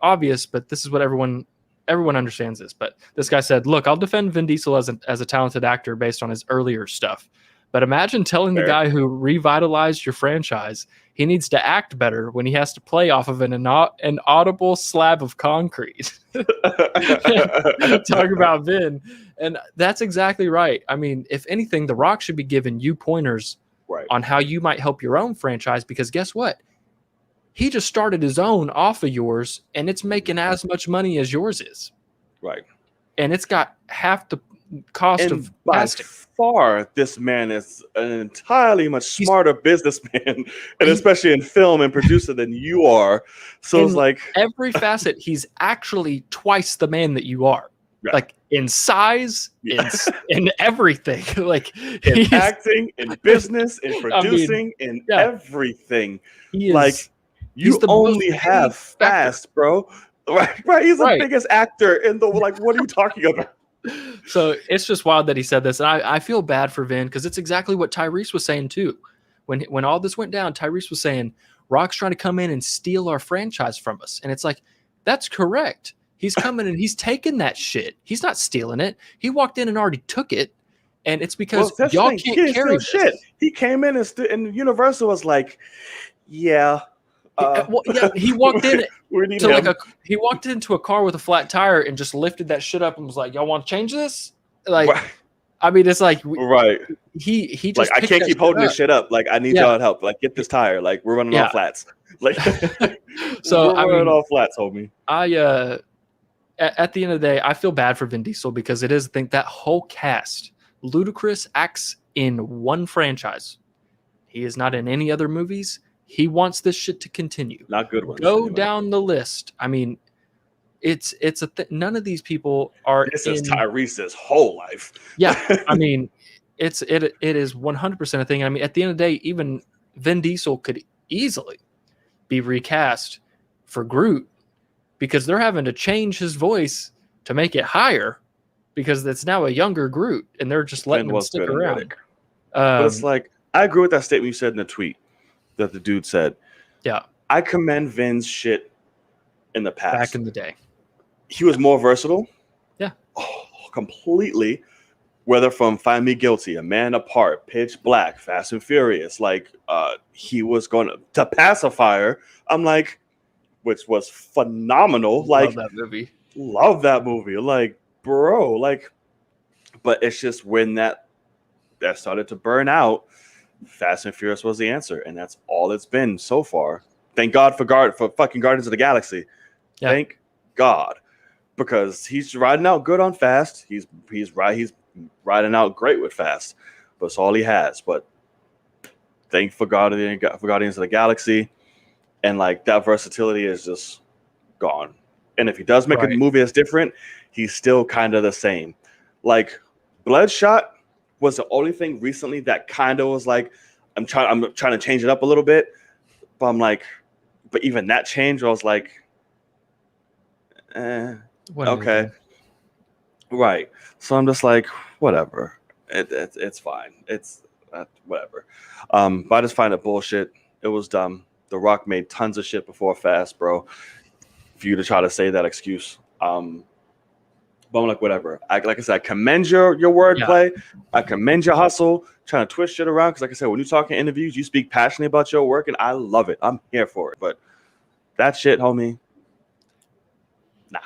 obvious, but this is what everyone understands this. But this guy said, look, I'll defend Vin Diesel as a talented actor based on his earlier stuff. But imagine telling the guy who revitalized your franchise he needs to act better when he has to play off of an audible slab of concrete. Talk about Vin. And that's exactly right. I mean, if anything, The Rock should be giving you pointers on how you might help your own franchise, because guess what? He just started his own off of yours, and it's making as much money as yours is. Right. And it's got half the cost of casting. Far, this man is an entirely much smarter businessman, and especially in film and producer than you are. So it's like every facet, he's actually twice the man that you are. Yeah. Like in size, in everything, like in acting, in business, in producing, in everything. He is, like you only have fast, bro. Right. He's the Right. biggest actor in the like. What are you talking about? So it's just wild that he said this. And I feel bad for Vin because it's exactly what Tyrese was saying too. When all this went down, Tyrese was saying, Rock's trying to come in and steal our franchise from us. And it's like, that's correct. He's coming and he's taking that shit. He's not stealing it. He walked in and already took it. And it's because That's y'all the thing. can't He didn't carry steal this. shit. He came in and Universal was like, yeah. Well, yeah, he walked in We need to him. he walked into a car with a flat tire and just lifted that shit up and was like, "Y'all want to change this?" Like, Right. I mean, it's like Right. he just Like I picked can't that keep holding up. this shit up. Like I need Yeah. y'all help. Like get this tire. Like we're running Yeah. on flats. Like So we're I running mean, on flats, homie. at the end of the day, I feel bad for Vin Diesel because it is I think that whole cast. Ludacris acts in one franchise. He is not in any other movies. He wants this shit to continue. Not good ones. Go anyway. down the list. I mean, it's none of these people are This in. is Tyrese's whole life. Yeah, I mean, it is 100% a thing. I mean, at the end of the day, even Vin Diesel could easily be recast for Groot because they're having to change his voice to make it higher because it's now a younger Groot and they're just letting Finn him was stick good in around. Riddick. But it's like I agree with that statement you said in the tweet that the dude said. Yeah, I commend Vin's shit in the past. back in the day. He was more versatile. Yeah. Oh, completely. Whether from Find Me Guilty, A Man Apart, Pitch Black, Fast and Furious, like he was going to Pacifier. I'm like, which was phenomenal. Like, love that movie. Like, bro, like, but it's just when that started to burn out, Fast and Furious was the answer, and that's all it's been so far. Thank God for fucking Guardians of the Galaxy. Yeah. Thank God, because he's riding out good on Fast. He's riding out great with Fast, but it's all he has. But thank for Guardians of the Galaxy, and like that versatility is just gone. And if he does make a movie that's different, he's still kind of the same. Like Bloodshot was the only thing recently that kind of was like, I'm trying to change it up a little bit, but I'm like, but even that change, I was like, okay, right. So I'm just like, whatever. It's fine. It's whatever. But I just find it bullshit. It was dumb. The Rock made tons of shit before Fast, bro. For you to try to say that excuse. But I'm like, whatever. Like I said, I commend your wordplay. Yeah. I commend your hustle, trying to twist shit around. Because like I said, when you talk in interviews, you speak passionately about your work, and I love it. I'm here for it. But that shit, homie, nah.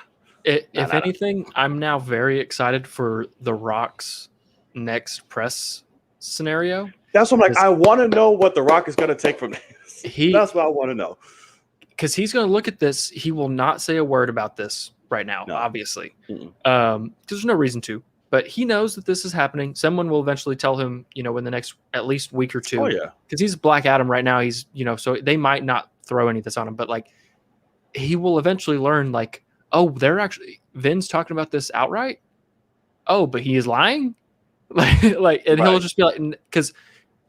If anything, I'm now very excited for The Rock's next press scenario. That's what I'm like. I want to know what The Rock is going to take from this. That's what I want to know. Because he's going to look at this. He will not say a word about this right now, obviously. Because there's no reason to. But he knows that this is happening. Someone will eventually tell him, in the next at least week or two. Oh, yeah. Because he's Black Adam right now. He's, so they might not throw any of this on him. But, like, he will eventually learn, like, oh, they're actually Vin's talking about this outright. Oh, but he is lying. and he'll just be like, because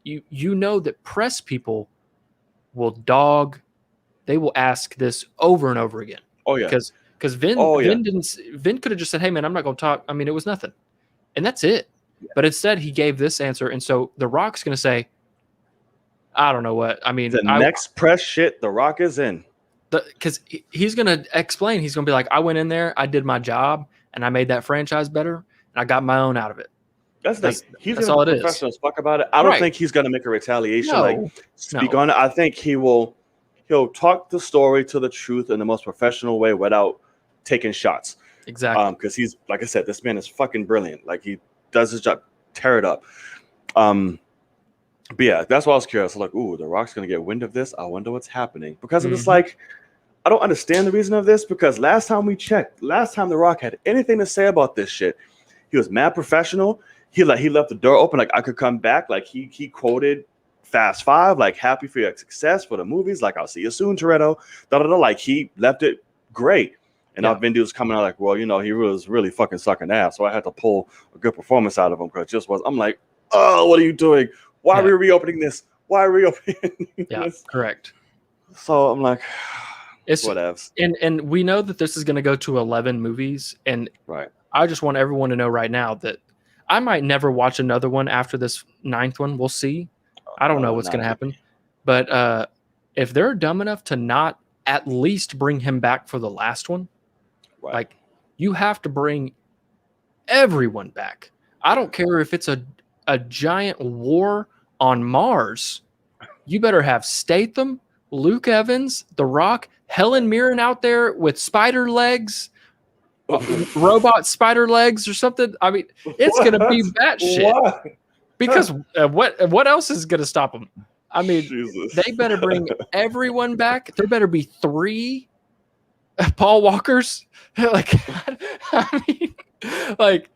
you know that press people will dog. They will ask this over and over again. Oh yeah, because Vin could have just said, hey man, I'm not going to talk. I mean, it was nothing, and that's it. Yeah. But instead, he gave this answer, and so The Rock's going to say, I don't know what. I mean, the next press shit The Rock is in. Because he's going to explain. He's going to be like, I went in there, I did my job, and I made that franchise better, and I got my own out of it. That's he's going to be professional as fuck about it. I don't think he's going to make a retaliation, speak on it. I think he'll talk the story to the truth in the most professional way without taking shots. Exactly. Because he's, like I said, this man is fucking brilliant. Like he does his job, tear it up. But yeah, that's why I was curious. I was like, ooh, The Rock's going to get wind of this. I wonder what's happening. Because it's like, I don't understand the reason of this, because last time The Rock had anything to say about this shit, he was mad professional. He left the door open, like I could come back. Like he quoted Fast Five, like happy for your success for the movies. Like I'll see you soon, Toretto. Like he left it great. And now Vin Diesel's coming out like, well, he was really fucking sucking ass. So I had to pull a good performance out of him because it just was. I'm like, oh, what are you doing? Why are we reopening this? Why are we reopening this? Correct. So I'm like, It's Whatevs. and we know that this is going to go to 11 movies, and Right. I just want everyone to know right now that I might never watch another one after this ninth one. We'll see. I don't No, know no, what's going to not me. happen, but if they're dumb enough to not at least bring him back for the last one, Right. like you have to bring everyone back. I don't care if it's a giant war on Mars. You better have Statham, Luke Evans, The Rock, Helen Mirren out there with spider legs, robot spider legs or something. I mean, it's gonna be batshit. What? Because what else is gonna stop them? I mean, Jesus. they better bring everyone back. There better be 3 Paul Walkers. Like, I mean, like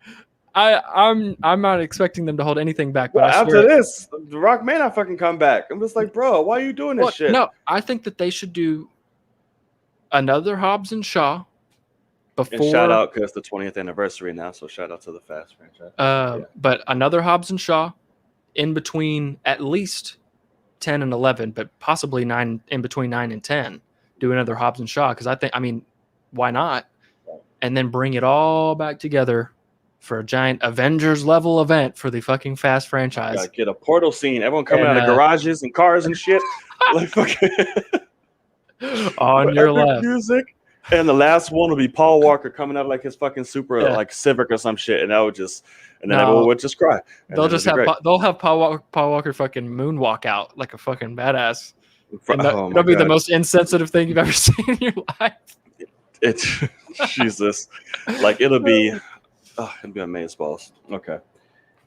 I'm not expecting them to hold anything back. But Well, I after swear, this, The Rock may not fucking come back. I'm just like, bro, why are you doing this look, shit? no, I think that they should do another Hobbs and Shaw before. And shout out because it's the 20th anniversary now, so shout out to the Fast franchise. Yeah. But another Hobbs and Shaw in between at least 10 and 11, but possibly 9 in between 9 and 10. Do another Hobbs and Shaw because I mean, why not? And then bring it all back together for a giant Avengers level event for the fucking Fast franchise. Gotta get a portal scene. Everyone coming And, out of garages and cars and shit. Like fucking on your epic left. music. And the last one will be Paul Walker coming out like his fucking super like Civic or some shit, and that would just, and then everyone would just cry. They'll just have they'll have Paul Walker fucking moonwalk out like a fucking badass. And that'll be the most insensitive thing you've ever seen in your life. It's Jesus, like it'll be amazing balls. Okay.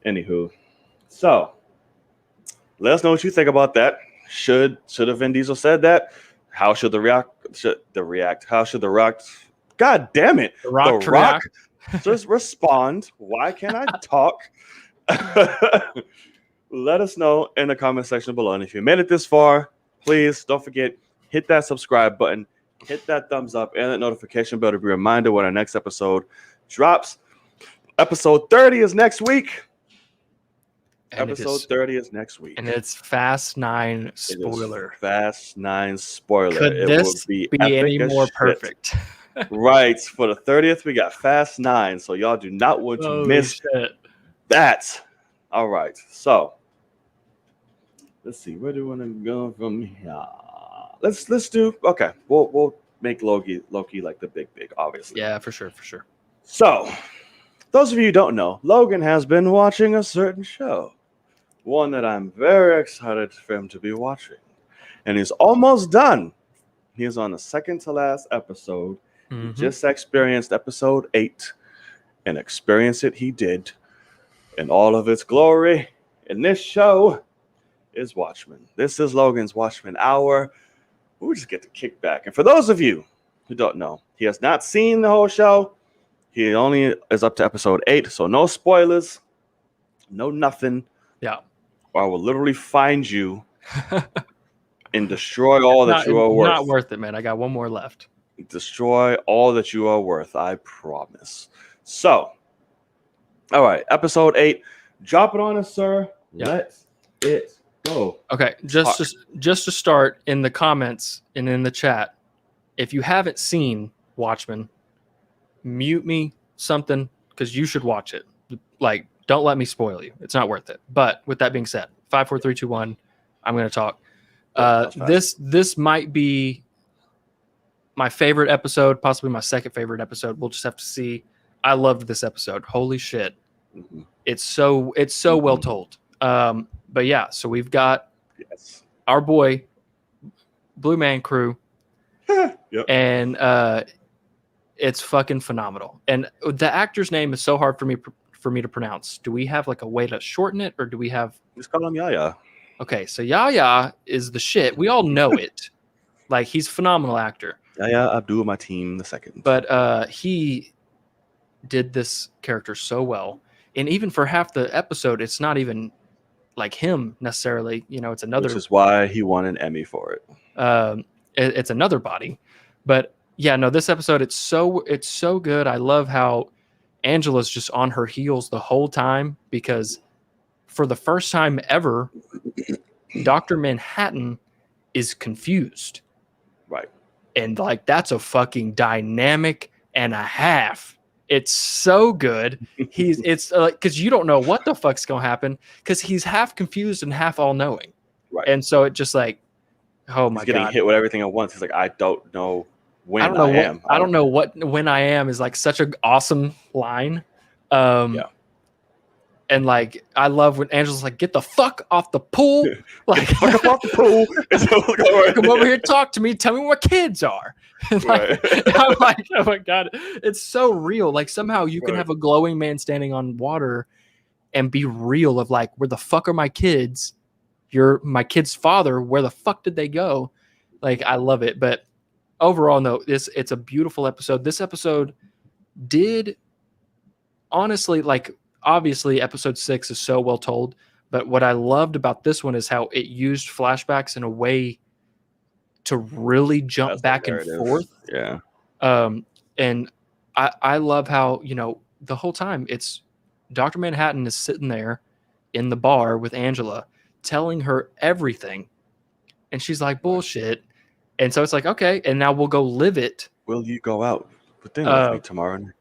Anywho, so let us know what you think about that. Should have Vin Diesel said that? How should the Rock? How should the Rock? God damn it! The Rock just respond. Why can't I talk? Let us know in the comment section below. And if you made it this far, please don't forget, hit that subscribe button, hit that thumbs up, and that notification bell to be reminded when our next episode drops. Episode 30 is next week. And episode 30 is next week. And it's Fast 9 spoiler. Fast 9 spoiler. Could this be any more perfect? Right. For the 30th, we got Fast 9. So y'all do not want to miss that. All right. So let's see. Where do we want to go from here? Let's do. Okay. We'll make Loki like the big, obviously. Yeah, for sure. So those of you who don't know, Logan has been watching a certain show. One that I'm very excited for him to be watching. And he's almost done. He is on the second to last episode. Mm-hmm. He just experienced episode 8. And experience it he did in all of its glory. And this show is Watchmen. This is Logan's Watchmen Hour. We just get to kick back. And for those of you who don't know, he has not seen the whole show. He only is up to episode 8. So no spoilers. No nothing. Yeah. Or I will literally find you and destroy all that you are worth. Not worth it, man. I got one more left. Destroy all that you are worth. I promise. So, all right. Episode 8. Drop it on us, sir. Yeah. Let's it go. Okay. Just to start, in the comments and in the chat, if you haven't seen Watchmen, mute me something because you should watch it. Like, don't let me spoil you. It's not worth it. But with that being said, 5, 4, 3, 2, 1. I'm going to talk. This might be my favorite episode, possibly my second favorite episode. We'll just have to see. I loved this episode. Holy shit. Mm-hmm. It's so well told. But yeah, so we've got our boy Blue Man Crew. Yep. And it's fucking phenomenal. And the actor's name is so hard for me to pronounce. Do we have like a way to shorten it, or do we have? Just call him Yaya. Okay, so Yaya is the shit. We all know it. Like, he's a phenomenal actor. Yaya Abdul Mateen II. But he did this character so well, and even for half the episode, it's not even like him necessarily. You know, it's another. Which is why he won an Emmy for it. It's another body, but yeah, no, this episode it's so good. I love how Angela's just on her heels the whole time, because for the first time ever, Dr. Manhattan is confused. Right. And like that's a fucking dynamic and a half. It's so good. It's like because you don't know what the fuck's gonna happen because he's half confused and half all knowing, Right. and so it just like, oh my He's getting god, hit with everything at once. He's like, I don't know when I don't know what am. I don't know what when I am is like such an awesome line. Yeah. And like I love when Angela's like, get the fuck off the pool. Like Fuck up off the pool. Come over here, talk to me, tell me what kids are. Like, I'm like, oh my god, it's so real. Like somehow you can have a glowing man standing on water and be real of like, where the fuck are my kids? You're my kid's father. Where the fuck did they go? Like, I love it. But overall, no, it's a beautiful episode. This episode did honestly, like, obviously episode 6 is so well told, but what I loved about this one is how it used flashbacks in a way to really jump back and forth. Yeah. And I love how, the whole time it's Dr. Manhattan is sitting there in the bar with Angela telling her everything. And she's like, bullshit. And so it's like, okay, and now we'll go live it. Will you go out with dinner with me tomorrow night?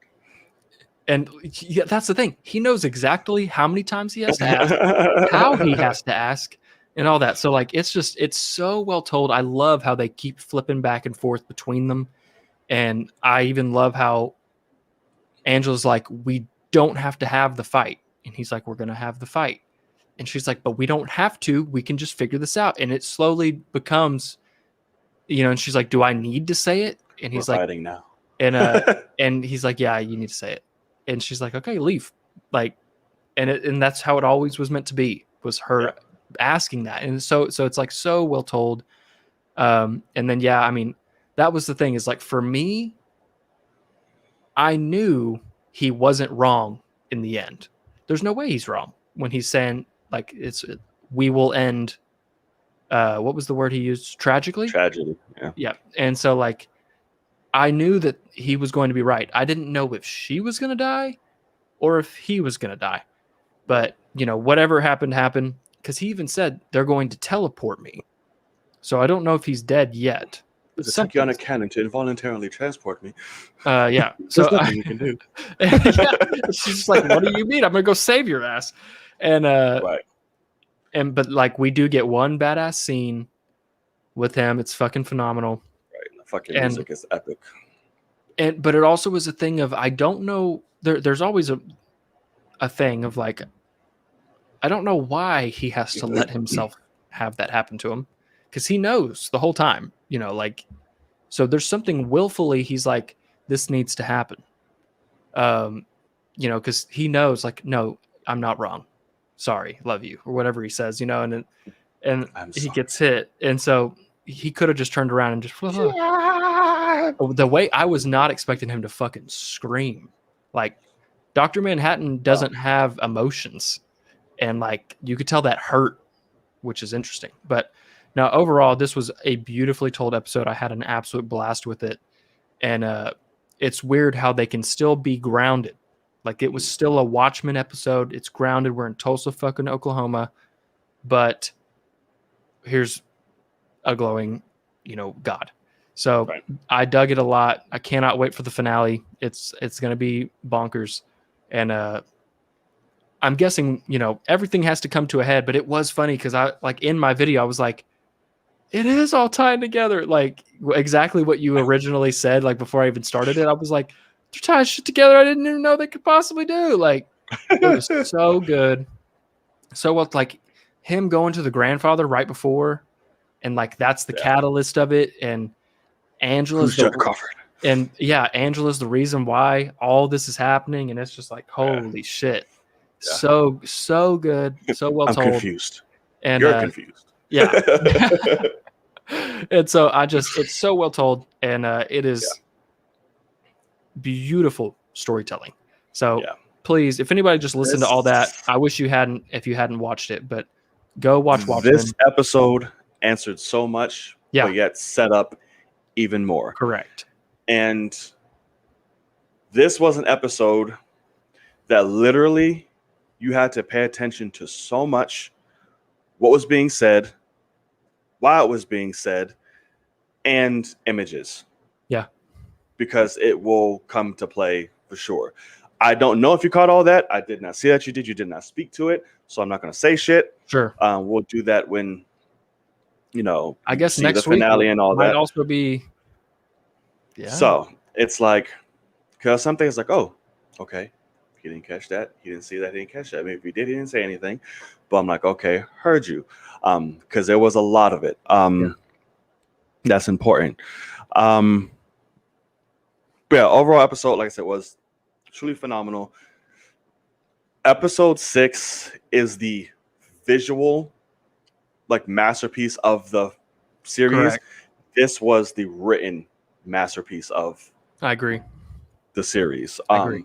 And yeah, that's the thing. He knows exactly how many times he has to ask, how he has to ask, and all that. So like, it's so well told. I love how they keep flipping back and forth between them. And I even love how Angela's like, we don't have to have the fight. And he's like, we're going to have the fight. And she's like, but we don't have to. We can just figure this out. And it slowly becomes, and she's like, do I need to say it? And he's we're like, fighting now. And and he's like, yeah, you need to say it. And she's like, okay, leave. Like, and that's how it always was meant to be, was her asking that. And so it's like so well told. And then, yeah, I mean, that was the thing is like, for me, I knew he wasn't wrong in the end. There's no way he's wrong when he's saying like, we will end. What was the word he used? Tragically? Tragedy. Yeah. Yeah. And so like, I knew that he was going to be right. I didn't know if she was going to die or if he was going to die. But, whatever happened. Because he even said they're going to teleport me. So I don't know if he's dead yet. But stick you on a cannon to involuntarily transport me. Yeah. So there's nothing you can do. She's just like, what do you mean? I'm going to go save your ass. And, right. But like, we do get one badass scene with him. It's fucking phenomenal. Fucking music is epic. But it also was a thing of, I don't know, there's always a thing of like, I don't know why he has to let himself have that happen to him, because he knows the whole time, like, so there's something willfully he's like, this needs to happen, because he knows like, no, I'm not wrong, sorry, love you, or whatever he says, and he gets hit, and so he could have just turned around and just the way I was not expecting him to fucking scream. Like, Dr. Manhattan doesn't have emotions, and like you could tell that hurt, which is interesting. But now overall, this was a beautifully told episode. I had an absolute blast with it, and it's weird how they can still be grounded. Like, it was still a Watchmen episode. It's grounded. We're in Tulsa, fucking Oklahoma, but here's a glowing, God. So right. I dug it a lot. I cannot wait for the finale. It's going to be bonkers. And I'm guessing, everything has to come to a head, but it was funny because I, like, in my video, I was like, it is all tied together. Like, exactly what you originally said, like, before I even started it. I was like, they're tying shit together I didn't even know they could possibly do. Like, it was so good. So, well, like, him going to the grandfather right before, and like that's the catalyst of it, and Angela's Angela's the reason why all this is happening, and it's just like, holy shit, so good, so well told. I'm confused, and you're confused, yeah. And so it's so well told, and it is beautiful storytelling. So please, if anybody just listened to all that, I wish you hadn't, if you hadn't watched it, but go watch this episode. Answered so much, but yet set up even more. Correct. And this was an episode that literally you had to pay attention to so much, what was being said, why it was being said, and images. Yeah. Because it will come to play for sure. I don't know if you caught all that. I did not see that you did. You did not speak to it. So I'm not going to say shit. Sure. We'll do that when, I you guess see next the finale week and all might that. also be. Yeah. So it's like, because some things like, oh, okay, he didn't catch that. He didn't see that. He didn't catch that. Maybe if he did, he didn't say anything. But I'm like, okay, heard you. Because there was a lot of it. That's important. But yeah, overall episode, like I said, was truly phenomenal. Episode 6 is the visual masterpiece of the series. Correct. This was the written masterpiece of I agree. the series. I agree.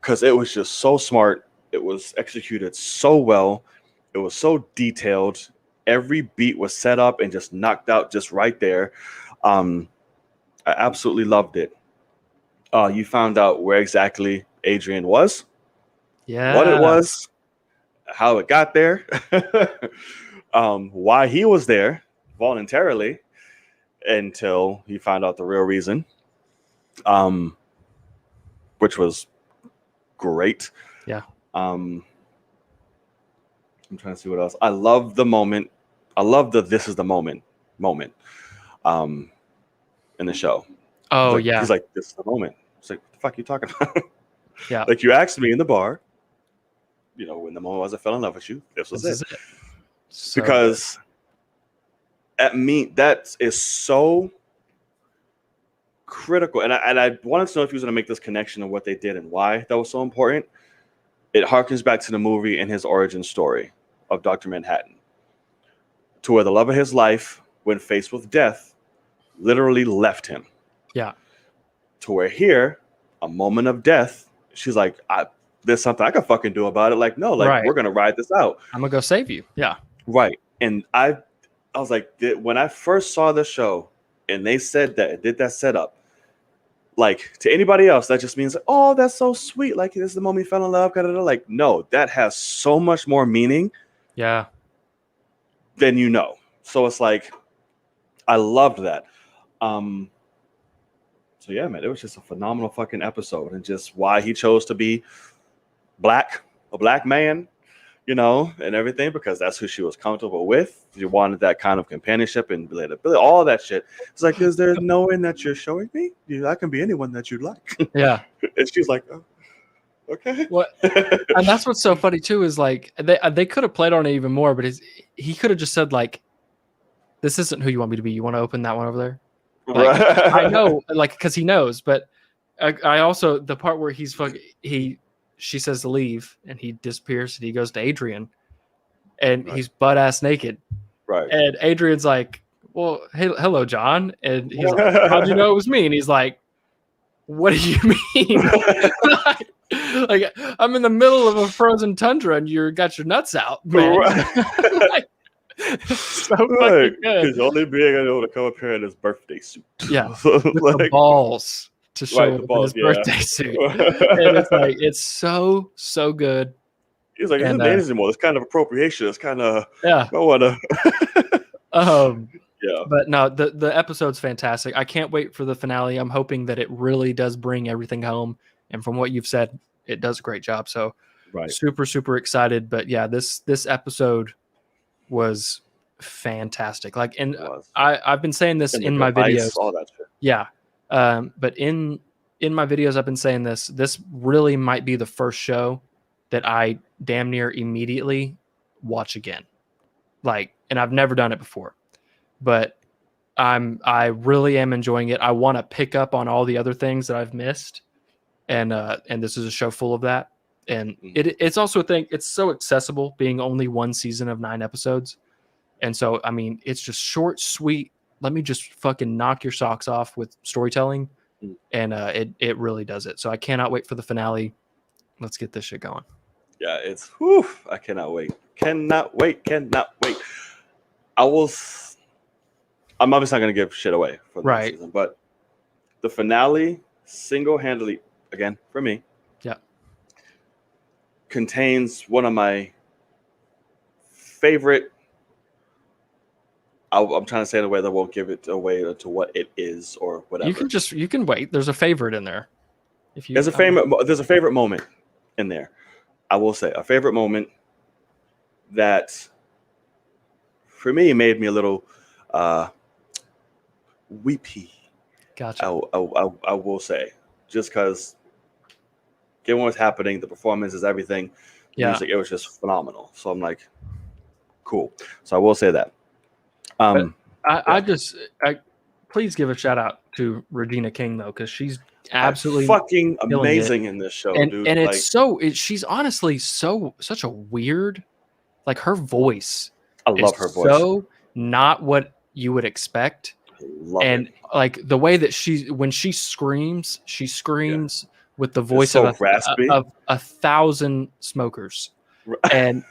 Because it was just so smart. It was executed so well. It was so detailed. Every beat was set up and just knocked out just right there. I absolutely loved it. You found out where exactly Adrian was, what it Yeah. was, how it got there, why he was there voluntarily until he found out the real reason, which was great. Yeah. I'm trying to see what else. I love the moment. I love the "this is the moment" in the show. Oh, He's yeah. He's like, "This is the moment." It's like, what the fuck are you talking about? Yeah. Like, you asked me in the bar, when the moment was I fell in love with you, this was This it. is it. So Because that is so critical. And I wanted to know if he was going to make this connection of what they did and why that was so important. It harkens back to the movie and his origin story of Dr. Manhattan, to where the love of his life, when faced with death, literally left him. Yeah. To where here, a moment of death, she's like, there's something I can fucking do about it. Like, no, Right. we're going to ride this out. I'm gonna go save you. Yeah. Right. And I was like, when I first saw the show and they said that, did that setup, like, to anybody else, that just means, oh, that's so sweet. Like, this is the moment he fell in love. Like, no, that has so much more meaning Yeah. than you know. So it's like, I loved that. So yeah, man, it was just a phenomenal fucking episode, and just why he chose to be a black man, and everything, because that's who she was comfortable with. She wanted that kind of companionship and relatability, all that shit. It's like, is there knowing that you're showing me? I can be anyone that you'd like. Yeah. And she's like, oh, okay. What? And that's what's so funny too, is like they could have played on it even more, but he could have just said like, "This isn't who you want me to be. You want to open that one over there?" Like, Right. I know, like, because he knows, but I also, the part where she says to leave and he disappears and he goes to Adrian and Right. he's butt ass naked. Right. And Adrian's like, well, hey, hello, John. And he's like, how'd you know it was me? And he's like, what do you mean? like, I'm in the middle of a frozen tundra and you got your nuts out, man. Like, so fucking good. Because only being able to come up here in his birthday suit. Yeah. With the balls to show up in his birthday suit. And it's like, it's so good. He's like, it's amazing. It's kind of appropriation. It's kind of, yeah. I want to. Yeah. But no, the episode's fantastic. I can't wait for the finale. I'm hoping that it really does bring everything home. And from what you've said, it does a great job. So super, super excited. But yeah, this episode was fantastic. Like, and I've been saying this in my videos. All that shit. Yeah. But in my videos, I've been saying this really might be the first show that I damn near immediately watch again. Like, and I've never done it before, but I really am enjoying it. I want to pick up on all the other things that I've missed. And this is a show full of that. And it's also a thing. It's so accessible, being only one season of 9 episodes. And so, I mean, it's just short, sweet. Let me just fucking knock your socks off with storytelling. And it really does it. So I cannot wait for the finale. Let's get this shit going. Yeah, it's I cannot wait. Cannot wait. I'm obviously not going to give shit away for the season, but the finale single-handedly, again, for me, contains one of my favorite I'm trying to say it in a way that won't give it away to what it is or whatever. You can wait. There's a favorite in there. If you There's a favorite moment in there. I will say a favorite moment that for me made me a little weepy. Gotcha. I will say, just because given what's happening, the performances, everything, the music, it was just phenomenal. So I'm like, cool. So I will say that. Please give a shout out to Regina King though, because she's absolutely fucking amazing in this show, dude. And she's honestly such a weird, like her voice. I love her voice. So not what you would expect. Like the way that when she screams with the voice of raspy. Of 1,000 smokers. And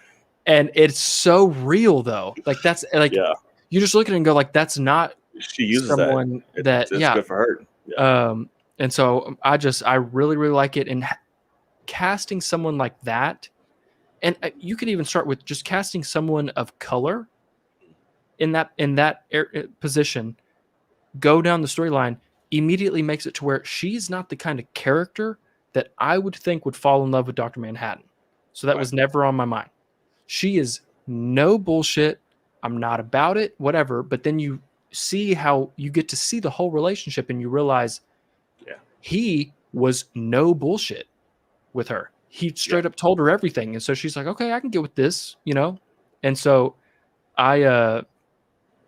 it's so real though. Like that's like you just look at it and go like that's not she uses someone that. It's good for her. Yeah. And so I really, really like it. And casting someone like that, and you could even start with just casting someone of color in that position, go down the storyline, immediately makes it to where she's not the kind of character that I would think would fall in love with Dr. Manhattan. So that was never on my mind. She is no bullshit. I'm not about it, whatever. But then you see how you get to see the whole relationship and you realize he was no bullshit with her. He straight up told her everything. And so she's like, okay, I can get with this, you know? And so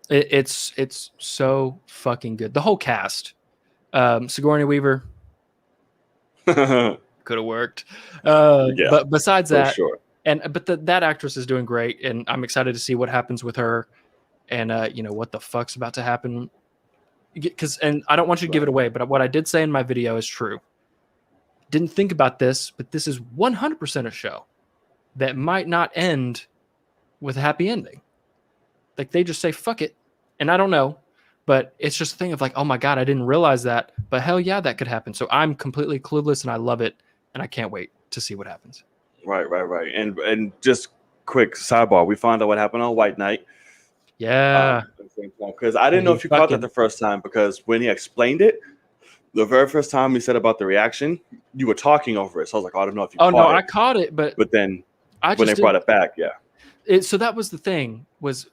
it's so fucking good. The whole cast, Sigourney Weaver could have worked. But besides that, sure. But that actress is doing great. And I'm excited to see what happens with her and, what the fuck's about to happen. And I don't want you to give it away, but what I did say in my video is true. Didn't think about this, but this is 100% a show that might not end with a happy ending. Like they just say, fuck it. And I don't know, but it's just a thing of like, oh my God, I didn't realize that, but hell yeah, that could happen. So I'm completely clueless and I love it. And I can't wait to see what happens. Right. And just quick sidebar. We found out what happened on White Knight. Yeah. Because I didn't know if you caught that the first time, because when he explained it, the very first time he said about the reaction, you were talking over it. So I was like, I don't know if you caught it. Oh, no, I caught it. But then when they brought it back, so that was the thing, was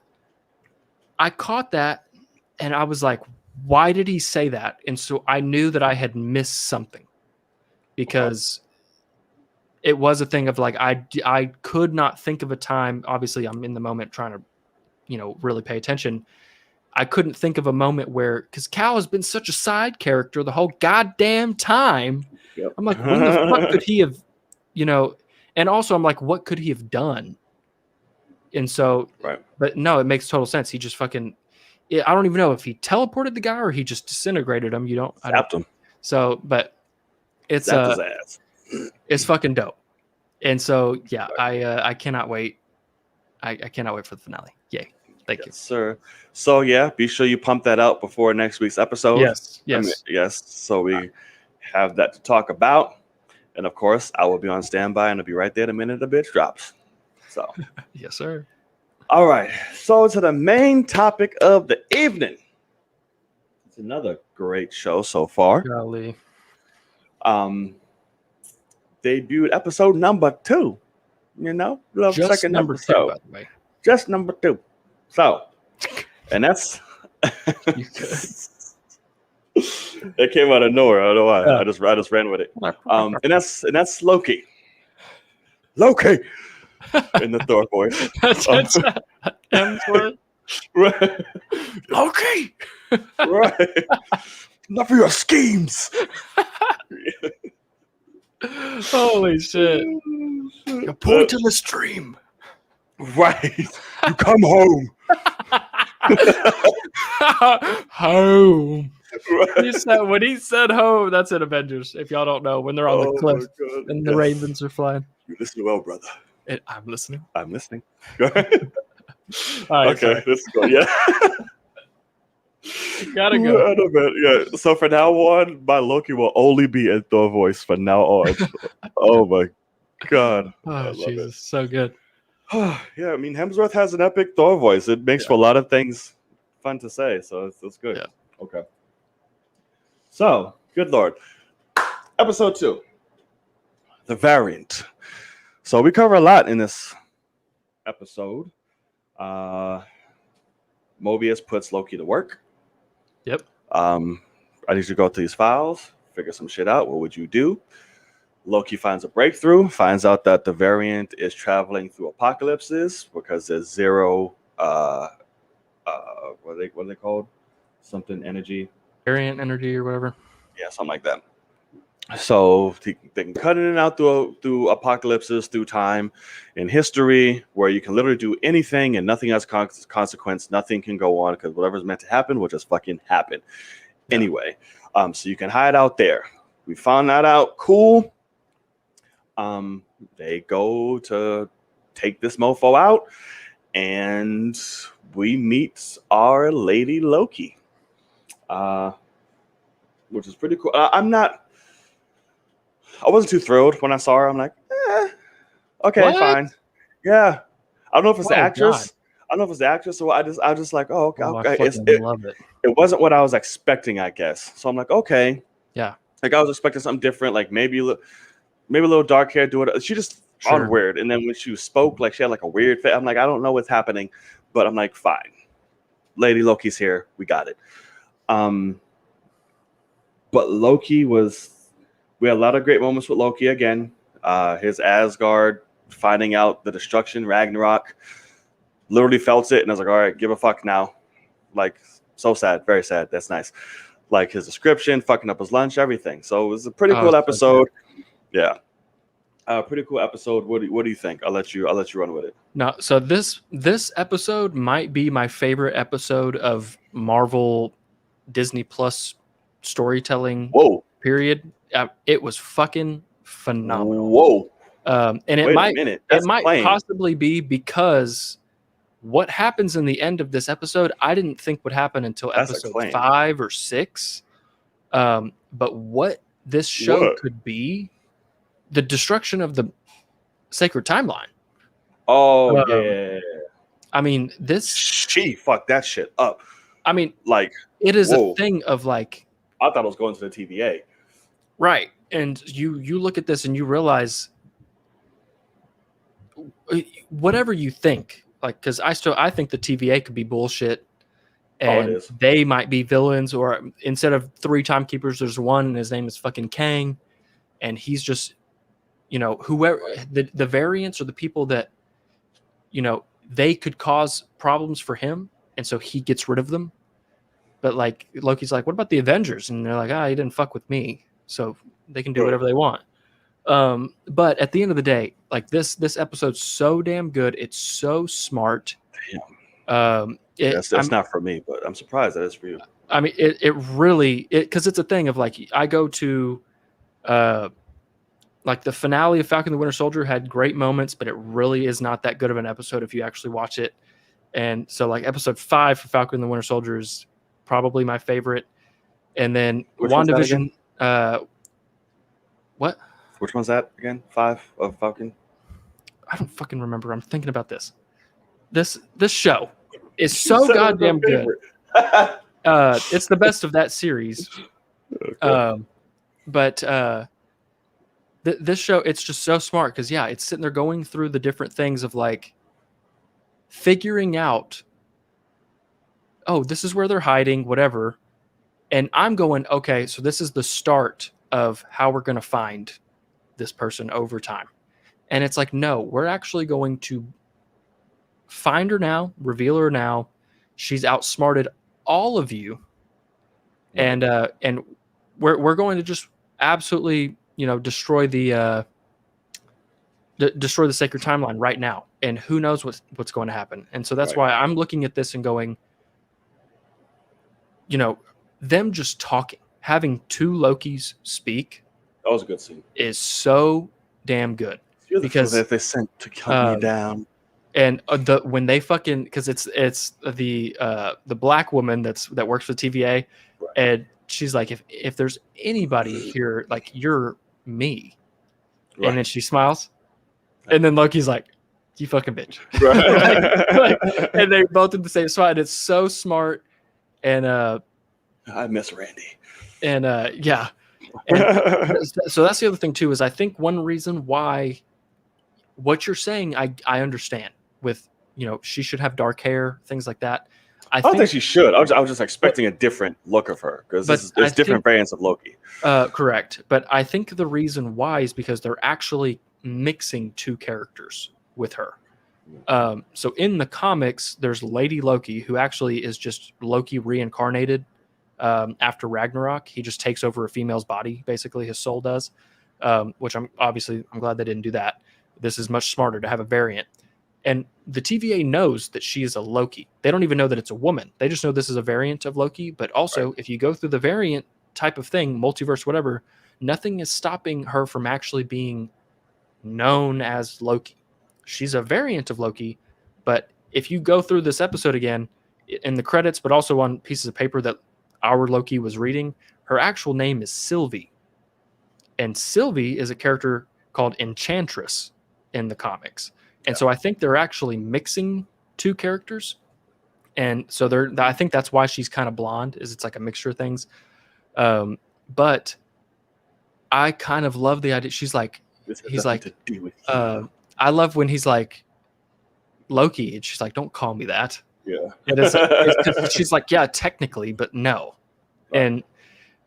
I caught that and I was like, why did he say that? And so I knew that I had missed something because it was a thing of like, I could not think of a time. Obviously, I'm in the moment trying to, really pay attention. I couldn't think of a moment where, because Cal has been such a side character the whole goddamn time. Yep. I'm like, when the fuck could he have, and also I'm like, what could he have done? And so, but no, it makes total sense. He just fucking, I don't even know if he teleported the guy or he just disintegrated him. Zapped him. So, but it's his ass. It's fucking dope. And so, yeah, I cannot wait. I cannot wait for the finale. Yay. Thank you, sir. So yeah, be sure you pump that out before next week's episode. Yes. So we have that to talk about. And of course, I will be on standby and I'll be right there the minute the bitch drops. So yes, sir. All right. So to the main topic of the evening. It's another great show so far. Golly. Debuted episode number 2. Just second number episode. 2, by the way. Just number 2. So, and that's it came out of nowhere. I don't know why. I just ran with it. And that's Loki. Loki in the Thor voice. That's Hemsworth. Right. Loki. Right. Enough of your schemes. Holy shit. You point to the stream. Right. You come home. Home. Right. When he said home, that's in Avengers. If y'all don't know, when they're on the cliff and the ravens are flying. You listen well, brother. I'm listening. Go ahead. All right, okay, let's go. Yeah. Gotta go. Yeah. So from now on, my Loki will only be in Thor voice from now on. Oh my God. Oh, Jesus. So good. Yeah, I mean, Hemsworth has an epic Thor voice. It makes for a lot of things fun to say. So it's good. Yeah. Okay. So, good Lord. Episode 2. The variant. So we cover a lot in this episode. Mobius puts Loki to work. Yep. I need you to go through these files, figure some shit out. What would you do? Loki finds a breakthrough, finds out that the variant is traveling through apocalypses because there's zero what are they called? Something energy. Variant energy or whatever. Yeah, something like that. So they can cut in and out through apocalypses, through time, in history, where you can literally do anything and nothing has consequence. Nothing can go on because whatever's meant to happen will just fucking happen. Yeah. Anyway, so you can hide out there. We found that out. Cool. They go to take this mofo out, and we meet our lady Loki, which is pretty cool. I wasn't too thrilled when I saw her. I'm like, okay, what? fine. Yeah. I don't know if it's the actress. God. I don't know if it's the actress. So I was just like, oh, okay. Oh, okay. I love it. It wasn't what I was expecting, I guess. So I'm like, okay. Yeah. Like I was expecting something different, like maybe a little dark hair, do it. She just sounded weird. And then when she spoke, like she had like a weird face. I'm like, I don't know what's happening, but I'm like, fine. Lady Loki's here. We got it. But Loki we had a lot of great moments with Loki again. His Asgard finding out the destruction, Ragnarok, literally felt it. And I was like, all right, give a fuck now. Like, so sad, very sad. That's nice. Like his description, fucking up his lunch, everything. So it was a pretty cool episode. Yeah. Pretty cool episode. What do you think? I'll let you run with it. No, so this episode might be my favorite episode of Marvel Disney Plus storytelling. Whoa. Period. It was fucking phenomenal. Whoa. And it might possibly be because what happens in the end of this episode, I didn't think would happen until episode 5 or 6. But what this show could be, the destruction of the sacred timeline. Oh, yeah. I mean, she fucked that shit up. I mean, like, it is a thing of like, I thought it was going to the TVA. Right. And you look at this and you realize whatever you think, like, because I think the TVA could be bullshit and they might be villains, or instead of 3 timekeepers, there's one and his name is fucking Kang. And he's just, whoever the variants or the people that, they could cause problems for him. And so he gets rid of them. But like Loki's like, what about the Avengers? And they're like, he didn't fuck with me. So they can do whatever they want. But at the end of the day, like this episode's so damn good. It's so smart. That's not for me, but I'm surprised that it's for you. I mean, it really, because it's a thing of like, I go to, like the finale of Falcon the Winter Soldier had great moments, but it really is not that good of an episode if you actually watch it. And so like episode 5 for Falcon the Winter Soldier is probably my favorite. And then WandaVision, what? Which one's that again? 5 of Falcon? I don't fucking remember. I'm thinking about this. This show is so goddamn good. It's the best of that series. Okay. But this show, it's just so smart because it's sitting there going through the different things of like figuring out, this is where they're hiding, whatever. And I'm going, okay, so this is the start of how we're going to find this person over time. And it's like, no, we're actually going to find her now, reveal her now. She's outsmarted all of you. And we're going to just absolutely, destroy the sacred timeline right now. And who knows what's going to happen. And so that's why I'm looking at this and going, them just talking, having 2 Lokis speak. That was a good scene. Is so damn good. Because that they sent to cut me down. And when they fucking, because it's the black woman that works for TVA, and she's like, if there's anybody here, like you're me, and then she smiles, and then Loki's like, you fucking bitch, and they both in the same spot. And it's so smart. And I miss Randy. and yeah. And so that's the other thing too, is I think one reason why what you're saying, I understand with, she should have dark hair, things like that. I don't think she should. I was just but, expecting a different look of her because but there's different variants of Loki. Correct. But I think the reason why is because they're actually mixing two characters with her. So in the comics, there's Lady Loki, who actually is just Loki reincarnated after Ragnarok. He just takes over a female's body, basically, his soul does, which I'm glad they didn't do that. This is much smarter to have a variant. And the TVA knows that she is a Loki. They don't even know that it's a woman. They just know this is a variant of Loki. But also, if you go through the variant type of thing, multiverse, whatever, nothing is stopping her from actually being known as Loki. She's a variant of Loki. But if you go through this episode again, in the credits, but also on pieces of paper that our Loki was reading, her actual name is Sylvie. And Sylvie is a character called Enchantress in the comics. And so I think they're actually mixing two characters. And so I think that's why she's kind of blonde, is it's like a mixture of things. But I kind of love the idea. He's like, I love when he's like, Loki, and she's like, don't call me that. Yeah. And she's like, yeah, technically, but no. Right. And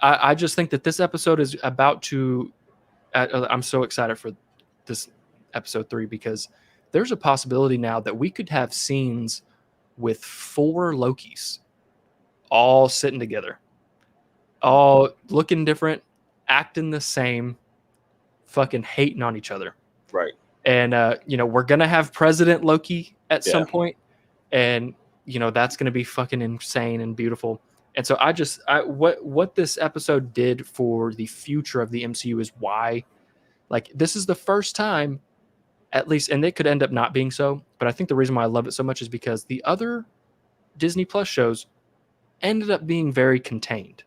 I just think that this episode is about to, I'm so excited for this episode 3, because there's a possibility now that we could have scenes with 4 Loki's all sitting together, all looking different, acting the same, fucking hating on each other. Right. And, we're going to have President Loki at some point, and, that's going to be fucking insane and beautiful. And so what this episode did for the future of the MCU is why, like, this is the first time, at least, and it could end up not being so, but I think the reason why I love it so much is because the other Disney Plus shows ended up being very contained.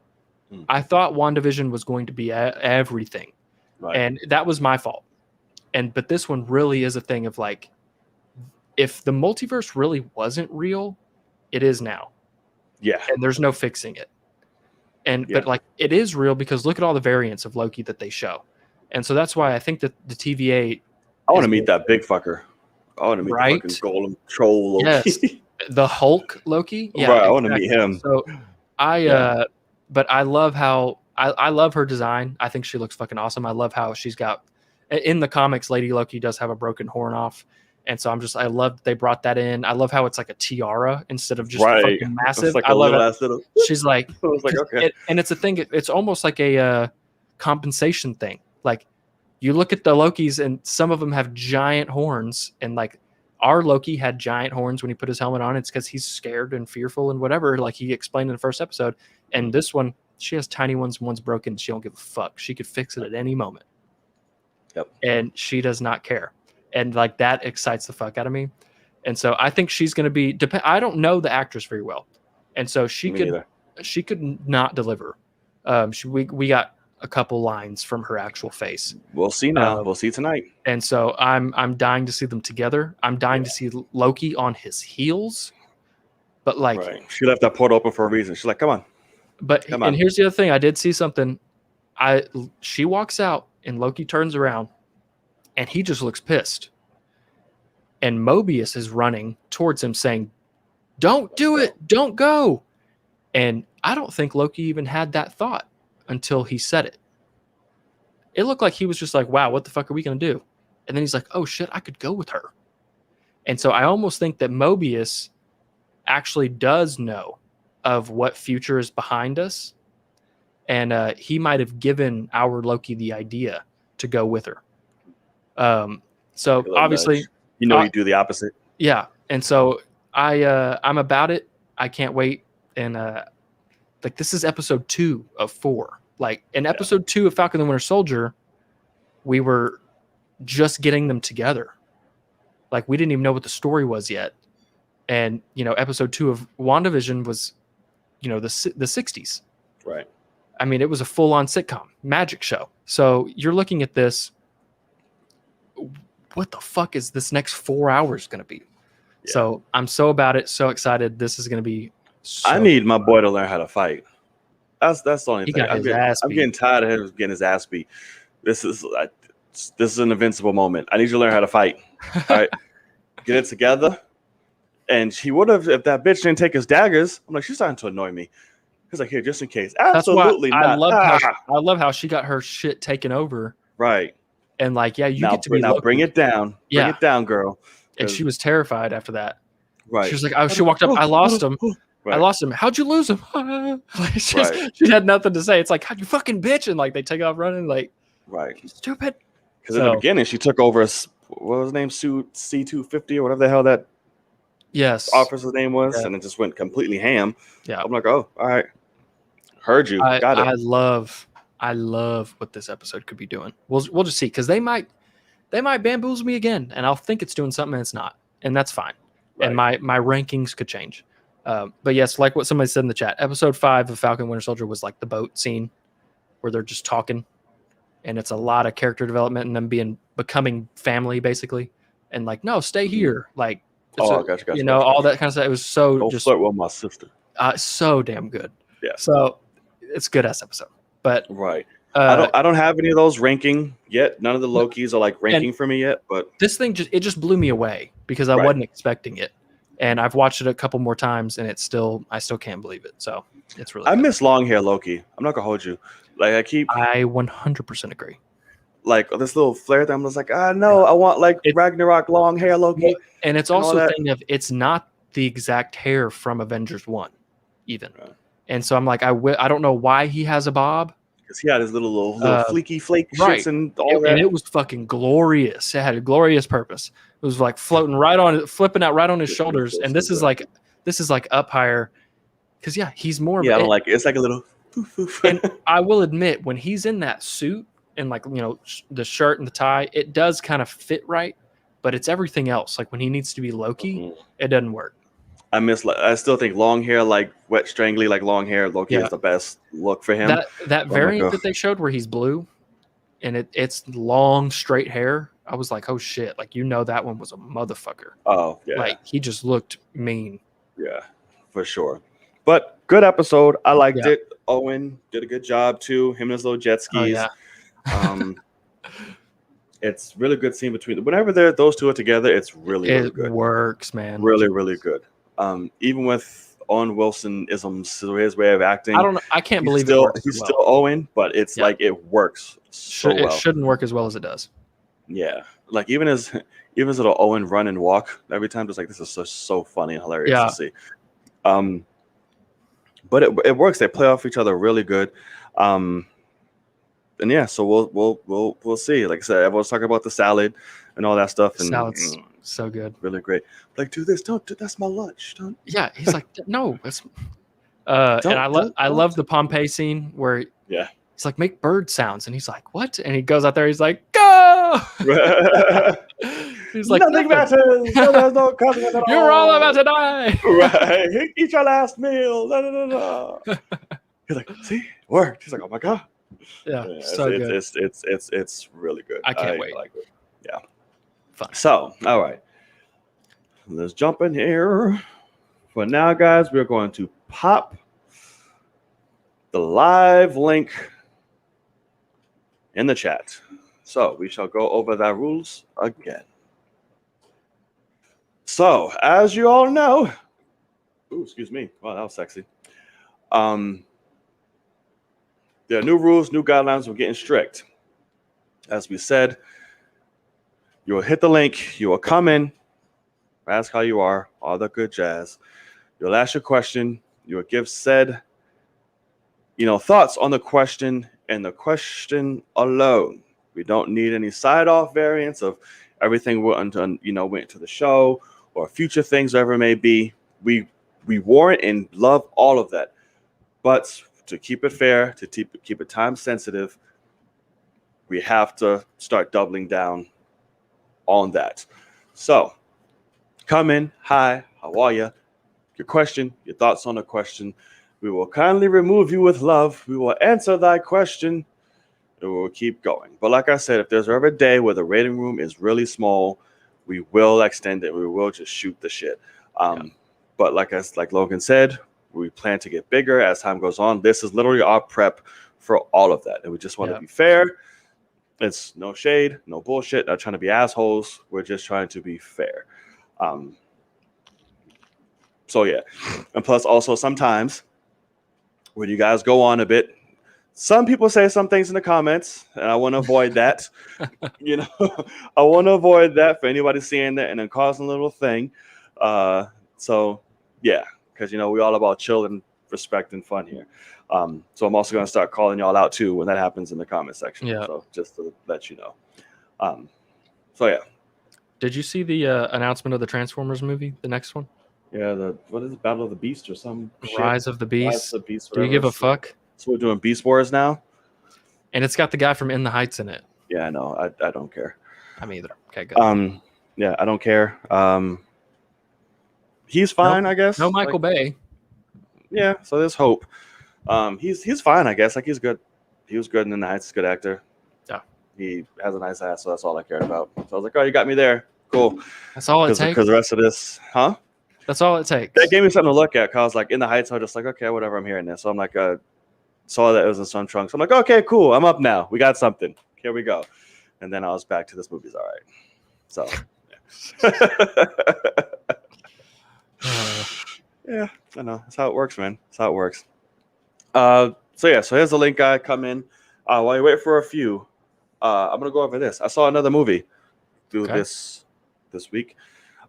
I thought WandaVision was going to be everything, and that was my fault. But this one really is a thing of, like, if the multiverse really wasn't real, it is now. Yeah. And there's no fixing it. But, like, it is real because look at all the variants of Loki that they show. And so that's why I think that the TVA... I want to meet that big fucker. I want to meet the fucking golem troll Loki. Yes. The Hulk Loki? Yeah, right, I want to meet him. So but I love how... I love her design. I think she looks fucking awesome. I love how she's got... In the comics, Lady Loki does have a broken horn off. And so I love that they brought that in. I love how it's like a tiara instead of just fucking massive. Like I love it. She's like, I was like, okay. And it's a thing. It's almost like a compensation thing. Like, you look at the Loki's and some of them have giant horns. And like our Loki had giant horns when he put his helmet on. It's because he's scared and fearful and whatever, like he explained in the first episode. And this one, she has tiny ones. One's broken. She don't give a fuck. She could fix it at any moment. Yep. And she does not care. And like that excites the fuck out of me. And so I think she's going to be I don't know the actress very well. And so she could not deliver. We got a couple lines from her actual face. We'll see now. We'll see tonight. And so I'm dying to see them together. I'm dying to see Loki on his heels. But like she left that portal open for a reason. She's like, come on. And here's the other thing. I did see something. She walks out and Loki turns around. And he just looks pissed. And Mobius is running towards him saying, don't do it. Don't go. And I don't think Loki even had that thought until he said it. It looked like he was just like, wow, what the fuck are we going to do? And then he's like, oh shit, I could go with her. And so I almost think that Mobius actually does know of what future is behind us. And he might have given our Loki the idea to go with her. So obviously, you do the opposite. Yeah. And so I'm about it. I can't wait. And like, this is episode 2 of 4. Like, in episode 2 of Falcon and the Winter Soldier, we were just getting them together. Like, we didn't even know what the story was yet. And, episode 2 of WandaVision was, the 60s. Right. I mean, it was a full-on sitcom, magic show. So you're looking at this, what the fuck is this next 4 hours going to be? Yeah. So I'm so about it, so excited. This is going to be I So need my boy to learn how to fight. That's the only he thing. got his ass I'm beat. getting tired of him getting his ass beat. This is an invincible moment. I need you to learn how to fight. All right, get it together. And he would have if that bitch didn't take his daggers. I'm like, she's starting to annoy me. He's like, here, just in case. That's why Absolutely not. I love how she got her shit taken over. Right. And like, yeah, you Now, get to be now Loki. bring it down. Bring Yeah. it down, girl. And she was terrified after that. Right. She was like, oh, she walked up. I lost him. Right. I lost him. How'd you lose him? Like, Right. She had nothing to say. It's like, how'd you fucking bitch? And like, they take off running. Like, Right. stupid. Because in the beginning, she took over what was his name? C250 or whatever the hell that officer's name was. Yeah. And it just went completely ham. Yeah. I'm like, oh, all right. Heard you. Got it. I love what this episode could be doing. We'll just see. Because they might bamboozle me again. And I'll think it's doing something and it's not. And that's fine. Right. And my rankings could change. But yes, like what somebody said in the chat, episode 5 of Falcon Winter Soldier was like the boat scene where they're just talking, and it's a lot of character development and them becoming family basically, and like, no, stay here, like, gotcha, all that kind of stuff. It was so just flirt with my sister. So damn good. Yeah. So it's a good ass episode. But right. I don't have any of those ranking yet. None of the Loki's are like ranking for me yet. But this thing just blew me away because I wasn't expecting it. And I've watched it a couple more times, and I still can't believe it. So it's really. I miss long hair Loki. I'm not gonna hold you. Like I 100% agree. Like this little flare thing. I was like, no, I want like Ragnarok long hair Loki. And it's also a thing of it's not the exact hair from Avengers 1, even. Right. And so I'm like, I don't know why he has a bob. Because he had his little fleeky flake shits and all that. And it was fucking glorious. It had a glorious purpose. It was like flipping out right on his shoulders. And this is like up higher. Because he's more. Yeah, I don't like it. It's like a little. And I will admit, when he's in that suit and like the shirt and the tie, it does kind of fit right. But it's everything else. Like when he needs to be Loki, it doesn't work. I still think long hair, like wet strangly, like long hair Loki is the best look for him. That variant that they showed where he's blue and it's long straight hair, I was like, oh shit, like that one was a motherfucker. Oh yeah. Like he just looked mean. Yeah, for sure. But good episode. I liked it. Owen did a good job too. Him and his little jet skis. Oh, it's really good scene between whenever those two are together, it's really good. It works, man. Really, really good. Even with Owen Wilson isms, his way of acting. I don't know. I can't believe he's still Owen, but it's like it works so well. It shouldn't work as well as it does. Yeah, like even his little Owen run and walk every time, just like this is so funny and hilarious to see. But it works. They play off each other really good. And so we'll see. Like I said, everyone's talking about the salad and all that stuff. And salad's so good, really great. Like, do this. Don't. That's my lunch. Don't. Yeah, he's like, no. It's. And I love the Pompeii scene where he's like, make bird sounds, and he's like, what? And he goes out there. He's like, go. He's like, nothing matters. There's no consequence at all. You're all about to die. Right. Eat your last meal. Da, da, da, da. He's like, see, it worked. He's like, oh my god. Yeah, so good. It's really good. I can't wait. Like it. Yeah. Fun. So, all right. Let's jump in here. For now, guys, we're going to pop the live link in the chat. So we shall go over the rules again. So, as you all know, excuse me. Wow, that was sexy. There are new rules, new guidelines. We're getting strict. As we said, you will hit the link. You will come in, ask how you are, all the good jazz. You'll ask your question. You will give said, thoughts on the question and the question alone. We don't need any side-off variants of everything went to the show or future things, whatever it may be. We warrant and love all of that. But to keep it fair, to keep it time sensitive, we have to start doubling down on that. So come in. Hi, how are you? Your question, your thoughts on the question. We will kindly remove you with love. We will answer thy question. And we'll keep going. But like I said, if there's ever a day where the rating room is really small, we will extend it. We will just shoot the shit. But like Logan said, We plan to get bigger as time goes on. This is literally our prep for all of that. And we just want to be fair. It's no shade, no bullshit, not trying to be assholes. We're just trying to be fair. So yeah. And plus also sometimes when you guys go on a bit, some people say some things in the comments, and I want to avoid that. You know, I want to avoid that for anybody seeing that and then causing a little thing. So yeah, because we all about chill and respect and fun here. So I'm also going to start calling y'all out too when that happens in the comment section. Yeah. So just to let you know. So yeah. Did you see the announcement of the Transformers movie, the next one? Yeah, what is it, Battle of the Beast or some Rise of the Beast. Rise of the Beast. Do you give a fuck? So we're doing Beast Wars now? And it's got the guy from In the Heights in it. Yeah, I know. I don't care. I'm either. Okay, good. Yeah, I don't care. He's fine, I guess. No Michael Bay. Yeah, so there's hope. He's fine, I guess. Like he's good. He was good in the Heights. He's a good actor. Yeah. He has a nice ass, so that's all I cared about. So I was like, oh, you got me there. Cool. That's all it takes. Because the rest of this, huh? That's all it takes. That gave me something to look at. Cause I was like, in the Heights, I was just like, okay, whatever. I'm hearing this. So I'm like, saw that it was in Sun Trunks. I'm like, okay, cool. I'm up now. We got something. Here we go. And then I was back to this movie's all right. So, yeah, I know. That's how it works, man. That's how it works. So here's the link, guy. Come in. While you wait for a few, I'm gonna go over this. I saw another movie through this week.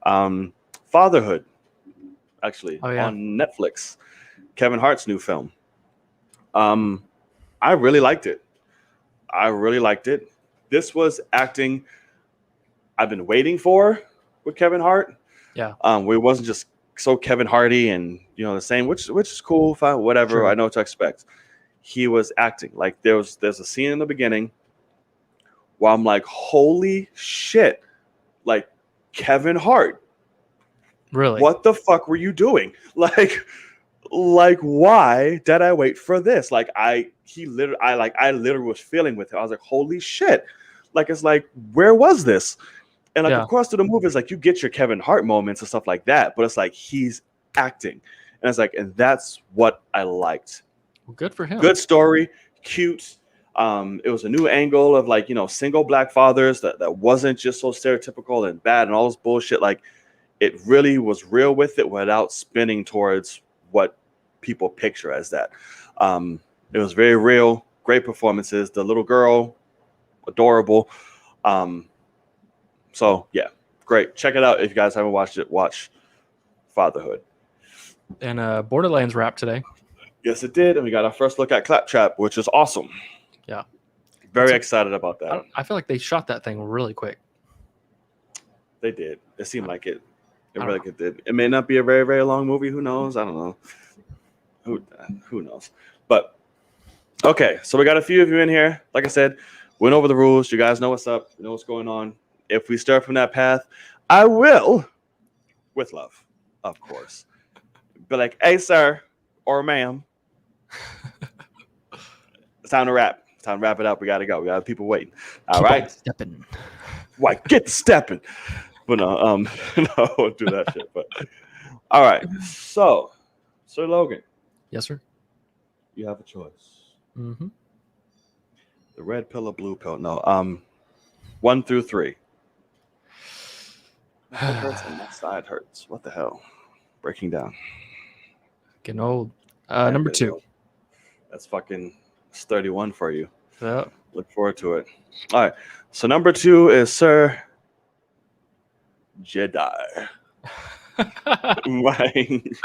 Fatherhood, actually, on Netflix. Kevin Hart's new film. I really liked it. This was acting I've been waiting for with Kevin Hart. Yeah. Where it wasn't just so Kevin Hardy and the same, which is cool, fine, whatever. Sure. I know what to expect. He was acting like there's a scene in the beginning where I'm like, holy shit, like Kevin Hart. Really? What the fuck were you doing? Like why did I wait for this? Like I literally was feeling with him. I was like, holy shit. Like it's like, where was this? And like, of course, through the movie, it's like you get your Kevin Hart moments and stuff like that, but it's like he's acting, and it's like, and that's what I liked. Well, good for him. Good story, cute. It was a new angle of like single black fathers that wasn't just so stereotypical and bad and all this bullshit. Like it really was real with it without spinning towards what people picture as that. It was very real. Great performances. The little girl, adorable. So yeah, great. Check it out if you guys haven't watched it. Watch Fatherhood. And Borderlands wrapped today. Yes, it did, and we got our first look at Claptrap, which is awesome. Yeah, very excited about that. I feel like they shot that thing really quick. They did. It seemed like it. It really did. It may not be a very, very long movie. Who knows? I don't know. Who knows? But okay, so we got a few of you in here. Like I said, went over the rules. You guys know what's up. You know what's going on. If we start from that path, I will, with love, of course, be like, hey, sir or ma'am, it's time to wrap. It's time to wrap it up. We got to go. We got people waiting. All right. Stepping. Why, get stepping. But no, no, I won't do that shit. But all right. So, Sir Logan. Yes, sir. You have a choice. Mm-hmm. The red pill or blue pill? No. 1 through 3. My head hurts and my side hurts. What the hell? Breaking down. Getting old. Number 2. That's fucking 31 for you. Yeah. Look forward to it. All right. So number 2 is Sir Jedi. Mike.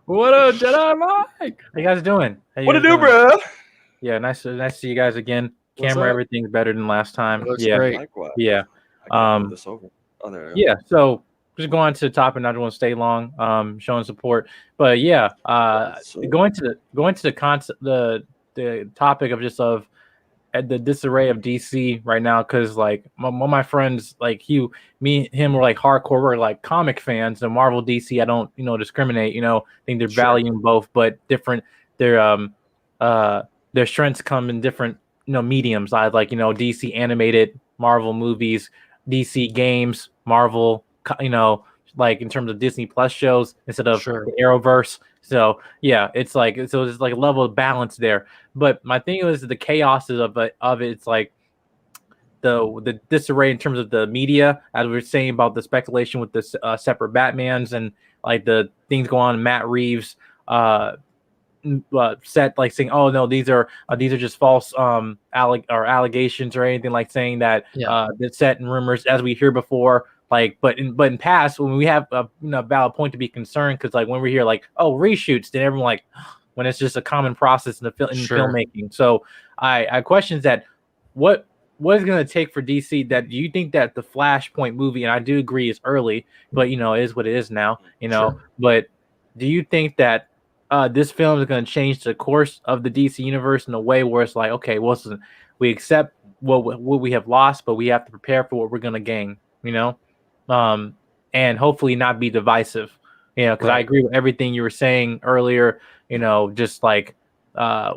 What up, Jedi Mike? How you guys doing? What to do, bro? Yeah, nice to see you guys again. Camera, everything's better than last time. It looks yeah, great. Likewise. Yeah. This over. Oh, there yeah. So just going to the topic. I don't want to stay long. Showing support, but yeah. Going to the concept, the topic of just of the disarray of DC right now, because like one of my friends, like him were like hardcore, we're like comic fans. And Marvel, DC, I don't discriminate. I think they're valuing both, but different. Their strengths come in different mediums. I like DC animated, Marvel movies, DC games, Marvel like in terms of Disney Plus shows instead of Sure. the Arrowverse. So yeah, it's like a level of balance there. But my thing is the chaos of it. It's like the disarray in terms of the media, as we were saying about the speculation with the separate Batmans and like the things going on in Matt Reeves set, like saying, oh no, these are just false allegations or anything, like saying that that's set and rumors, as we hear before. Like, but in past, when we have a valid point to be concerned, because like when we hear like, oh, reshoots, then everyone like, when it's just a common process in filmmaking. So I questions that what is going to take for DC. That do you think that the Flashpoint movie, and I do agree, is early, but it is what it is now. But do you think that this film is going to change the course of the DC universe in a way where it's like, okay, well, we accept what we have lost, but we have to prepare for what we're going to gain, and hopefully not be divisive, because I agree with everything you were saying earlier, just like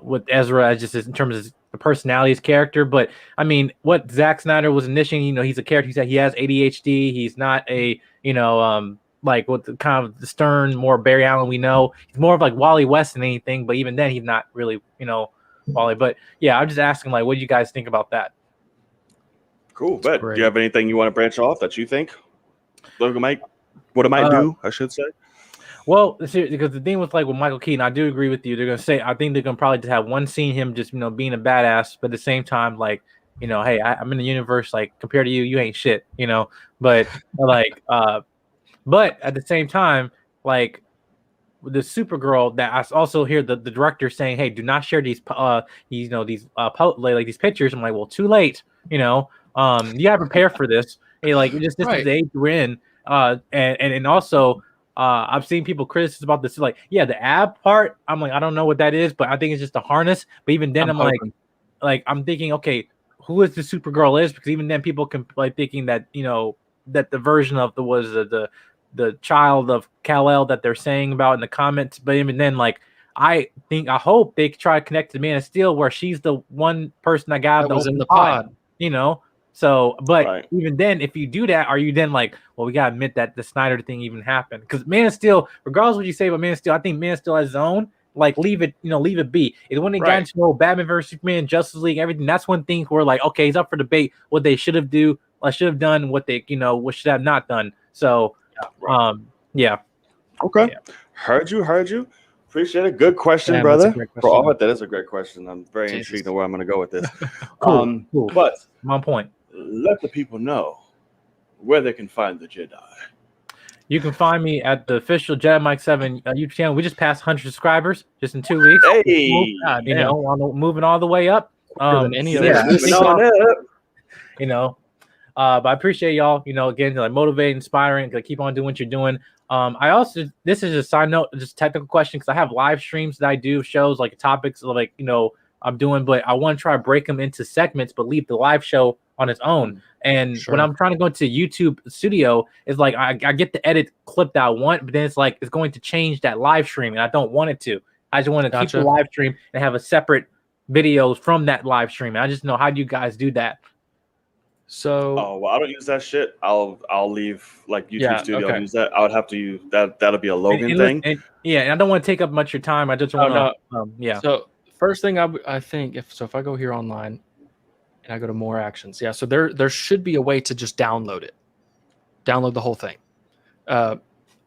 with Ezra, just in terms of the personality, his character. But I mean, what Zack Snyder was initiating, he's a character. He said he has ADHD. He's not a, like what the kind of the stern, more Barry Allen we know. He's more of like Wally West than anything, but even then he's not really, Wally. But yeah, I'm just asking, like, what do you guys think about that? Cool. But do you have anything you want to branch off that you think Logan might do, I should say? Well, because the thing with like with Michael Keaton, I do agree with you. They're gonna say, I think they're gonna probably just have one scene, him just being a badass, but at the same time, like, hey, I'm in the universe, like compared to you, you ain't shit, But like, but at the same time, like the Supergirl, that I also hear the director saying, hey, do not share these like these pictures. I'm like, well, too late, you gotta prepare for this. Hey, like this is the age we're in, and also. I've seen people criticize about this, like, yeah, the ab part. I'm like, I don't know what that is, but I think it's just a harness. But even then, I'm thinking, okay, who is the Supergirl is? Because even then, people can like thinking that that the version of the child of Kal-El that they're saying about in the comments. But even then, like, I hope they try to connect to Man of Steel, where she's the one person that got was in the pod. So, but even then, if you do that, are you then like, well, we gotta admit that the Snyder thing even happened? Because Man of Steel, regardless of what you say about Man of Steel, I think Man of Steel has his own. Like, leave it be. It's when they got into Batman versus Superman, Justice League, everything. That's when things were like, okay, it's up for debate what they should have done, what they what should have not done. So, yeah. Okay, heard you. Appreciate it. Good question, brother. For all that is a great question. I'm very intrigued on where I'm going to go with this. Cool. But I'm on point. Let the people know where they can find the Jedi. You can find me at the official Jedi Mike 7 YouTube channel. We just passed 100 subscribers just in 2 weeks. Hey, moving all the way up. Than any of but I appreciate y'all. Again, like motivate, inspiring. To keep on doing what you're doing. I also, this is a side note, just a technical question, because I have live streams that I do, shows like topics like I'm doing, but I want to try to break them into segments, but leave the live show on its own. And when I'm trying to go into YouTube Studio, it's like I get the edit clip that I want, but then it's like it's going to change that live stream, and I don't want it to. I just want to keep the live stream and have a separate videos from that live stream. And I just know, how do you guys do that? So, I don't use that shit. I'll leave like YouTube Studio. Use that. I would have to use that. That'll be a Logan thing. And I don't want to take up much of your time. I just want to. So first thing I think, if I go here online and I go to more actions, so there should be a way to just download the whole thing, and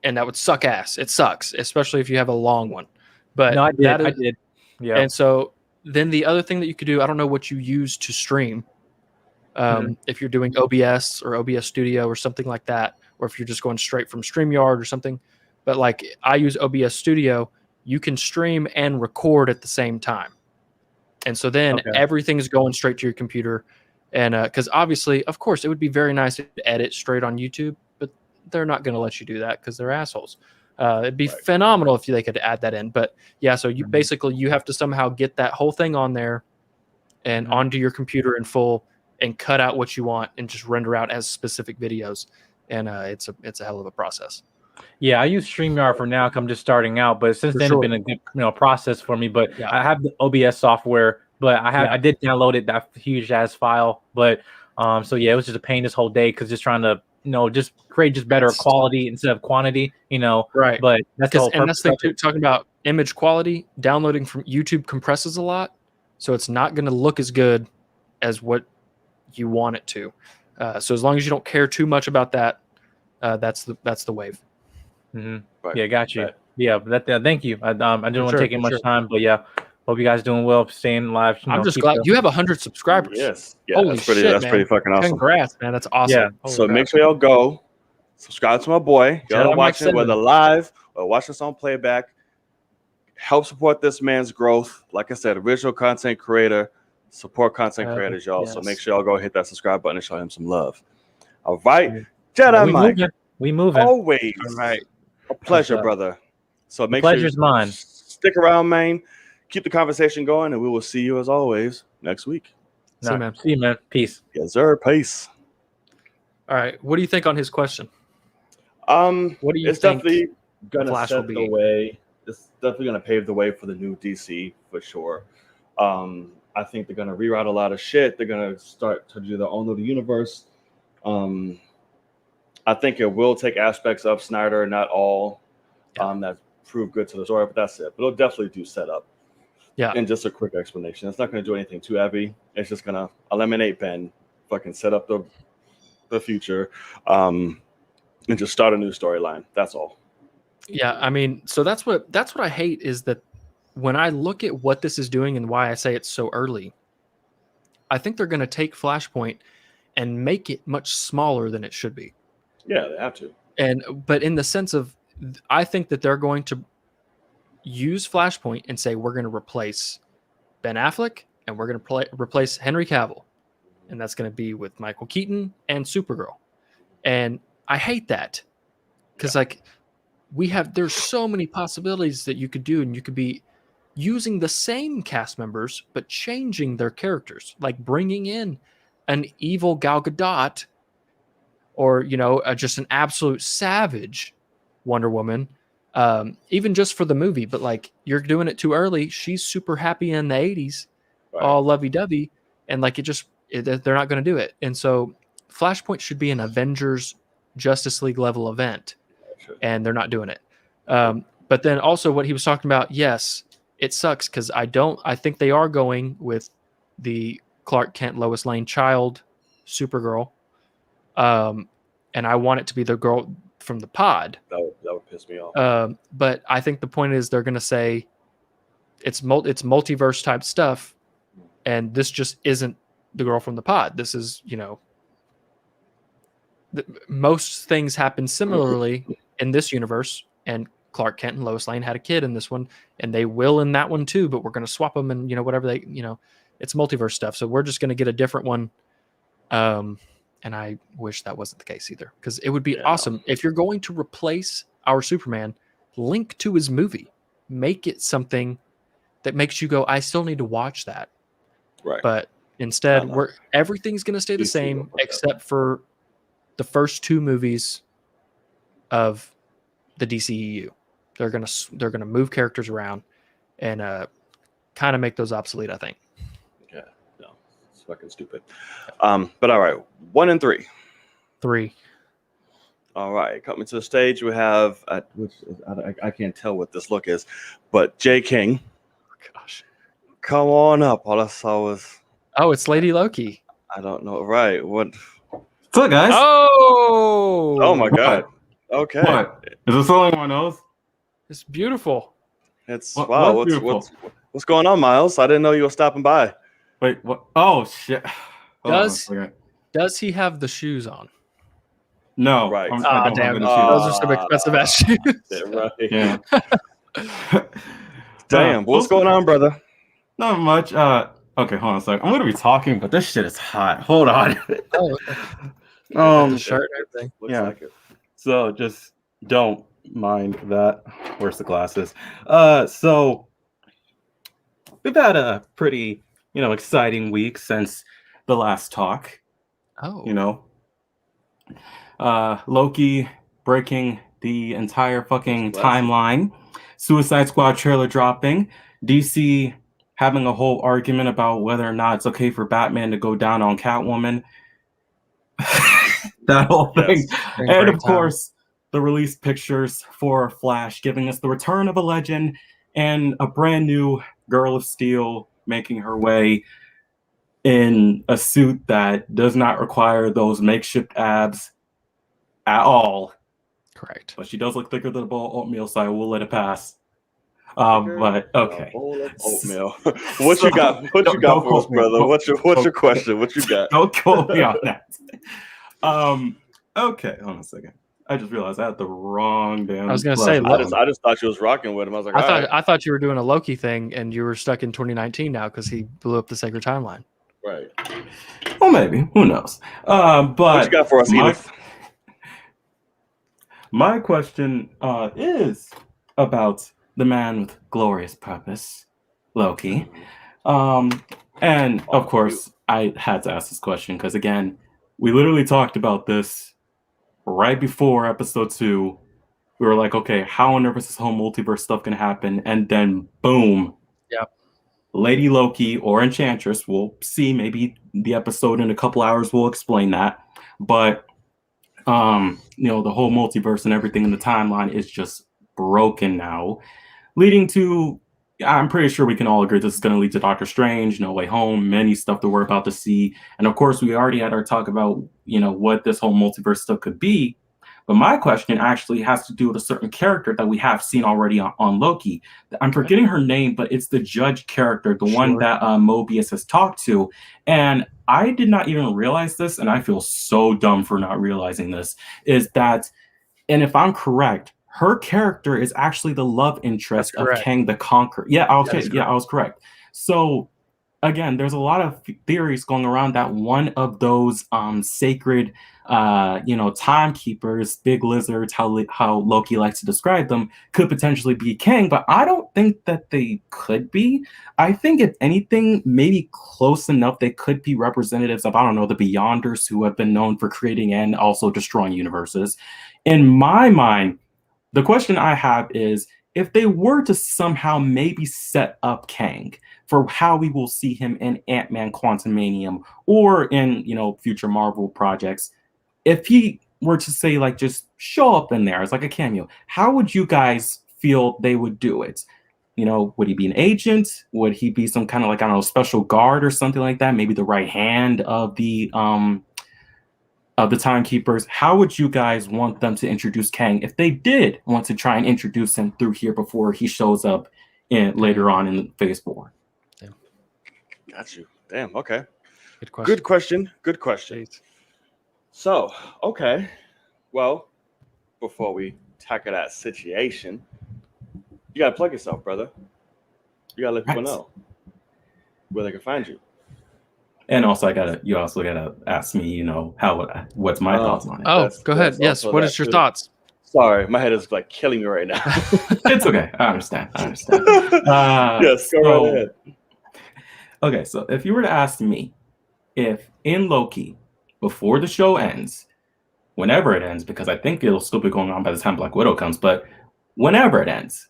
that would suck ass. It sucks, especially if you have a long one. But no, I did. Yeah. And so then the other thing that you could do, I don't know what you use to stream. If you're doing OBS or OBS Studio or something like that, or if you're just going straight from StreamYard or something, but like I use OBS Studio, you can stream and record at the same time. And so then everything's going straight to your computer. And because obviously, of course, it would be very nice to edit straight on YouTube, but they're not going to let you do that because they're assholes. It'd be phenomenal if they could add that in. But yeah, so you basically, you have to somehow get that whole thing on there and onto your computer in full, and cut out what you want and just render out as specific videos. And it's a hell of a process. Yeah, I use StreamYard for now because I'm just starting out, but since then it's been a good process for me. But I have the OBS software, but I did download it, that huge ass file. But so yeah, it was just a pain this whole day because just trying to just create just better quality instead of quantity, Right. But that's the whole And that's purpose. the thing too, talking about image quality, downloading from YouTube compresses a lot, so it's not going to look as good as what you want it to. So as long as you don't care too much about that, that's the wave. Mm-hmm. Right. Yeah, got you. Right. Yeah, but thank you. I didn't want to take much sure. time, but yeah, hope you guys doing well, staying live. I'm just glad you have 100 subscribers. Yes. Yeah, Holy that's pretty. shit, That's man. pretty fucking awesome. Congrats, man. That's awesome. Yeah. Holy So crap. make sure y'all go subscribe to my boy. Y'all Jedi are watching Mike whether Simmons. live or watch this on playback. Help support this man's growth. Like I said, original content creator. Support content creators, y'all. So yes. make sure y'all go hit that subscribe button and show him some love. All right, Jedi Mike. We moving. Always All right. a pleasure, up? brother. So make Pleasure's sure mine. stick around, man. Keep the conversation going, and we will see you as always next week. See you, man. See you, man. Peace. Yes, sir. Peace. All right. What do you think on his question? What do you it's think definitely gonna Flash set will be? the way. It's definitely gonna pave the way for the new DC for sure. I think they're gonna rewrite a lot of shit. They're gonna start to do their own little universe. I think it will take aspects of Snyder, not all, that prove good to the story, but that's it. But it'll definitely do setup. Yeah. And just a quick explanation. It's not gonna do anything too heavy. It's just gonna eliminate Ben, fucking set up the future, and just start a new storyline. That's all. Yeah, I mean, so that's what I hate is that when I look at what this is doing and why I say it's so early, I think they're going to take Flashpoint and make it much smaller than it should be. Yeah, they have to. But in the sense of, I think that they're going to use Flashpoint and say we're going to replace Ben Affleck and we're going to replace Henry Cavill, and that's going to be with Michael Keaton and Supergirl. And I hate that because there's so many possibilities that you could do, and you could be using the same cast members but changing their characters, like bringing in an evil Gal Gadot or just an absolute savage Wonder Woman, even just for the movie. But like, you're doing it too early. She's super happy in the 80s, Right. all lovey-dovey, and like they're not going to do it. And so Flashpoint should be an Avengers Justice League level event, and they're not doing it. But then also what he was talking about, yes, it sucks because I think they are going with the Clark Kent, Lois Lane child, Supergirl. And I want it to be the girl from the pod. That would piss me off. But I think the point is they're going to say it's multiverse type stuff, and this just isn't the girl from the pod. This is, most things happen similarly in this universe, and Clark Kent and Lois Lane had a kid in this one, and they will in that one too, but we're going to swap them, and whatever it's multiverse stuff. So we're just going to get a different one. And I wish that wasn't the case either, because it would be awesome. If you're going to replace our Superman, link to his movie, make it something that makes you go, I still need to watch that. Right. But instead, everything's going to stay the same except for the first two movies of the DCEU. They're gonna move characters around and kind of make those obsolete, I think. Yeah, no, it's fucking stupid. But all right, 1 and 3. 3. All right, coming to the stage, we have I can't tell what this look is, but J. King. Oh, gosh, come on up. All I saw was it's Lady Loki. I don't know. Right, what? What's up, guys? Oh my God. Okay. What? Is this all anyone knows? It's beautiful. It's What- wow. what's What's going on, Miles? I didn't know you were stopping by. Wait, what? Oh, shit. Hold on a second. Does he have the shoes on? No. Right. I don't have Damn. any Those shoes. are some expensive ass shoes. Right. Yeah. Damn. What's going on, brother? Not much. Okay, hold on a second. I'm gonna be talking, but this shit is hot. Hold on. The shirt and everything. Looks Yeah. like it. So just don't mind that. Where's the glasses? So we've had a pretty, exciting week since the last talk. Oh. Loki breaking the entire fucking Glasses. timeline. Suicide Squad trailer dropping. DC having a whole argument about whether or not it's okay for Batman to go down on Catwoman. that whole thing. Yes. And of course, the release pictures for Flash, giving us the return of a legend and a brand new Girl of Steel making her way in a suit that does not require those makeshift abs at all. Correct. But she does look thicker than a bowl of oatmeal, so I will let it pass. But okay. A bowl of oatmeal. What you got? What you got for us, brother? What's your question? What you got? Don't quote me on that. Okay, hold on a second. I just realized I had the wrong damn. I was gonna say, I just thought you was rocking with him. I was like, I thought you were doing a Loki thing, and you were stuck in 2019 now because he blew up the sacred timeline. right. Well, maybe. Who knows? But What you got for us, Edith? My question is about the man with glorious purpose, Loki. And of course, I had to ask this question because, again, we literally talked about this right before episode 2. We were like, okay, how on earth is this whole multiverse stuff going to happen? And then, boom. Yep. Lady Loki or Enchantress, we'll see. Maybe the episode in a couple hours will explain that. But, the whole multiverse and everything in the timeline is just broken now, leading to, I'm pretty sure we can all agree this is going to lead to Doctor Strange, No Way Home, many stuff that we're about to see. And of course, we already had our talk about, what this whole multiverse stuff could be. But my question actually has to do with a certain character that we have seen already on Loki. I'm forgetting her name, but it's the Judge character, the one that Mobius has talked to. And I did not even realize this, and I feel so dumb for not realizing this, is that, and if I'm correct, her character is actually the love interest of Kang the Conqueror. Yeah, I was correct. So, again, there's a lot of theories going around that one of those sacred, timekeepers, big lizards, how Loki likes to describe them, could potentially be Kang. But I don't think that they could be. I think, if anything, maybe close enough, they could be representatives of, I don't know, the Beyonders, who have been known for creating and also destroying universes. In my mind, the question I have is, if they were to somehow maybe set up Kang for how we will see him in Ant-Man Quantumanium or in, future Marvel projects, if he were to say, like, just show up in there as like a cameo, how would you guys feel they would do it? Would he be an agent? Would he be some kind of, like, I don't know, special guard or something like that? Maybe the right hand of the timekeepers. How would you guys want them to introduce Kang if they did want to try and introduce him through here before he shows up later on in Phase 4? Damn. Got you. Damn. Okay. Good question. Good question. So, okay. Well, before we tackle that situation, you gotta plug yourself, brother. You gotta let people know where they can find you. And also, you also gotta ask me, what's my thoughts on it. Oh, go ahead. Yes. What is your thoughts? Sorry, my head is like killing me right now. It's okay. I understand. Yes, go right ahead. Okay, so if you were to ask me if in Loki, before the show ends, whenever it ends, because I think it'll still be going on by the time Black Widow comes, but whenever it ends,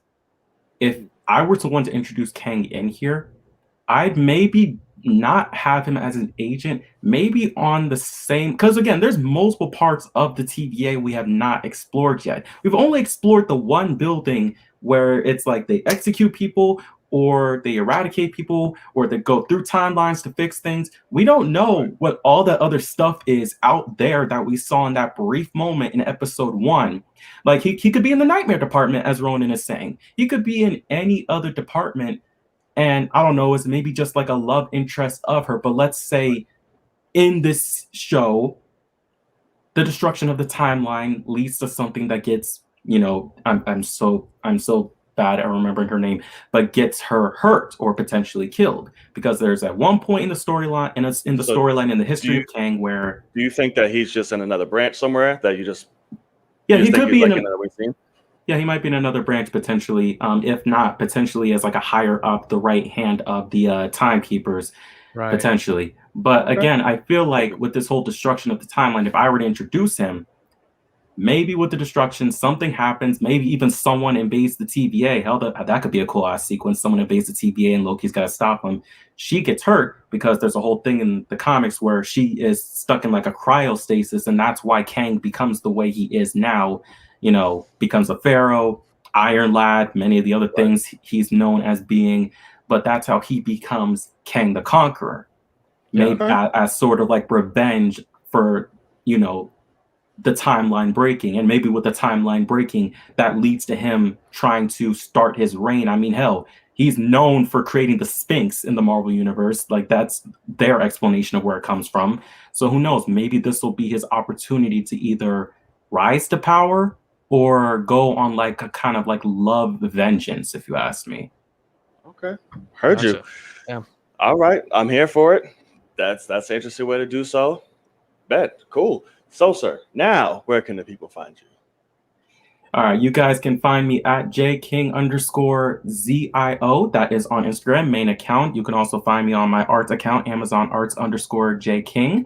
if I were to want to introduce Kang in here, I'd maybe not have him as an agent, maybe on the same, because again, there's multiple parts of the TVA we have not explored yet. We've only explored the one building where it's like they execute people, or they eradicate people, or they go through timelines to fix things. We don't know what all that other stuff is out there that we saw in that brief moment in episode 1. Like, he could be in the Nightmare Department, as Ronan is saying. He could be in any other department, and I don't know, it's maybe just like a love interest of her. But let's say in this show, the destruction of the timeline leads to something that gets, I'm so bad at remembering her name, but gets her hurt or potentially killed. Because there's at one point in the storyline, and it's in the storyline in the history of Kang, where, do you think that he's just in another branch somewhere that you just? Yeah, he could be in another scene? Yeah, he might be in another branch potentially. If not, potentially as like a higher up, the right hand of the timekeepers, potentially. But again, I feel like with this whole destruction of the timeline, if I were to introduce him, maybe with the destruction, something happens. Maybe even someone invades the TVA. Hell, that could be a cool ass sequence. Someone invades the TVA and Loki's got to stop them. She gets hurt because there's a whole thing in the comics where she is stuck in like a cryostasis, and that's why Kang becomes the way he is now. You know, becomes a pharaoh, Iron Lad, many of the other things he's known as being. But that's how he becomes Kang the Conqueror. Maybe as sort of like revenge for, you know, the timeline breaking. And maybe with the timeline breaking, that leads to him trying to start his reign. I mean, hell, he's known for creating the Sphinx in the Marvel Universe. Like, that's their explanation of where it comes from. So who knows? Maybe this will be his opportunity to either rise to power or go on like a kind of like love vengeance, if you ask me. Okay. Heard you. Yeah. All right. I'm here for it. That's an interesting way to do so. Bet. Cool. So, sir, now where can the people find you? All right, you guys can find me at jking_ZIO. That is on Instagram, main account. You can also find me on my art account, AmazonArts_JKing.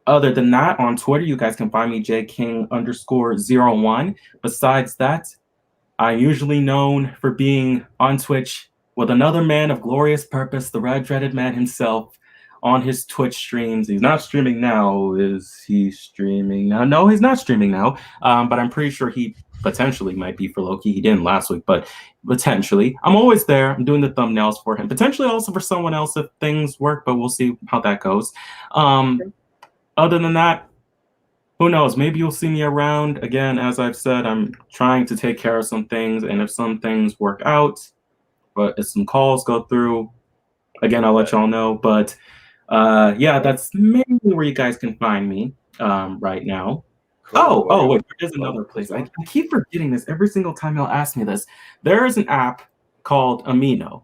Other than that, on Twitter, you guys can find me jking_01. Besides that, I'm usually known for being on Twitch with another man of glorious purpose, the Red Dreaded Man himself, on his Twitch streams. He's not streaming now. Is he streaming now? No, he's not streaming now. But I'm pretty sure he potentially might be for Loki. He didn't last week, but potentially. I'm always there. I'm doing the thumbnails for him. Potentially also for someone else if things work, but we'll see how that goes. Other than that, who knows? Maybe you'll see me around. Again, as I've said, I'm trying to take care of some things, and if some things work out, but if some calls go through, again, I'll let y'all know. But yeah, that's mainly where you guys can find me right now. Cool. Oh, wait, there's another place. I keep forgetting this every single time y'all ask me this. There is an app called Amino.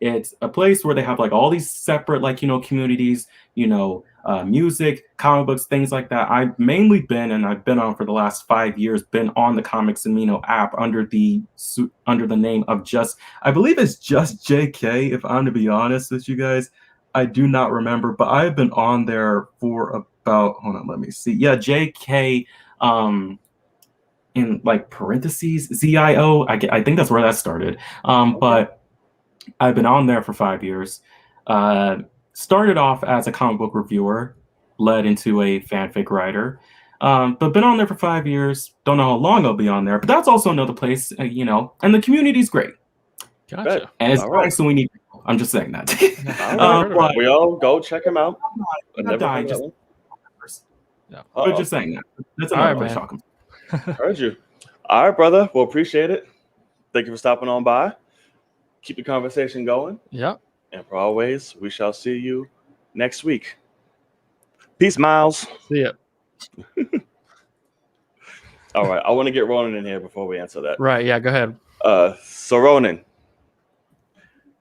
It's a place where they have like all these separate, like, you know, communities, you know, music, comic books, things like that. I've mainly been, and I've been on for the last 5 years, been on the Comics Amino app under the name of I believe it's just JK, if I'm to be honest with you guys. I do not remember, but I've been on there for about, hold on, let me see. Yeah, JK, in like parentheses, ZIO. I think that's where that started. But I've been on there for 5 years. Started off as a comic book reviewer, led into a fanfic writer. But been on there for 5 years. Don't know how long I'll be on there, but that's also another place, you know, and the community's great. Gotcha. And it's nice, so we need people. I'm just saying that. But we all go check him out. But just saying that. That's another place talking. Heard you. All right, brother. Well, appreciate it. Thank you for stopping on by. Keep the conversation going. Yep. And for always, we shall see you next week. Peace, Miles. See ya. All right. I want to get Ronan in here before we answer that. Right. Yeah. Go ahead. So Ronan.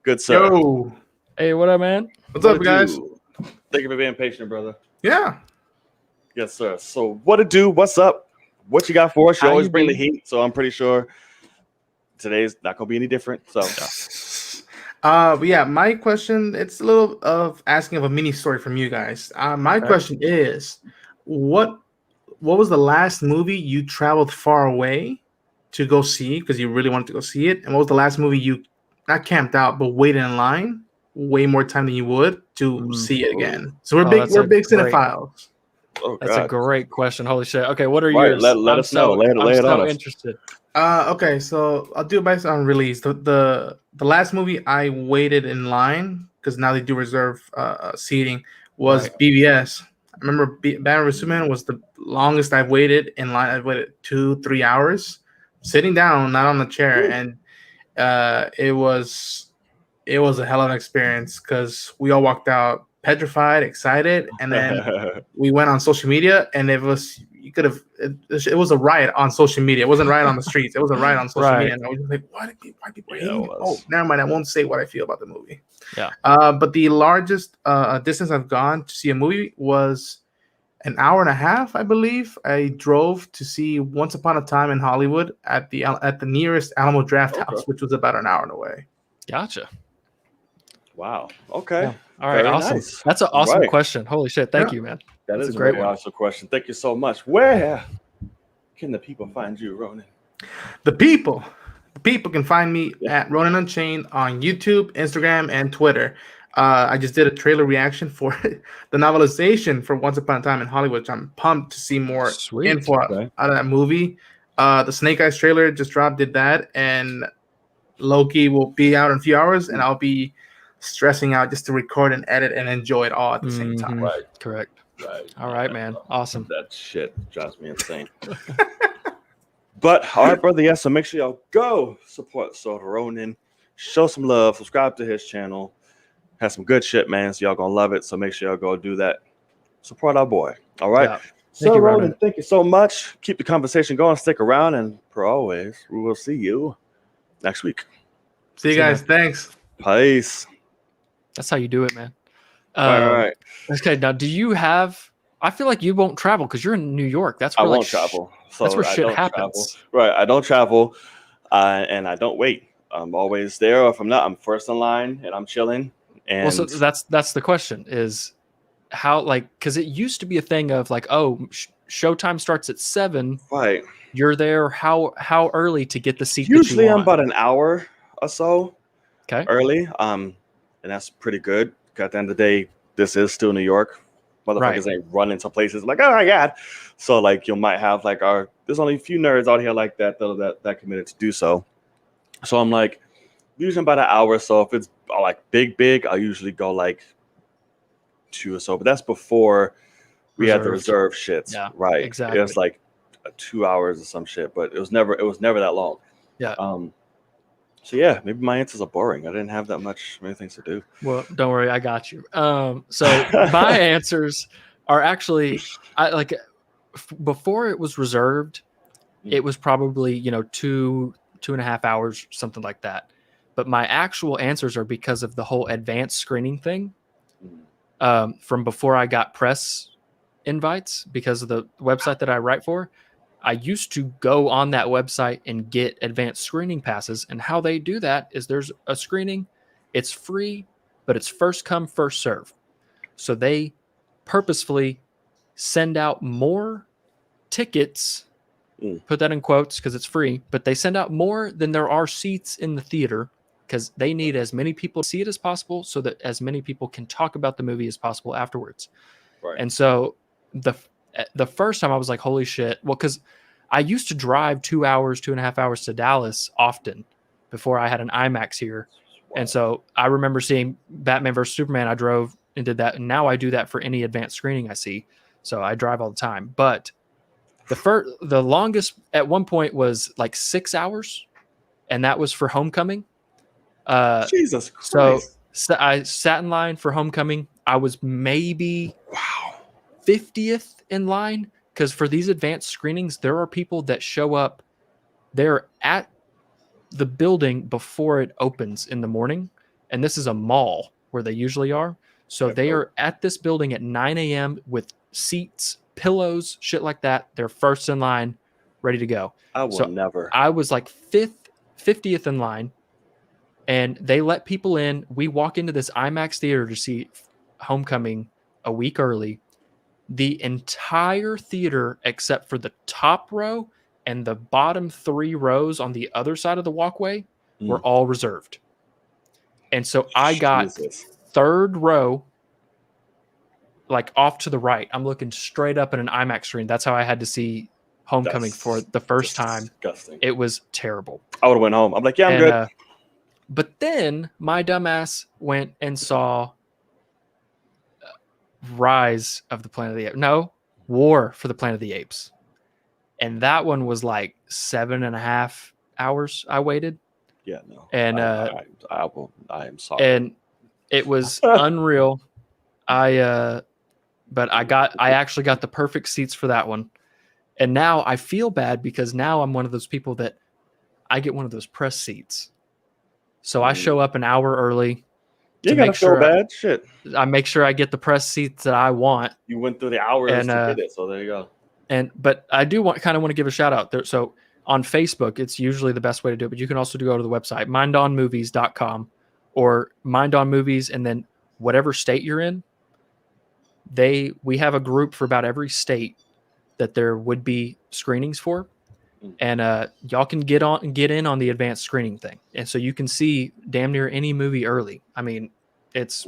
Good sir. Yo. Hey, what up, man? What's up, guys? Thank you for being patient, brother. Yeah. Yes, sir. So what to do? What's up? What you got for us? You always bring the heat, so I'm pretty sure today's not gonna be any different. So But yeah, my question, it's a little of asking of a mini story from you guys. My question is, what was the last movie you traveled far away to go see because you really wanted to go see it? And what was the last movie you not camped out but waited in line way more time than you would to see it again? So we're big cinephiles. Oh, that's a great question. Holy shit. Okay, what are yours? yours? Let us know. Lay it on us. Interested. Okay, so I'll do it based on release. The last movie I waited in line because now they do reserve seating was BVS. I remember Batman vs Superman was the longest I've waited in line. I've waited 2-3 hours sitting down, not on the chair, and it was a hell of an experience because we all walked out petrified, excited, and then we went on social media, and it was a riot on social media. It wasn't a riot on the streets. It was a riot on social media, and I was like, why people hate me? Oh, never mind. I won't say what I feel about the movie. Yeah. But the largest distance I've gone to see a movie was an hour and a half, I believe. I drove to see Once Upon a Time in Hollywood at the nearest Alamo Draft House, which was about an hour away. Gotcha. Wow. Okay. Yeah. All right. Very awesome. Nice. That's an awesome question. Holy shit. Thank you, man. That's a great awesome question. Thank you so much. Where can the people find you, Ronan? The people can find me at Ronan Unchained on YouTube, Instagram, and Twitter. I just did a trailer reaction for the novelization for Once Upon a Time in Hollywood, which I'm pumped to see more Sweet. info Okay. out of that movie. The Snake Eyes trailer just dropped, did that, and Loki will be out in a few hours, and I'll be stressing out just to record and edit and enjoy it all at the same time. Right. Correct. Right. All right, man. Awesome. That shit drives me insane. But all right, brother. Yeah. So make sure y'all go support Soda Ronan. Show some love. Subscribe to his channel. Has some good shit, man. So y'all gonna love it. So make sure y'all go do that. Support our boy. All right. Yeah. So you, Ronan, Ronan. thank you so much. Keep the conversation going. Stick around, and per always, we will see you next week. See you See you, guys. Thanks. Peace. That's how you do it, man. All right. Okay. Now, do you have? I feel like you won't travel because you're in New York. That's I where won't like travel. So that's where I shit don't happens. travel. Right. I don't travel, and I don't wait. I'm always there. Or if I'm not, I'm first in line, and I'm chilling. And Well, so that's the question is how because it used to be a thing of like, oh, showtime starts at 7. right. You're there. How early to get the seat? Usually, that you I'm want? about an hour or so Okay. early. And that's pretty good. 'Cause at the end of the day, this is still New York. Motherfuckers ain't running to places like, oh my god. So like you might have like there's only a few nerds out here like that that committed to do so. So I'm like usually about an hour or so. If it's like big, I usually go like 2 or so. But that's before we had the reserve shits. Yeah, right. exactly. It was like 2 hours or some shit, but it was never that long. Yeah. So yeah, maybe my answers are boring. I didn't have that many things to do. Well, don't worry, I got you. So my answers are actually before it was reserved, it was probably 2.5 hours, something like that. But my actual answers are because of the whole advanced screening thing. From before I got press invites, because of the website that I write for, I used to go on that website and get advanced screening passes. And how they do that is there's a screening, it's free, but it's first come, first serve. So they purposefully send out more tickets, put that in quotes because it's free, but they send out more than there are seats in the theater because they need as many people to see it as possible so that as many people can talk about the movie as possible afterwards. Right. And so the first time I was like, holy shit. Well, because I used to drive 2.5 hours to Dallas often before I had an IMAX here. Wow. And so I remember seeing Batman vs. Superman. I drove and did that. And now I do that for any advanced screening I see. So I drive all the time. But the longest at one point was like 6 hours. And that was for Homecoming. Jesus Christ. So I sat in line for Homecoming. I was maybe 50th in line, because for these advanced screenings, there are people that show up. They're at the building before it opens in the morning, and this is a mall where they usually are. So they are at this building at 9 a.m. with seats, pillows, shit like that. They're first in line, ready to go. I will never. I was like 50th in line, and they let people in. We walk into this IMAX theater to see Homecoming a week early. The entire theater, except for the top row and the bottom 3 rows on the other side of the walkway, were all reserved. And so I got third row, like off to the right. I'm looking straight up at an IMAX screen. That's how I had to see Homecoming for the first time. Disgusting. It was terrible. I would have went home. I'm like, yeah, I'm good. But then my dumbass went and saw Rise of the Planet of the Apes. No, War for the Planet of the Apes. And that one was like 7.5 hours I waited. Yeah, no. And I am sorry. And it was unreal. But I actually got the perfect seats for that one. And now I feel bad because now I'm one of those people that I get one of those press seats. So I show up an hour early. You gotta feel bad. Shit. I make sure I get the press seats that I want. You went through the hours to get it, so there you go. But I do want to give a shout out there. So on Facebook, it's usually the best way to do it. But you can also go to the website, mindonmovies.com or Mind On Movies, and then whatever state you're in, we have a group for about every state that there would be screenings for, Mm. and y'all can get in on the advanced screening thing, and so you can see damn near any movie early. I mean, it's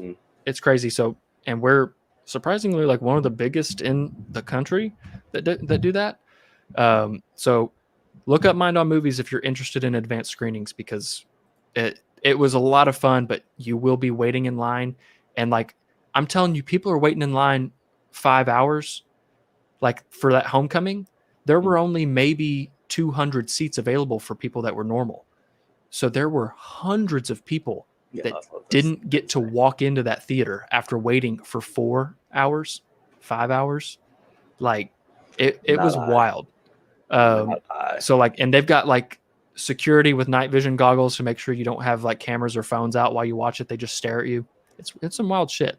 crazy. So, and we're surprisingly like one of the biggest in the country that do that. So look up Mind on Movies if you're interested in advanced screenings, because it was a lot of fun, but you will be waiting in line. And like, I'm telling you, people are waiting in line 5 hours. Like for that Homecoming, there were only maybe 200 seats available for people that were normal. So there were hundreds of people that didn't get to walk into that theater after waiting for 4 hours, 5 hours. Like it was wild. So like, and they've got like security with night vision goggles to make sure you don't have like cameras or phones out while you watch it. They just stare at you. It's some wild shit.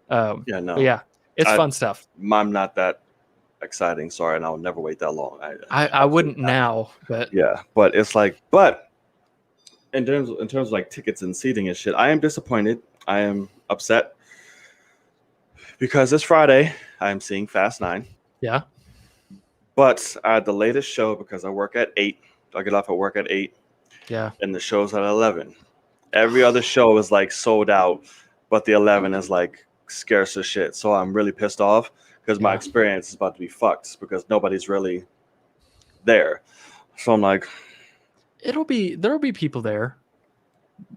But yeah, it's fun stuff. I'm not that exciting. Sorry, and I'll never wait that long. I wouldn't now, but yeah, but it's like, but in terms of like tickets and seating and shit, I am disappointed. I am upset because this Friday I am seeing Fast 9. Yeah. But I had the latest show because I work at 8. I get off at work at 8. Yeah. And the show's at 11. Every other show is like sold out, but the 11 is like scarce as shit. So I'm really pissed off because my experience is about to be fucked because nobody's really there. So I'm like, there'll be people there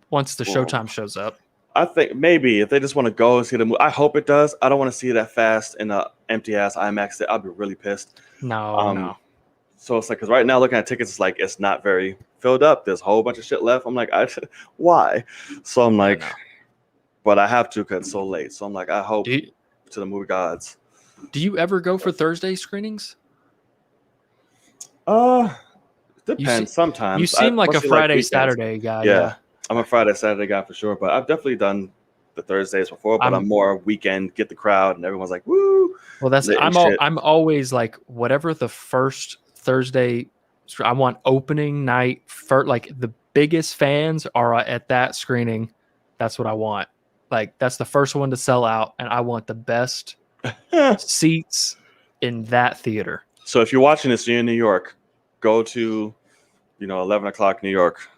once the Showtime shows up. I think maybe if they just want to go and see the movie, I hope it does. I don't want to see that fast in a empty ass IMAX. I'll be really pissed. No. So it's like, because right now looking at tickets, it's like it's not very filled up. There's a whole bunch of shit left. I'm like, why? So I'm like, but I have to because it's so late. So I'm like, I hope to the movie gods. Do you ever go for Thursday screenings? Depends. Sometimes you seem like a Friday Saturday guy. Yeah, I'm a Friday Saturday guy for sure. But I've definitely done the Thursdays before. But I'm more weekend, get the crowd, and everyone's like, woo. Well, I'm always like, whatever the first Thursday, I want opening night for like the biggest fans are at that screening. That's what I want. Like that's the first one to sell out, and I want the best seats in that theater. So if you're watching this, you're in New York, go to 11 o'clock New York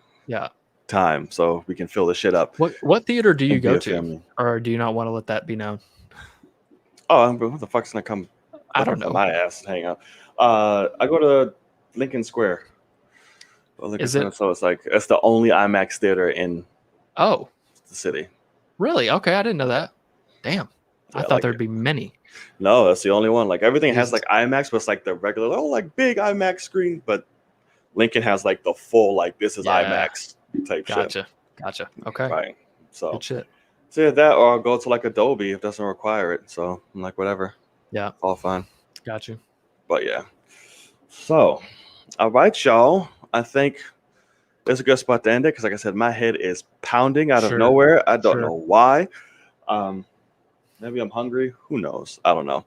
time so we can fill this shit up. What theater do you go to? Or do you not want to let that be known? Oh, who the fuck's gonna come? I don't know. My ass and hang out. I go to Lincoln Square. Is it? So it's like it's the only IMAX theater in the city. Really? Okay, I didn't know that. Damn. I thought there'd be many. No, that's the only one. Like everything has like IMAX, but it's like the regular, like big IMAX screen. But Lincoln has like the full, like this is IMAX type shit. Gotcha. Okay. Right. So good shit. So that, or I'll go to like Adobe if it doesn't require it. So I'm like, whatever. Yeah. All fine. Got you. But yeah. So, all right, y'all. I think it's a good spot to end it because, like I said, my head is pounding out of nowhere. I don't know why. Maybe I'm hungry. Who knows? I don't know.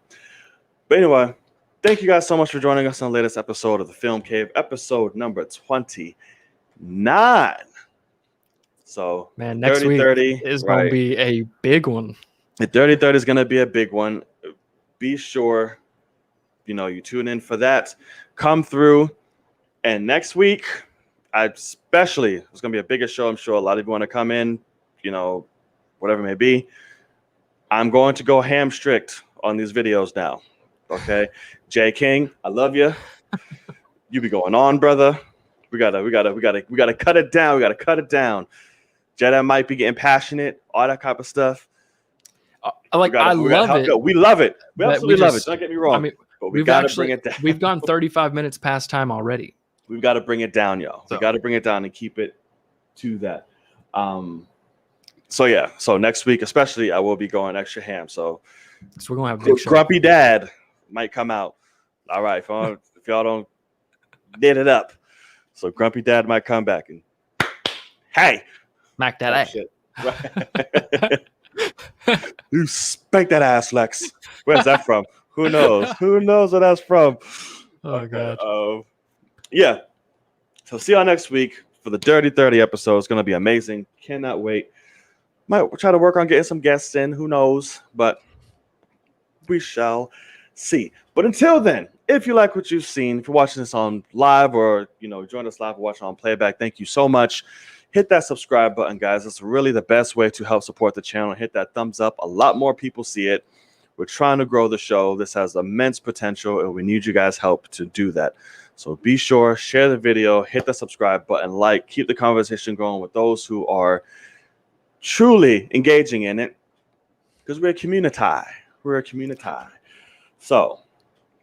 But anyway, thank you guys so much for joining us on the latest episode of the Film Cave, episode number 29. So, man, next 30 week is going to be a big one. The 30 is going to be a big one. Be sure, you tune in for that. Come through. And next week, it's going to be a bigger show. I'm sure a lot of you want to come in, whatever it may be. I'm going to go ham strict on these videos now. Okay. Jay King, I love you. You be going on, brother. We gotta cut it down. We gotta cut it down. Jedi might be getting passionate, all that type of stuff. I love it. We love it. We absolutely love it. Don't get me wrong. I mean, but we got to bring it down. We've gone 35 minutes past time already. We've got to bring it down, y'all. We got to bring it down and keep it to that. So next week, especially, I will be going extra ham. So we're gonna have a big show. Grumpy Dad might come out. All right, if y'all don't get it up, so Grumpy Dad might come back and smack that ass. You spank that ass, Lex. Where's that from? Who knows? Who knows where that's from? Oh god. Yeah. So see y'all next week for the Dirty 30 episode. It's gonna be amazing. Cannot wait. Might try to work on getting some guests in. Who knows? But we shall see. But until then, If you like what you've seen, if you're watching this on live or join us live or watching on playback, thank you so much. Hit that subscribe button, guys. It's really the best way to help support the channel. Hit that thumbs up. A lot more people see it. We're trying to grow the show. This has immense potential, and we need you guys' help to do that. So be sure, share the video, hit the subscribe button, keep the conversation going with those who are truly engaging in it, because we're a community. We're a community. So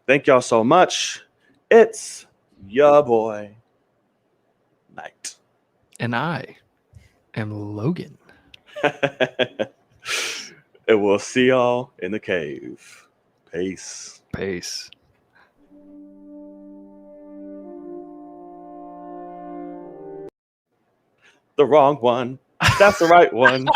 thank y'all so much. It's your boy, Knight. And I am Logan. And we'll see y'all in the cave. Peace. Peace. The wrong one. That's the right one.